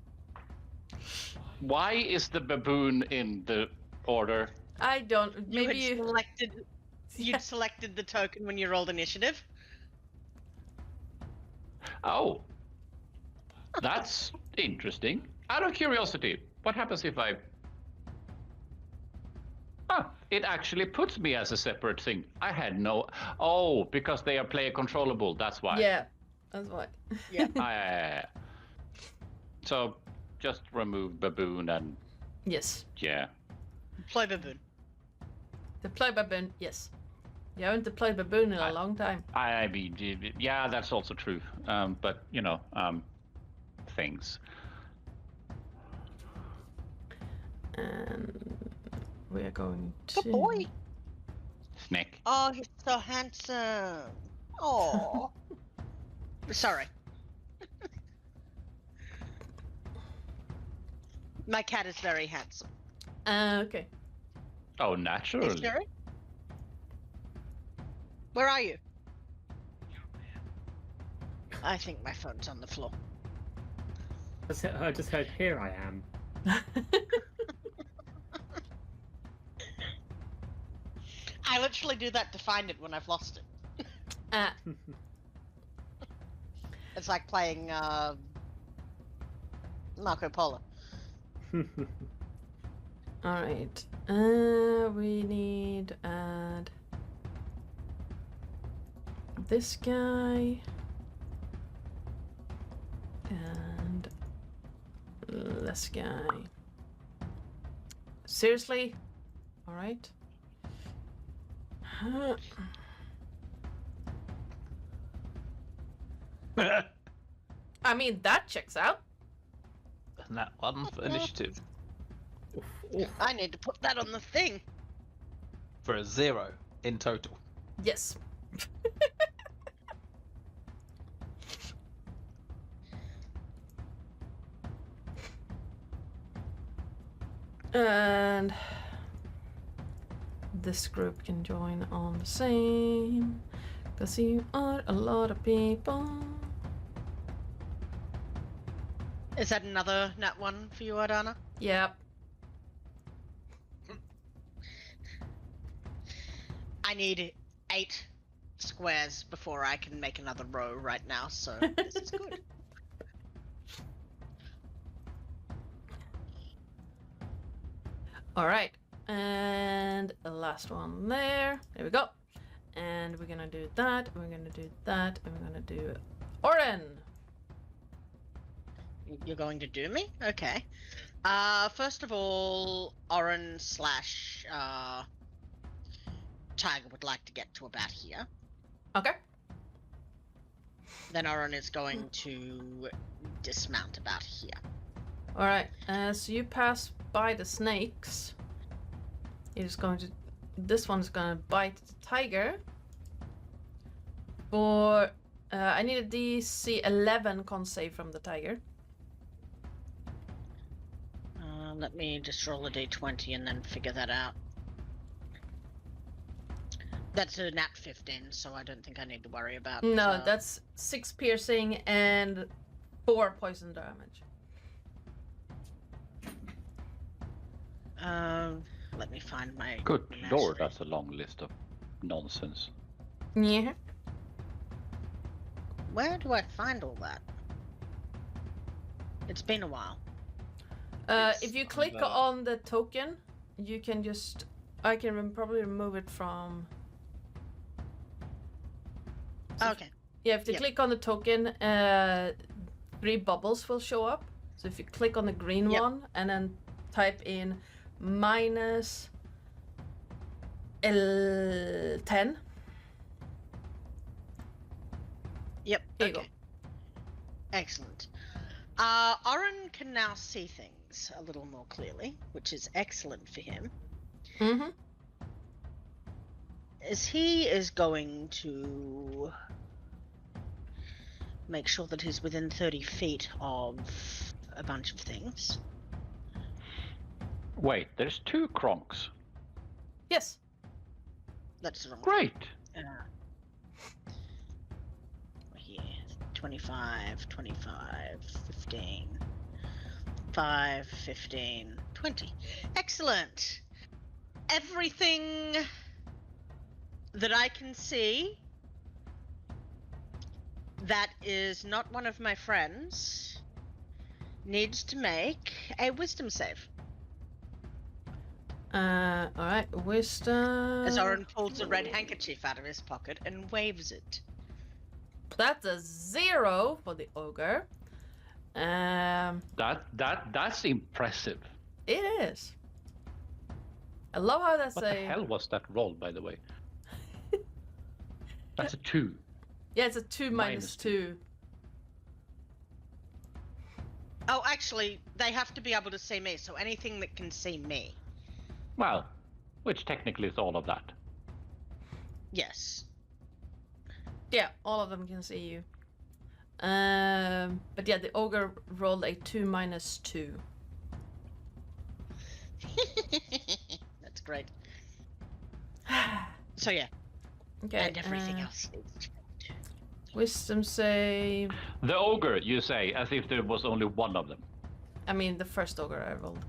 Why is the baboon in the order? I don't. Maybe you had selected. You'd selected the token when you rolled initiative. Oh, that's interesting. Out of curiosity, what happens if I... Ah, it actually puts me as a separate thing. I had no... Oh, because they are player controllable, that's why. Yeah, that's why. Yeah. So, just remove baboon and... Yes. Yeah. Deploy baboon. Deploy baboon, yes. You haven't deployed baboon in a long time. I mean, yeah, that's also true. But, you know, things. And we are going to... Good boy. Snake. Oh, he's so handsome. Oh. Sorry. My cat is very handsome. Okay. Oh, Hey, naturally. Sherry? Where are you? I think my phone's on the floor. I just heard, here I am. I literally do that to find it when I've lost it. It's like playing Marco Polo. Alright. We need to add this guy and this guy. Seriously? Alright. I mean, that checks out. And that one for initiative I need to put that on the thing. for a 0 in total. Yes. And this group can join on the same, because you are a lot of people. Is that another nat 1 for you, Adana? Yep. I need 8 squares before I can make another row right now, so this is good. All right, and the last one there. There we go. And we're gonna do that. We're gonna do that, and we're gonna do Oren. You're going to do me? Okay. First of all, Oren slash Tiger would like to get to about here. Okay. Then Oren is going to dismount about here. All right. So you pass by the snakes. It is going to. This one's gonna bite the tiger. For I need a DC 11 con save from the tiger. Let me just roll a d20 and then figure that out. That's a nat 15, so I don't think I need to worry about. No, that's 6 piercing and 4 poison damage. Let me find my. Good imaginary- lord, that's a long list of nonsense. Yeah. Where do I find all that? It's been a while. If you click on the token, you can just. I can probably remove it from. So Okay. Yeah, if you Yep. click on the token, 3 bubbles will show up. So if you click on the green Yep. one and then type in minus 10. Yep. There you go. Okay. Excellent. Oren can now see things a little more clearly, which is excellent for him. Mm-hmm. As he is going to make sure that he's within 30 feet of a bunch of things. Wait, there's 2 Kronks. Yes. That's the wrong. Great. Here, 25, 25, 15. 5, 15, 20. Excellent. Everything that I can see that is not one of my friends needs to make a wisdom save. Alright, wisdom. As Oren pulls a red handkerchief out of his pocket and waves it. That's a 0 for the ogre. That's impressive. It is. I love how that's What the hell was that roll, by the way? That's a 2. Yeah, it's a 2 minus 2. Oh, actually, they have to be able to see me, so anything that can see me. Well, which technically is all of that. Yes. Yeah, all of them can see you. But yeah, the ogre rolled a 2 minus 2. That's great. So yeah. Okay. And everything else. Wisdom save. The ogre, you say, as if there was only one of them. I mean, the first ogre I rolled.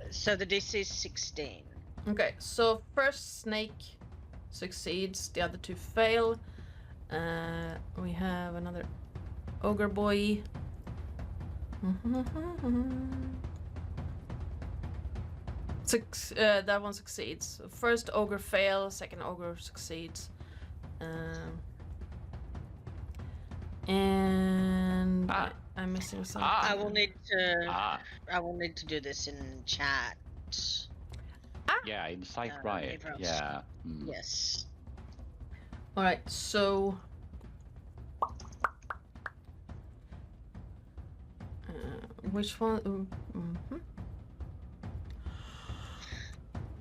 So the DC is 16. Okay, so first snake succeeds, the other 2 fail. We have another ogre boy. That one succeeds. First ogre fails, second ogre succeeds. And I'm missing something. I will need to do this in chat. Yeah, in Psych Riot. Yeah. Mm. Yes. Alright, so which one?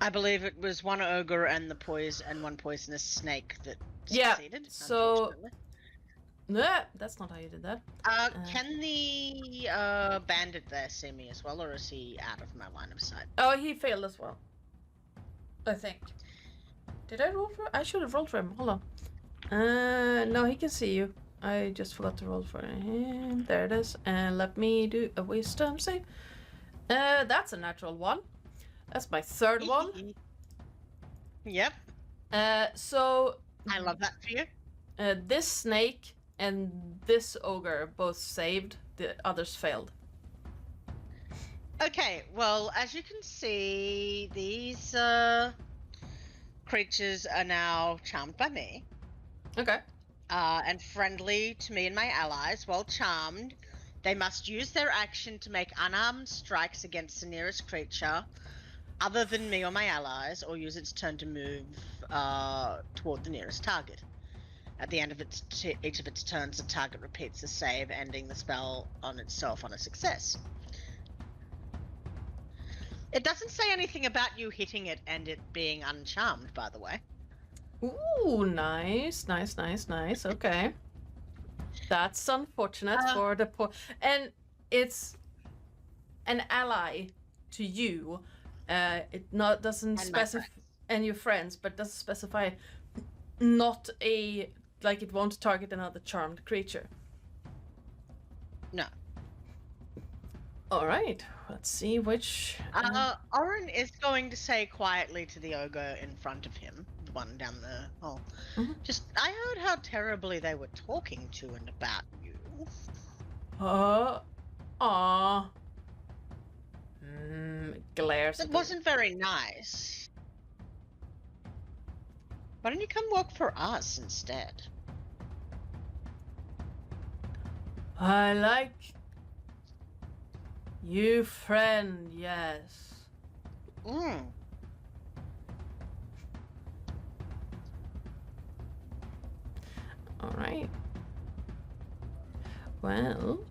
I believe it was one ogre and one poisonous snake that Yeah, succeeded. so no, that's not how you did that. Can the bandit there see me as well, or is he out of my line of sight? Oh, he failed as well, I think. Did I roll for? I should have rolled for him. Hold on. No, he can see you. I just forgot to roll for him. There it is. And let me do a wisdom save. That's a natural 1. That's my 3rd one. Yep. So I love that for you. this snake and this ogre both saved. The others failed. Okay, well, as you can see, these creatures are now charmed by me. Okay. And friendly to me and my allies. While charmed, they must use their action to make unarmed strikes against the nearest creature other than me or my allies, or use its turn to move toward the nearest target. At the end of each of its turns, the target repeats the save, ending the spell on itself on a success. It doesn't say anything about you hitting it and it being uncharmed, by the way. Ooh, nice. Okay. That's unfortunate for the poor. And it's an ally to you. It doesn't specify, and your friends, but doesn't specify not a, like it won't target another charmed creature. No. All right. Let's see which. Oren is going to say quietly to the ogre in front of him, the one down the hall. Mhm. Just, I heard how terribly they were talking to and about you. Glares. It wasn't very nice. Why don't you come work for us instead? I like you, friend. Yes. Mm. All right. Well,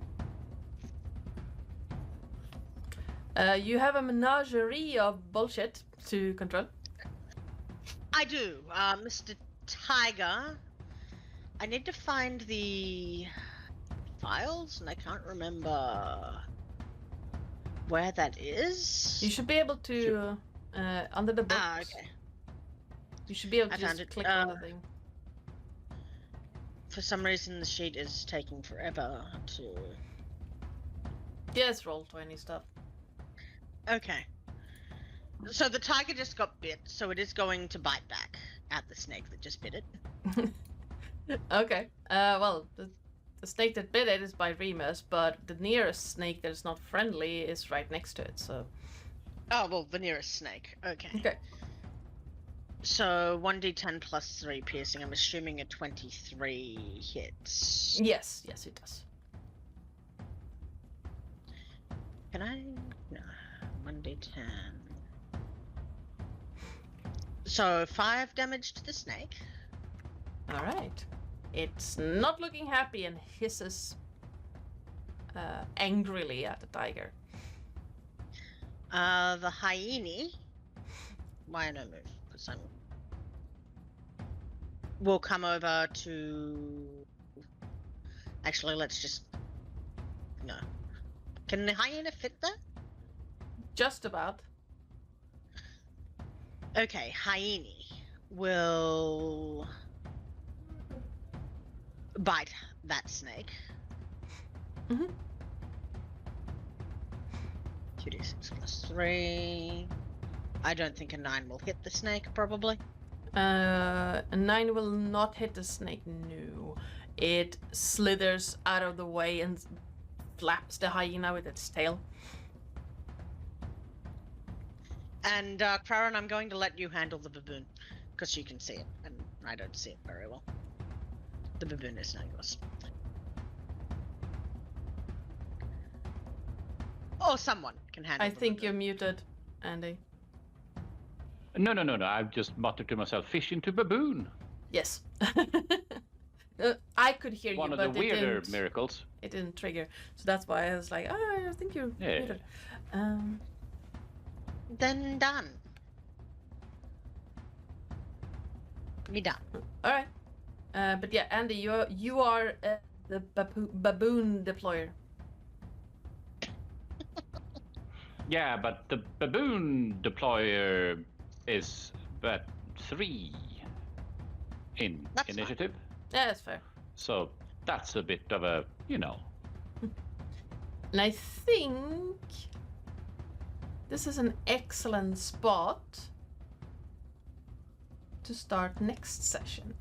you have a menagerie of bullshit to control. I do, Mr. Tiger. I need to find the files, and I can't remember where that is. You should be able to under the books. Okay. You should be able to I found just it. click on the thing. For some reason, the sheet is taking forever to Yes, roll 20 stuff. Okay. So the tiger just got bit, so it is going to bite back at the snake that just bit it. Okay. Well, the snake that bit it is by Remus, but the nearest snake that is not friendly is right next to it, so... Oh, well, the nearest snake. Okay. Okay. So 1d10 plus 3 piercing. I'm assuming a 23 hits. Yes, it does. Can I? No. 1d10. So 5 damage to the snake. Alright. It's not looking happy and hisses angrily at the tiger. The hyena. Why no move? Because I'm. We'll come over to. Actually, let's just. No. Can the hyena fit there? Just about. Okay, hyena will bite that snake. Mm-hmm. 2d6 plus 3. I don't think a 9 will hit the snake, probably. A 9 will not hit the snake, no. It slithers out of the way and flaps the hyena with its tail. And Kraran, I'm going to let you handle the baboon, because you can see it, and I don't see it very well. The baboon is now yours. Or someone can handle I the think baboon. you're muted, Andy. No. I've just muttered to myself, fish into baboon. Yes. I could hear One you, of but the weirder it didn't, miracles. it didn't trigger. So that's why I was like, oh, I think you're Yeah. muted. Then done. Me done. All right. But yeah, Andy, you are the baboon deployer. Yeah, but the baboon deployer is but 3 in That's fine. initiative. Yeah, that's fair. So that's a bit of a, And I think this is an excellent spot to start next session.